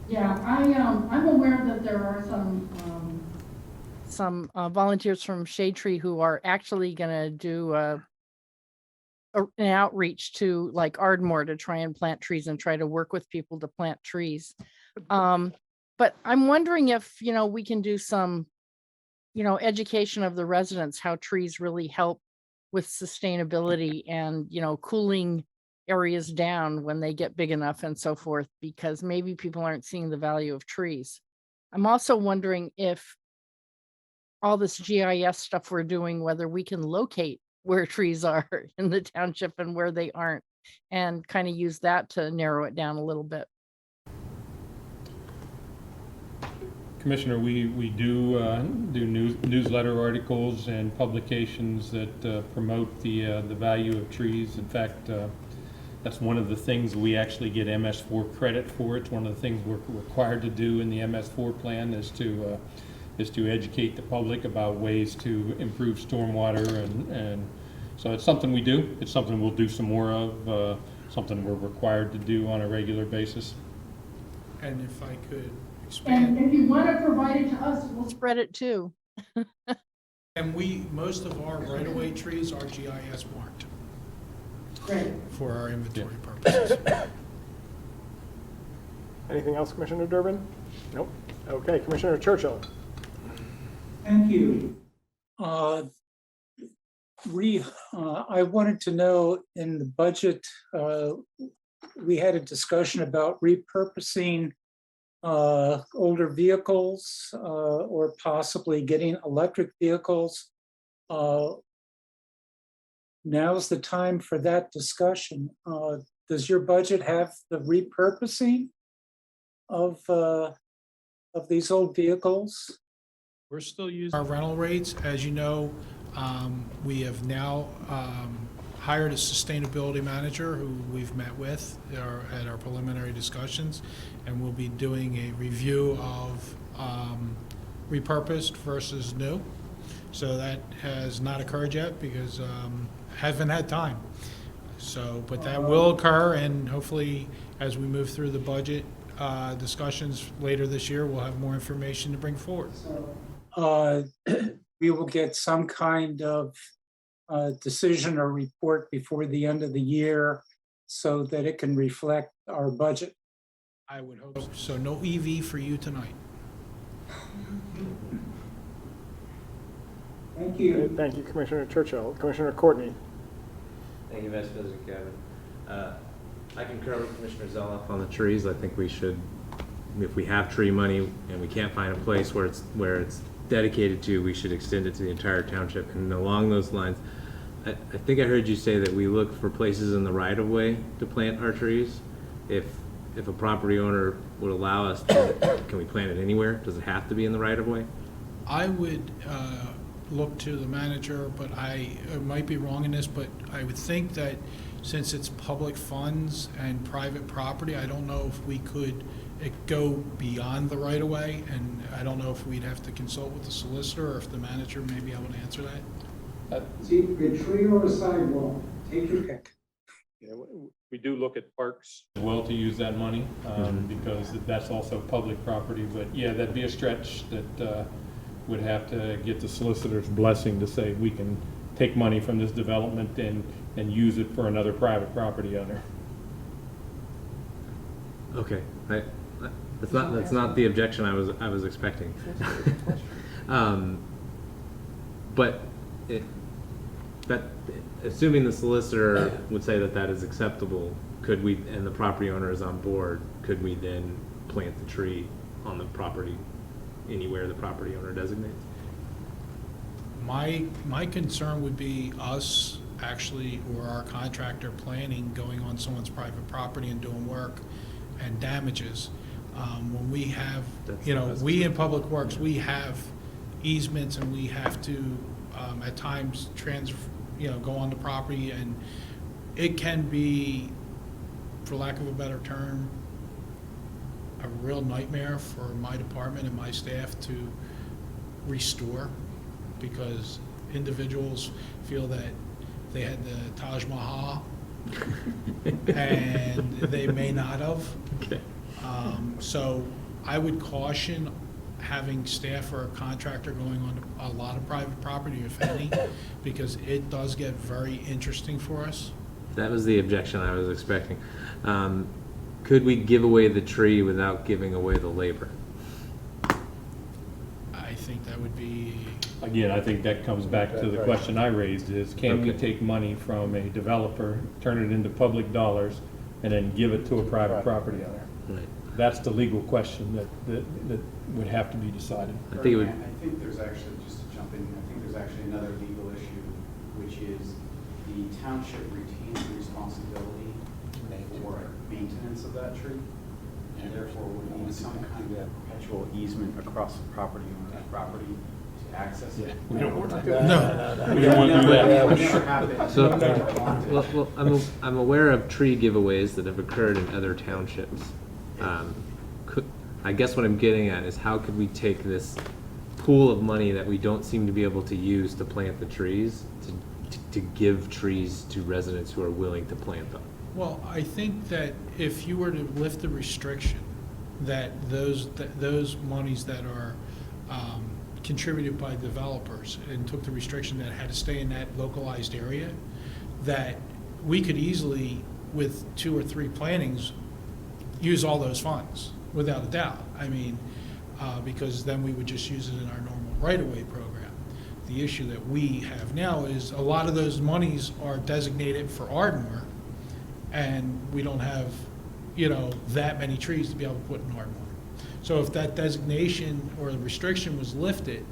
Yeah, I'm aware that there are some volunteers from Shade Tree who are actually going to do an outreach to like Ardmore to try and plant trees and try to work with people to plant trees. But I'm wondering if, we can do some, education of the residents, how trees really help with sustainability and, cooling areas down when they get big enough and so forth, because maybe people aren't seeing the value of trees. I'm also wondering if all this GIS stuff we're doing, whether we can locate where trees are in the township and where they aren't, and kind of use that to narrow it down a little bit. Commissioner, we do newsletter articles and publications that promote the value of trees. In fact, That's one of the things we actually get MS4 credit for. It's one of the things we're required to do in the MS4 plan is to educate the public about ways to improve stormwater, and so it's something we do. It's something we'll do some more of, something we're required to do on a regular basis. And if I could expand. And if you want to provide it to us, we'll spread it too. And most of our right-of-way trees are GIS marked. Great. For our inventory purposes. Anything else, Commissioner Durbin? Nope. Okay, Commissioner Churchill. Thank you. I wanted to know in the budget, we had a discussion about repurposing older vehicles or possibly getting electric vehicles. Now's the time for that discussion. Does your budget have the repurposing of these old vehicles? We're still using our rental rates. As you know, we have now hired a sustainability manager who we've met with at our preliminary discussions, and we'll be doing a review of repurposed versus new. So that has not occurred yet because haven't had time. So, but that will occur, and hopefully as we move through the budget discussions later this year, we'll have more information to bring forward. We will get some kind of decision or report before the end of the year so that it can reflect our budget. I would hope so. So no EV for you tonight. Thank you. Thank you, Commissioner Churchill. Commissioner Courtney. Thank you, Vice President Kevin. I concur with Commissioner Zeloff on the trees. I think we should, if we have tree money and we can't find a place where it's dedicated to, we should extend it to the entire township. And along those lines, I think I heard you say that we look for places in the right-of-way to plant our trees. If a property owner would allow us to, can we plant it anywhere? Does it have to be in the right-of-way? I would look to the manager, but I might be wrong in this, but I would think that since it's public funds and private property, I don't know if we could go beyond the right-of-way, and I don't know if we'd have to consult with the solicitor or if the manager may be able to answer that. See, a tree or a sidewalk, take your pick. We do look at parks as well to use that money because that's also public property. But yeah, that'd be a stretch that would have to get the solicitor's blessing to say we can take money from this development and use it for another private property owner. Okay, that's not the objection I was expecting. But assuming the solicitor would say that is acceptable, could we, and the property owner is on board, could we then plant the tree on the property anywhere the property owner designates? My concern would be us actually, or our contractor planning, going on someone's private property and doing work and damages. When we have, we in Public Works, we have easements and we have to at times go on the property, and it can be, for lack of a better term, a real nightmare for my department and my staff to restore, because individuals feel that they had the Taj Mahal and they may not have. Okay. So I would caution having staff or a contractor going on a lot of private property, if any, because it does get very interesting for us. That was the objection I was expecting. Could we give away the tree without giving away the labor? I think that would be... Again, I think that comes back to the question I raised is, can we take money from a developer, turn it into public dollars, and then give it to a private property owner? Right. That's the legal question that would have to be decided. I think there's actually, just to jump in, I think there's actually another legal issue, which is the township retains the responsibility for maintenance of that tree, and therefore would need some kind of perpetual easement across the property owner's property to access it. We don't want that. No. We don't want to do that. It never happened. So, We never wanted it. well, I'm aware of tree giveaways that have occurred in other townships. I guess what I'm getting at is how could we take this pool of money that we don't seem to be able to use to plant the trees to give trees to residents who are willing to plant them? Well, I think that if you were to lift the restriction, that those monies that are contributed by developers and took the restriction that had to stay in that localized area, that we could easily, with 2 or 3 plantings, use all those funds, without a doubt. I mean, because then we would just use it in our normal right-of-way program. The issue that we have now is a lot of those monies are designated for Ardmore, and we don't have, that many trees to be able to put in Ardmore. So if that designation or the restriction was lifted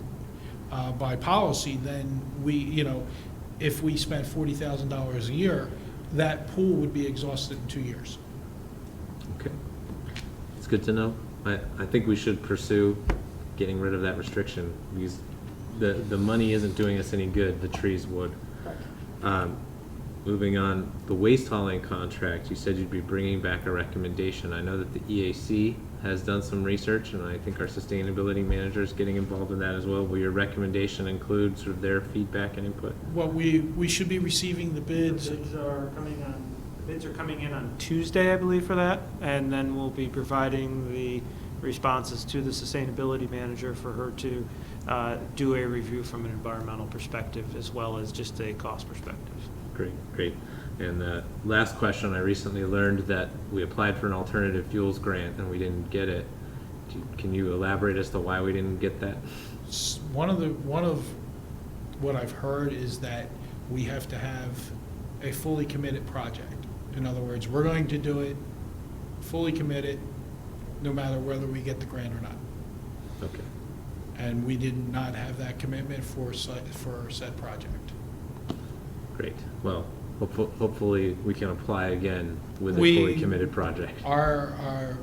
by policy, then we, if we spent $40,000 a year, that pool would be exhausted in 2 years. Okay. It's good to know. I think we should pursue getting rid of that restriction because the money isn't doing us any good, the trees would. Moving on, the waste hauling contract, you said you'd be bringing back a recommendation. I know that the EAC has done some research, and I think our sustainability manager is getting involved in that as well. Will your recommendation include sort of their feedback and input? Well, we should be receiving the bids. The bids are coming in on Tuesday, I believe, for that, and then we'll be providing the responses to the sustainability manager for her to do a review from an environmental perspective as well as just a cost perspective. Great. And last question, I recently learned that we applied for an alternative fuels grant and we didn't get it. Can you elaborate as to why we didn't get that? One of what I've heard is that we have to have a fully committed project. In other words, we're going to do it fully committed, no matter whether we get the grant or not. Okay. And we did not have that commitment for said project. Great. Well, hopefully we can apply again with a fully committed project. Our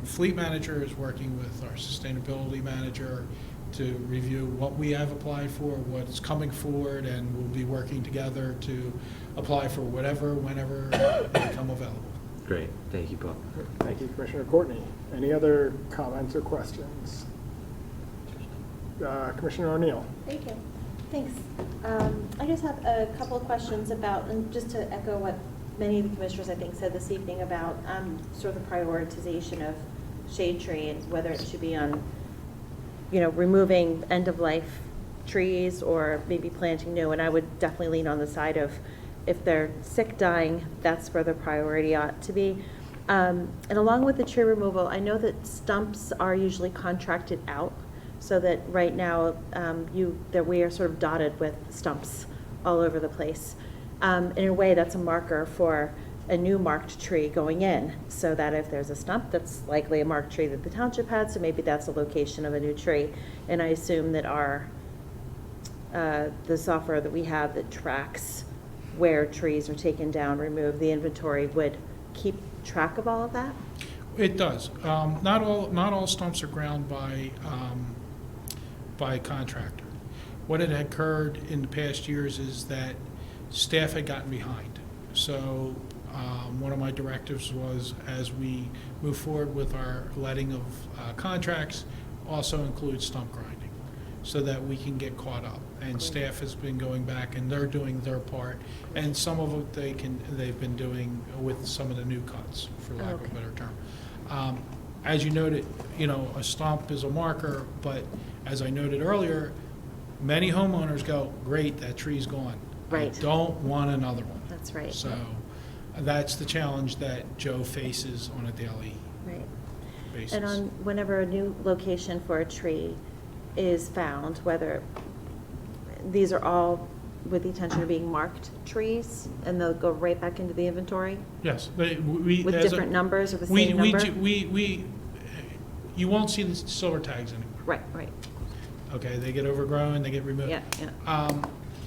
fleet manager is working with our sustainability manager to review what we have applied for, what's coming forward, and we'll be working together to apply for whatever, whenever they become available. Great. Thank you, Paul. Thank you, Commissioner Courtney. Any other comments or questions? Commissioner O'Neill. Thank you. Thanks. I just have a couple of questions about, and just to echo what many of the commissioners I think said this evening about sort of the prioritization of shade tree and whether it should be on, removing end-of-life trees or maybe planting new. And I would definitely lean on the side of if they're sick, dying, that's where the priority ought to be. And along with the tree removal, I know that stumps are usually contracted out, so that right now we are sort of dotted with stumps all over the place. In a way, that's a marker for a new marked tree going in, so that if there's a stump, that's likely a marked tree that the township had, so maybe that's a location of a new tree. And I assume that the software that we have that tracks where trees are taken down, removed, the inventory would keep track of all of that? It does. Not all stumps are ground by a contractor. What had occurred in the past years is that staff had gotten behind. So one of my directives was, as we move forward with our letting of contracts, also include stump grinding, so that we can get caught up. And staff has been going back and they're doing their part, and some of it they've been doing with some of the new cuts, for lack of a better term. As you noted, a stump is a marker, but as I noted earlier, many homeowners go, great, that tree's gone. Right. I don't want another one. That's right. So that's the challenge that Joe faces on a daily basis. And on whenever a new location for a tree is found, whether these are all with the intention of being marked trees, and they'll go right back into the inventory? Yes. With different numbers or the same number? You won't see the silver tags anymore. Right. Okay, they get overgrown, they get removed. Yeah.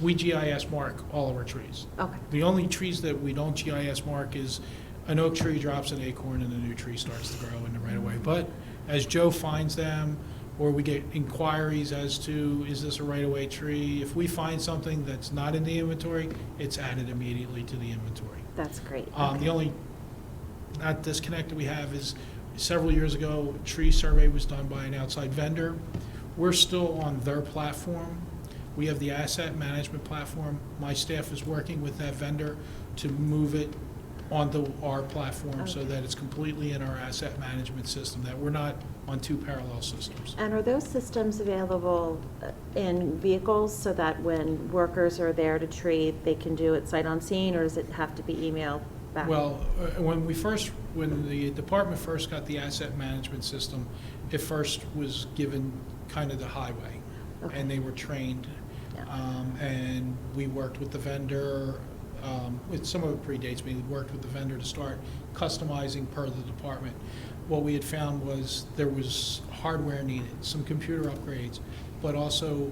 We GIS mark all of our trees. Okay. The only trees that we don't GIS mark is an oak tree drops an acorn and a new tree starts to grow in the right of way. But as Joe finds them, or we get inquiries as to, is this a right-of-way tree? If we find something that's not in the inventory, it's added immediately to the inventory. That's great. The only not disconnect that we have is several years ago, a tree survey was done by an outside vendor. We're still on their platform. We have the asset management platform. My staff is working with that vendor to move it onto our platform so that it's completely in our asset management system, that we're not on two parallel systems. And are those systems available in vehicles so that when workers are there to tree, they can do it sight unseen, or does it have to be emailed back? Well, when the department first got the asset management system, it first was given kind of the highway, and they were trained. And we worked with the vendor, some of it predates me, we worked with the vendor to start customizing per the department. What we had found was there was hardware needed, some computer upgrades, but also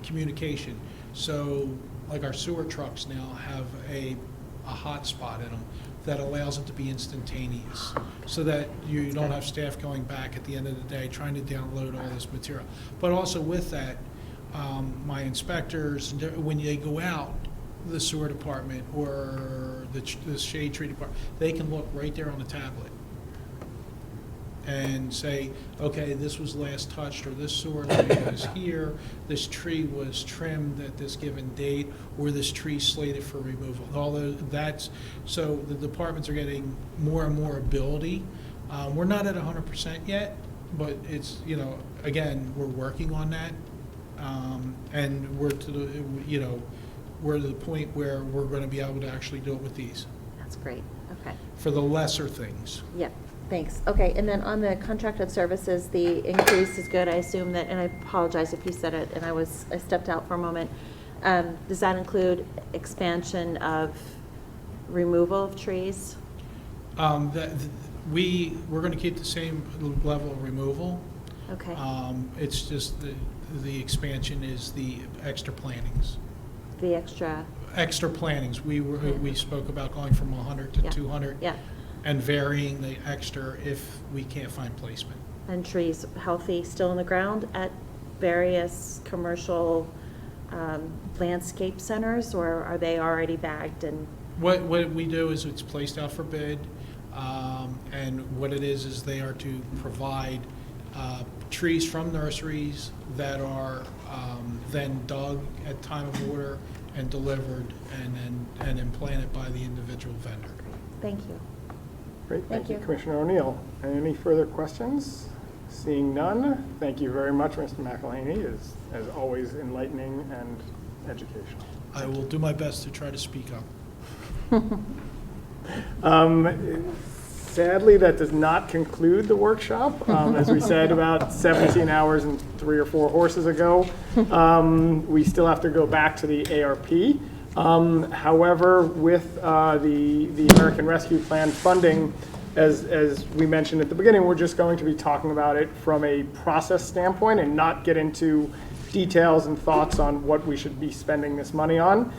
communication. So like our sewer trucks now have a hotspot in them that allows it to be instantaneous, so that you don't have staff going back at the end of the day trying to download all this material. But also with that, my inspectors, when they go out, the sewer department or the shade tree department, they can look right there on the tablet and say, okay, this was last touched, or this sewer line was here, this tree was trimmed at this given date, or this tree slated for removal. So the departments are getting more and more ability. We're not at 100% yet, but it's, again, we're working on that. And we're to the point where we're going to be able to actually do it with these. That's great. Okay. For the lesser things. Yeah. Thanks. Okay, and then on the contracted services, the increase is good. I assume that, and I apologize if you said it, and I stepped out for a moment. Does that include expansion of removal of trees? We're going to keep the same level of removal. Okay. It's just the expansion is the extra plantings. The extra plantings. We spoke about going from 100 to 200. Yeah. And varying the extra if we can't find placement. And trees healthy still in the ground at various commercial landscape centers, or are they already bagged? And what we do is it's placed out for bid, and what it is they are to provide trees from nurseries that are then dug at time of order and delivered and then planted by the individual vendor. Thank you. Great, thank you, Commissioner O'Neill. Any further questions? Seeing none, thank you very much, Mr. McElhaney, as always enlightening and educational. I will do my best to try to speak up. Sadly, that does not conclude the workshop. As we said about 17 hours and 3 or 4 horses ago, we still have to go back to the ARP. However, with the American Rescue Plan funding, as we mentioned at the beginning, we're just going to be talking about it from a process standpoint and not get into details and thoughts on what we should be spending this money on.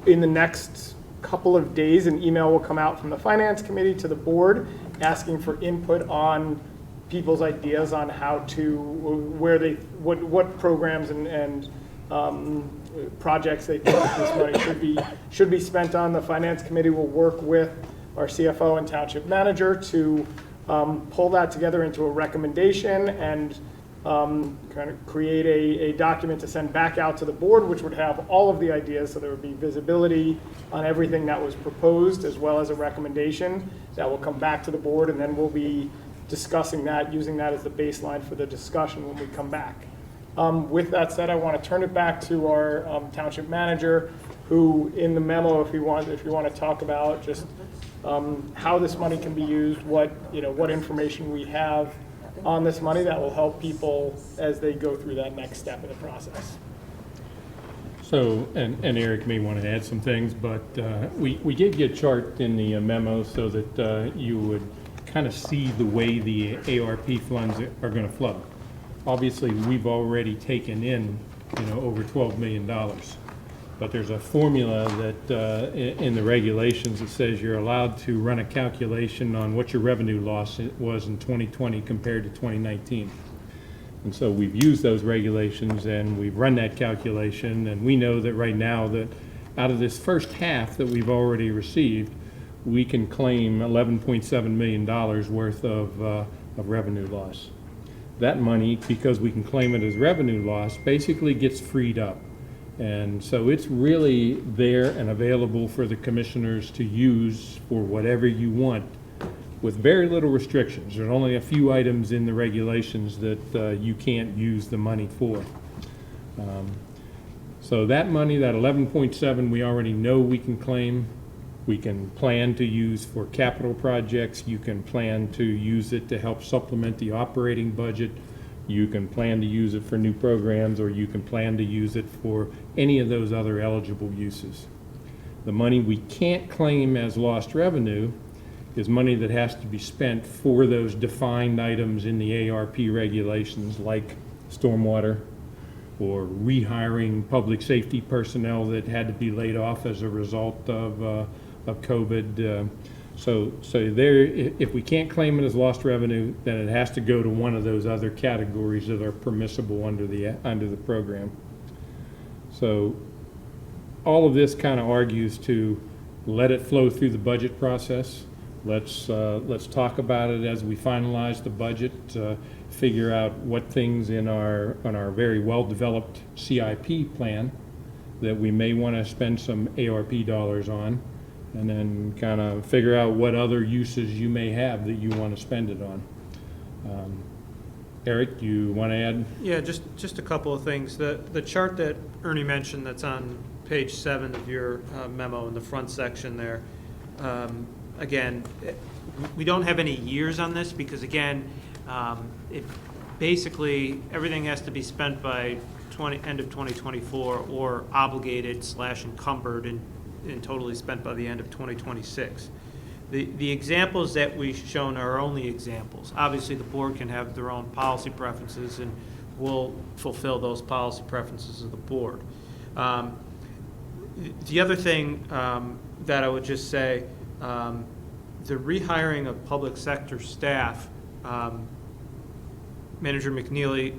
In the next couple of days, an email will come out from the Finance Committee to the board asking for input on people's ideas on how to, what programs and projects they think this money should be spent on. The Finance Committee will work with our CFO and Township Manager to pull that together into a recommendation and kind of create a document to send back out to the board, which would have all of the ideas, so there would be visibility on everything that was proposed, as well as a recommendation that will come back to the board, and then we'll be discussing that, using that as the baseline for the discussion when we come back. With that said, I want to turn it back to our Township Manager, who in the memo, if you want to talk about just how this money can be used, what information we have on this money that will help people as they go through that next step in the process. So, and Eric may want to add some things, but we did get a chart in the memo so that you would kind of see the way the ARP funds are going to flow. Obviously, we've already taken in, over $12 million. But there's a formula that in the regulations that says you're allowed to run a calculation on what your revenue loss was in 2020 compared to 2019. And so we've used those regulations and we've run that calculation, and we know that right now that out of this first half that we've already received, we can claim $11.7 million worth of revenue loss. That money, because we can claim it as revenue loss, basically gets freed up. And so it's really there and available for the commissioners to use for whatever you want with very little restrictions. There's only a few items in the regulations that you can't use the money for. So that money, that 11.7, we already know we can claim. We can plan to use for capital projects. You can plan to use it to help supplement the operating budget. You can plan to use it for new programs, or you can plan to use it for any of those other eligible uses. The money we can't claim as lost revenue is money that has to be spent for those defined items in the ARP regulations, like stormwater or rehiring public safety personnel that had to be laid off as a result of COVID. So there, if we can't claim it as lost revenue, then it has to go to one of those other categories that are permissible under the program. So all of this kind of argues to let it flow through the budget process. Let's talk about it as we finalize the budget, figure out what things in our very well-developed CIP plan that we may want to spend some ARP dollars on, and then kind of figure out what other uses you may have that you want to spend it on. Eric, you want to add? Yeah, just a couple of things. The chart that Ernie mentioned that's on page 7 of your memo in the front section there, again, we don't have any years on this because, again, basically everything has to be spent by end of 2024 or obligated / encumbered and totally spent by the end of 2026. The examples that we've shown are only examples. Obviously, the board can have their own policy preferences, and we'll fulfill those policy preferences of the board. The other thing that I would just say, the rehiring of public sector staff, Manager McNeely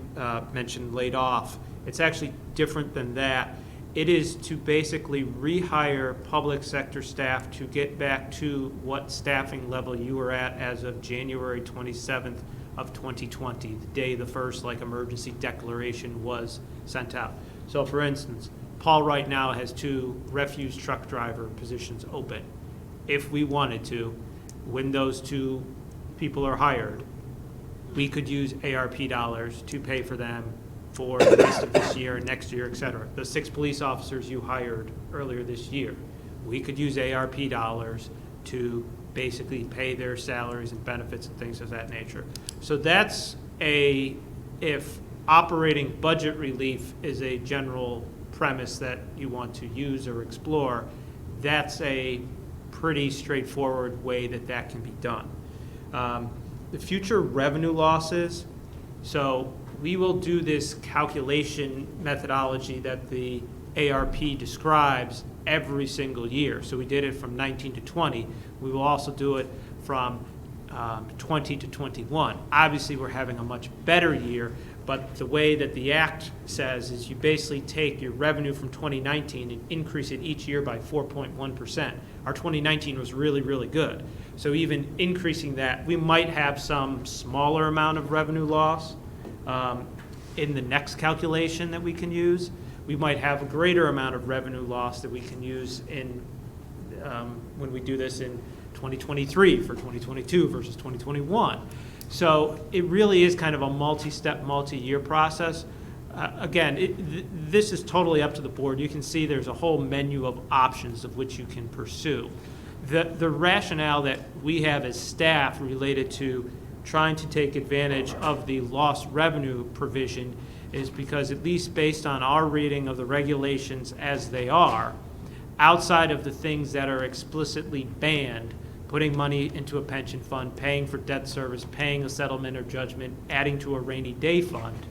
mentioned laid off. It's actually different than that. It is to basically rehire public sector staff to get back to what staffing level you were at as of January 27th of 2020, the day the first emergency declaration was sent out. So for instance, Paul right now has 2 refuse truck driver positions open. If we wanted to, when those 2 people are hired, we could use ARP dollars to pay for them for the rest of this year and next year, et cetera. The 6 police officers you hired earlier this year, we could use ARP dollars to basically pay their salaries and benefits and things of that nature. So that's if operating budget relief is a general premise that you want to use or explore, that's a pretty straightforward way that can be done. The future revenue losses, so we will do this calculation methodology that the ARP describes every single year. So we did it from 19 to 20. We will also do it from 20 to 21. Obviously, we're having a much better year, but the way that the Act says is you basically take your revenue from 2019 and increase it each year by 4.1%. Our 2019 was really, really good. So even increasing that, we might have some smaller amount of revenue loss in the next calculation that we can use. We might have a greater amount of revenue loss that we can use in when we do this in 2023 for 2022 versus 2021. So it really is kind of a multi-step, multi-year process. Again, this is totally up to the board. You can see there's a whole menu of options of which you can pursue. The rationale that we have as staff related to trying to take advantage of the lost revenue provision is because, at least based on our reading of the regulations as they are, outside of the things that are explicitly banned, putting money into a pension fund, paying for debt service, paying a settlement or judgment, adding to a rainy day fund,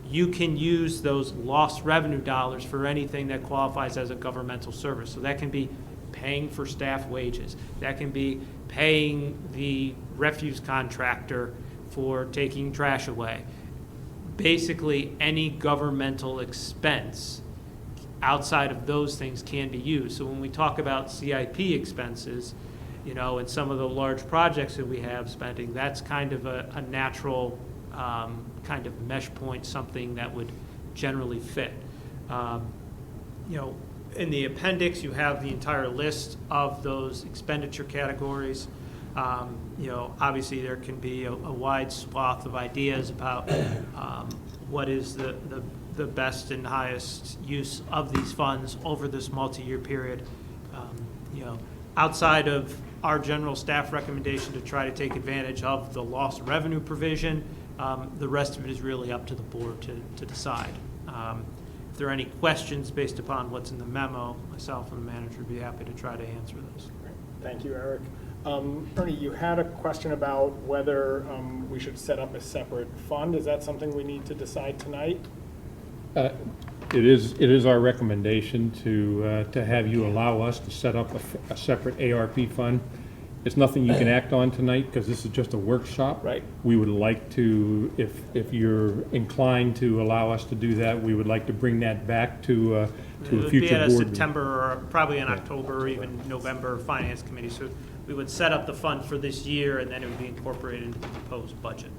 you can use those lost revenue dollars for anything that qualifies as a governmental service. So that can be paying for staff wages. That can be paying the refuse contractor for taking trash away. basically any governmental expense outside of those things can be used. So when we talk about CIP expenses, you know, and some of the large projects that we have spending, that's kind of a natural kind of mesh point, something that would generally fit. You know, in the appendix, you have the entire list of those expenditure categories. You know, obviously there can be a wide swath of ideas about what is the best and highest use of these funds over this multi-year period. You know, outside of our general staff recommendation to try to take advantage of the lost revenue provision, the rest of it is really up to the board to decide. If there are any questions based upon what's in the memo, myself and the manager would be happy to try to answer those. Great. Thank you, Eric. Ernie, you had a question about whether we should set up a separate fund. Is that something we need to decide tonight? It is our recommendation to have you allow us to set up a separate ARP fund. It's nothing you can act on tonight because this is just a workshop. Right. We would like to, if you're inclined to allow us to do that, we would like to bring that back to a future board. It would be at a meeting. September or probably in October or even November Finance Committee. So we would set up the fund for this year and then it would be incorporated into the proposed budget.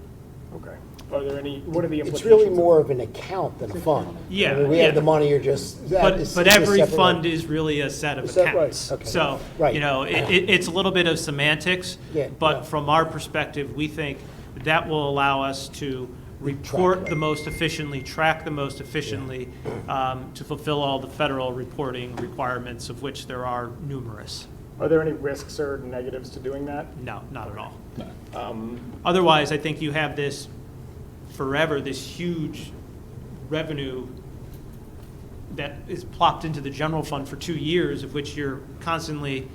Okay. Are there any, what are the implications? It's really more of an account than a fund. Yeah, I mean, we yeah. have the money, you're just. But every fund is really a set of Is that right? accounts. Okay. So, Right. you know, it's a little bit of semantics, Yeah, but from our perspective, we think that will allow us to report the most efficiently, track the most efficiently, to fulfill all the federal reporting requirements, of which there are numerous. Are there any risks or negatives to doing that? No, not at all. Otherwise, I think you have this forever, this huge revenue that is plopped into the general fund for 2 years, of which you're constantly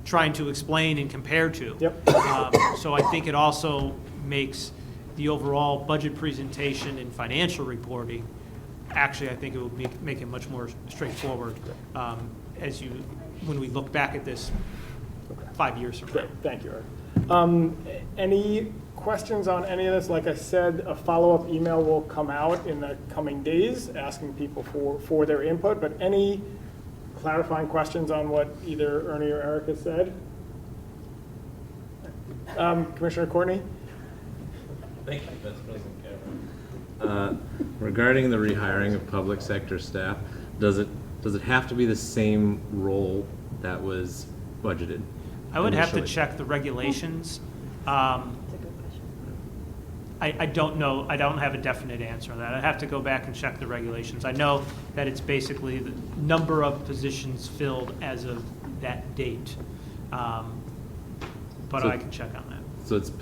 trying to explain and compare to. Yep. So I think it also makes the overall budget presentation and financial reporting, actually, I think it would make it much more straightforward when we look back at this 5 years from now. Great, thank you, Eric. Any questions on any of this? Like I said, a follow-up email will come out in the coming days asking people for their input, but any clarifying questions on what either Ernie or Eric has said? Commissioner Courtney? Thank you, Vice President Cameron. Regarding the rehiring of public sector staff, does it have to be the same role that was budgeted? I would have to initially? check the regulations. I don't know. I don't have a definite answer on that. I'd have to go back and check the regulations. I know that it's basically the number of positions filled as of that date. But So- I can check on that. So it's,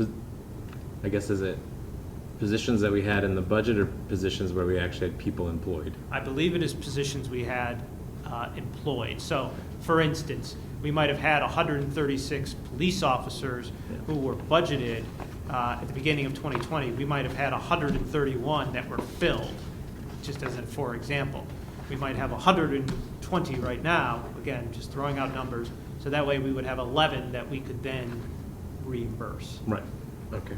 I guess, is it positions that we had in the budget or positions where we actually had people employed? I believe it is positions we had employed. So, for instance, we might have had 136 police officers who were budgeted at the beginning of 2020. We might have had 131 that were filled, just as a for example. We might have 120 right now, again, just throwing out numbers, so that way we would have 11 that we could then reimburse. Right, okay,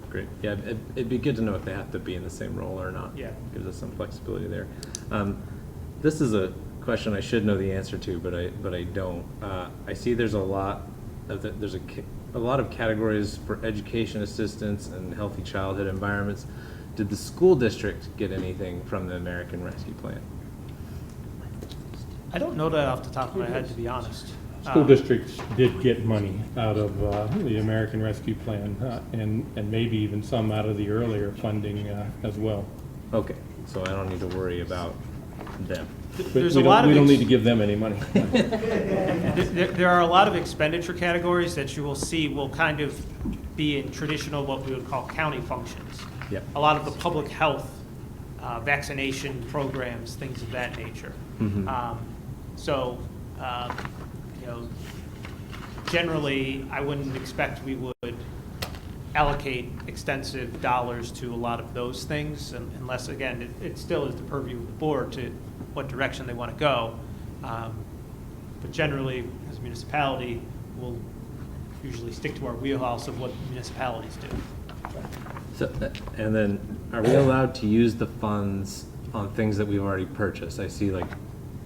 great. Yeah, it'd be good to know if they have to be in the same role or not. Yeah. Gives us some flexibility there. This is a question I should know the answer to, but I don't. I see there's a lot of a lot of categories for education assistance and healthy childhood environments. Did the school district get anything from the American Rescue Plan? I don't know that off the top of my head, to be honest. School districts did get money out of the American Rescue Plan, and maybe even some out of the earlier funding as well. Okay, so I don't need to worry about them. There's we a lot of we don't need to give them any money. There are a lot of expenditure categories that you will see will kind of be in traditional, what we would call county functions. Yep. A lot of the public health, vaccination programs, things of that nature. Mhm. You know, generally, I wouldn't expect we would allocate extensive dollars to a lot of those things unless, again, it still is the purview of the board to what direction they want to go. But generally, as a municipality, we'll usually stick to our wheelhouse of what municipalities do. So, and then are we allowed to use the funds on things that we've already purchased? I see like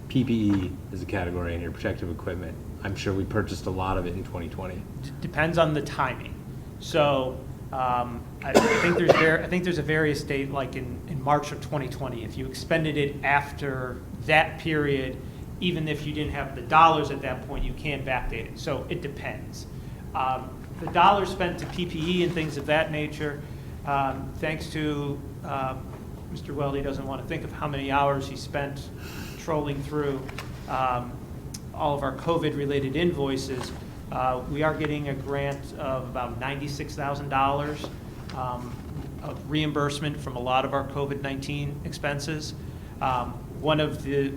PPE is a category in your protective equipment. I'm sure we purchased a lot of it in 2020. Depends on the timing. So I think there's a various date, like in March of 2020. If you expended it after that period, even if you didn't have the dollars at that point, you can backdate it. So it depends. The dollars spent to PPE and things of that nature, thanks to Mr. Weldy doesn't want to think of how many hours he spent trolling through all of our COVID-related invoices. We are getting a grant of about $96,000 of reimbursement from a lot of our COVID-19 expenses. One of the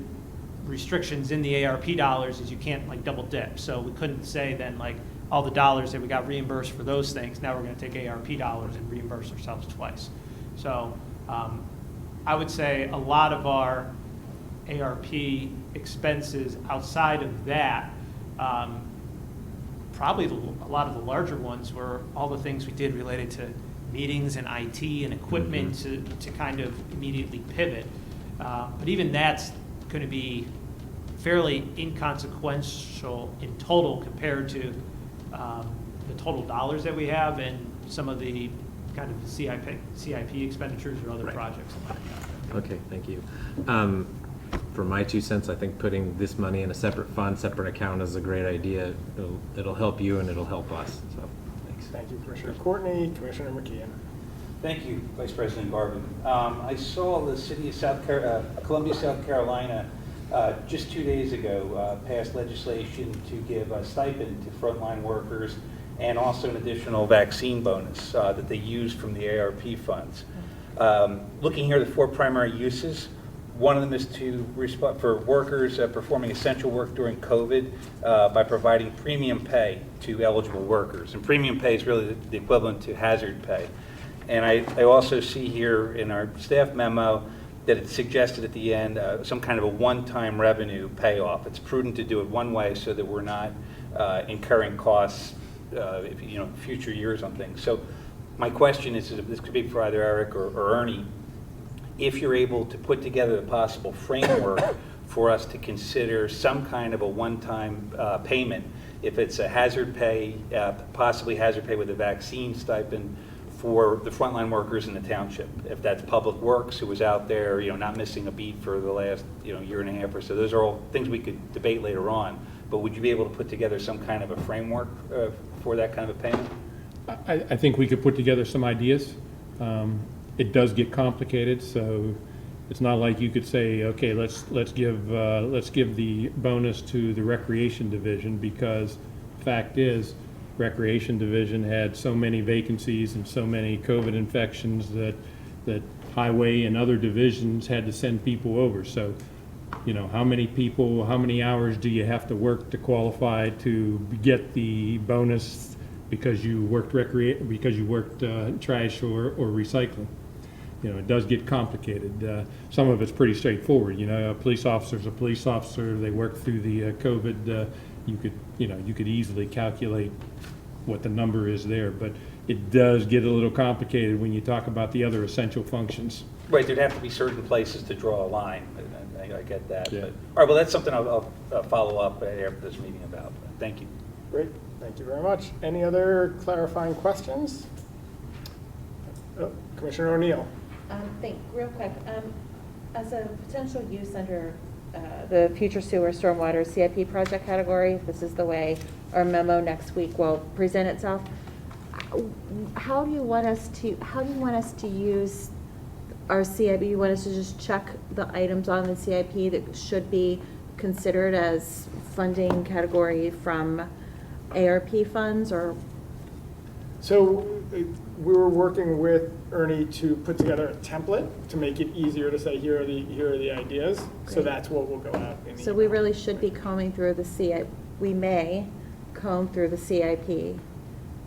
restrictions in the ARP dollars is you can't like double dip. So we couldn't say then like all the dollars that we got reimbursed for those things, now we're going to take ARP dollars and reimburse ourselves twice. So I would say a lot of our ARP expenses outside of that, probably a lot of the larger ones were all the things we did related to meetings and IT and equipment to kind of immediately pivot. But even that's going to be fairly inconsequential in total compared to the total dollars that we have and some of the kind of CIP expenditures or other projects. Okay, thank you. For my 2 cents, I think putting this money in a separate fund, separate account is a great idea. It'll help you and it'll help us. So, thanks. Thank you, Commissioner Courtney. Commissioner McKeon. Thank you, Vice President Garvin. I saw the city of Columbia, South Carolina, just 2 days ago, passed legislation to give a stipend to frontline workers and also an additional vaccine bonus that they used from the ARP funds. Looking here at the 4 primary uses, one of them is for workers performing essential work during COVID by providing premium pay to eligible workers. And premium pay is really the equivalent to hazard pay. And I also see here in our staff memo that it's suggested at the end some kind of a one-time revenue payoff. It's prudent to do it one way so that we're not incurring costs future years on things. So my question is, this could be for either Eric or Ernie, if you're able to put together a possible framework for us to consider some kind of a one-time payment, if it's a hazard pay, possibly hazard pay with a vaccine stipend for the frontline workers in the township. If that's Public Works, who was out there, not missing a beat for the last, year and a half or so. Those are all things we could debate later on. But would you be able to put together some kind of a framework for that kind of a payment? I think we could put together some ideas. It does get complicated, so it's not like you could say, okay, let's give the bonus to the Recreation Division, because fact is, Recreation Division had so many vacancies and so many COVID infections that Highway and other divisions had to send people over. So, how many hours do you have to work to qualify to get the bonus because you worked trash or recycling? It does get complicated. Some of it's pretty straightforward. A police officer's a police officer. They work through the COVID. You could easily calculate what the number is there, but it does get a little complicated when you talk about the other essential functions. Right, there'd have to be certain places to draw a line. I get that. Yeah. But, all right, well, that's something I'll follow up after this meeting about. Thank you. Great. Thank you very much. Any other clarifying questions? Oh, Commissioner O'Neill. Real quick, as a potential use under the future sewer stormwater CIP project category, if this is the way our memo next week will present itself, how do you want us to use our CIP? You want us to just check the items on the CIP that should be considered as funding category from ARP funds, or? So we were working with Ernie to put together a template to make it easier to say, here are the ideas. Great. So that's what will go out in the So we really should be combing through the CIP. We may comb through the CIP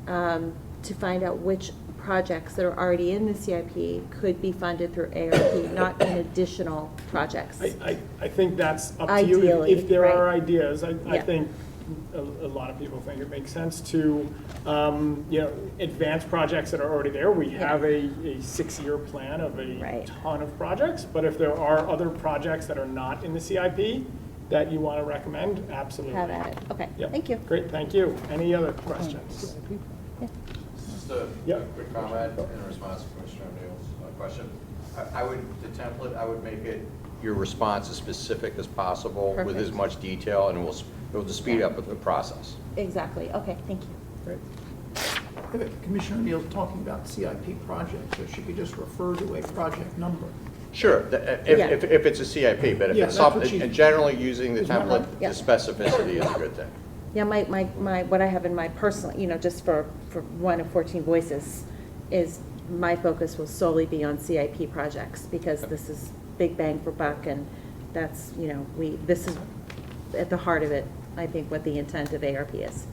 to find out which projects that are already in the CIP could be funded through ARP, not in additional projects. I think that's up to Ideally, you. If there right. are ideas, I think a lot of people think it makes sense to, advance projects that are already there. We have a 6-year plan of a ton of projects, but if there are other projects that are not in the CIP that you want to recommend, absolutely. Have at it. Okay, Yep. thank you. Great, thank you. Any other questions? Just a quick comment in response to Commissioner O'Neill's question. The template, I would make it your response as specific as possible with as Perfect. much detail, and it will just speed up the process. Exactly. Okay, thank you. Great. Commissioner O'Neill's talking about CIP projects, so she could just refer to a project number. Sure, if it's a CIP, but if Yeah, it's that's what something, she- and generally using the Is that template, right? the Yeah. specificity is a good thing. Yeah, what I have in my personal, just for one of 14 Voices, is my focus will solely be on CIP projects, because this is big bang for buck, and that's, this is at the heart of it, I think, what the intent of ARP is.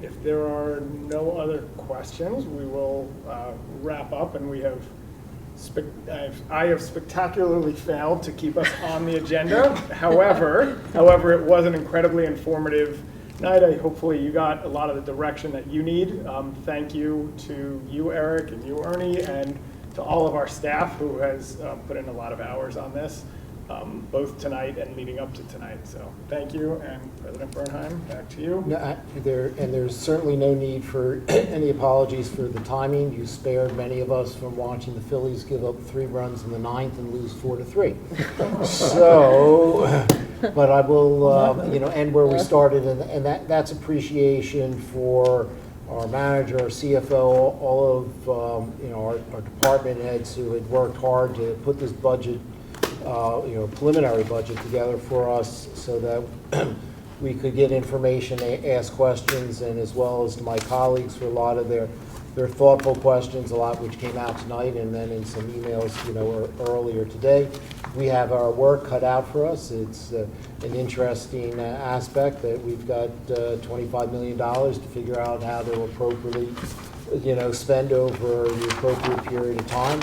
If there are no other questions, we will wrap up, and we have, I have spectacularly failed to keep us on the agenda. However, it was an incredibly informative night. Hopefully you got a lot of the direction that you need. Thank you to you, Eric, and you, Ernie, and to all of our staff who has put in a lot of hours on this, both tonight and leading up to tonight. So thank you, and President Bernheim, back to you. No, there's certainly no need for any apologies for the timing. You spared many of us from watching the Phillies give up 3 runs in the 9th and lose 4-3. So, but I will, end where we started, and that's appreciation for our manager, our CFO, all of, our department heads who had worked hard to put this budget, preliminary budget together for us so that we could get information, ask questions, and as well as to my colleagues for a lot of their thoughtful questions, a lot which came out tonight and then in some emails, earlier today. We have our work cut out for us. It's an interesting aspect that we've got $25 million to figure out how to appropriately, spend over the appropriate period of time.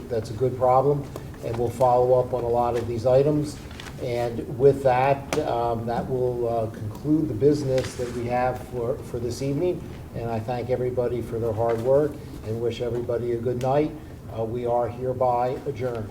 That's a good problem, and we'll follow up on a lot of these items. And with that, that will conclude the business that we have for this evening. And I thank everybody for their hard work and wish everybody a good night. We are hereby adjourned.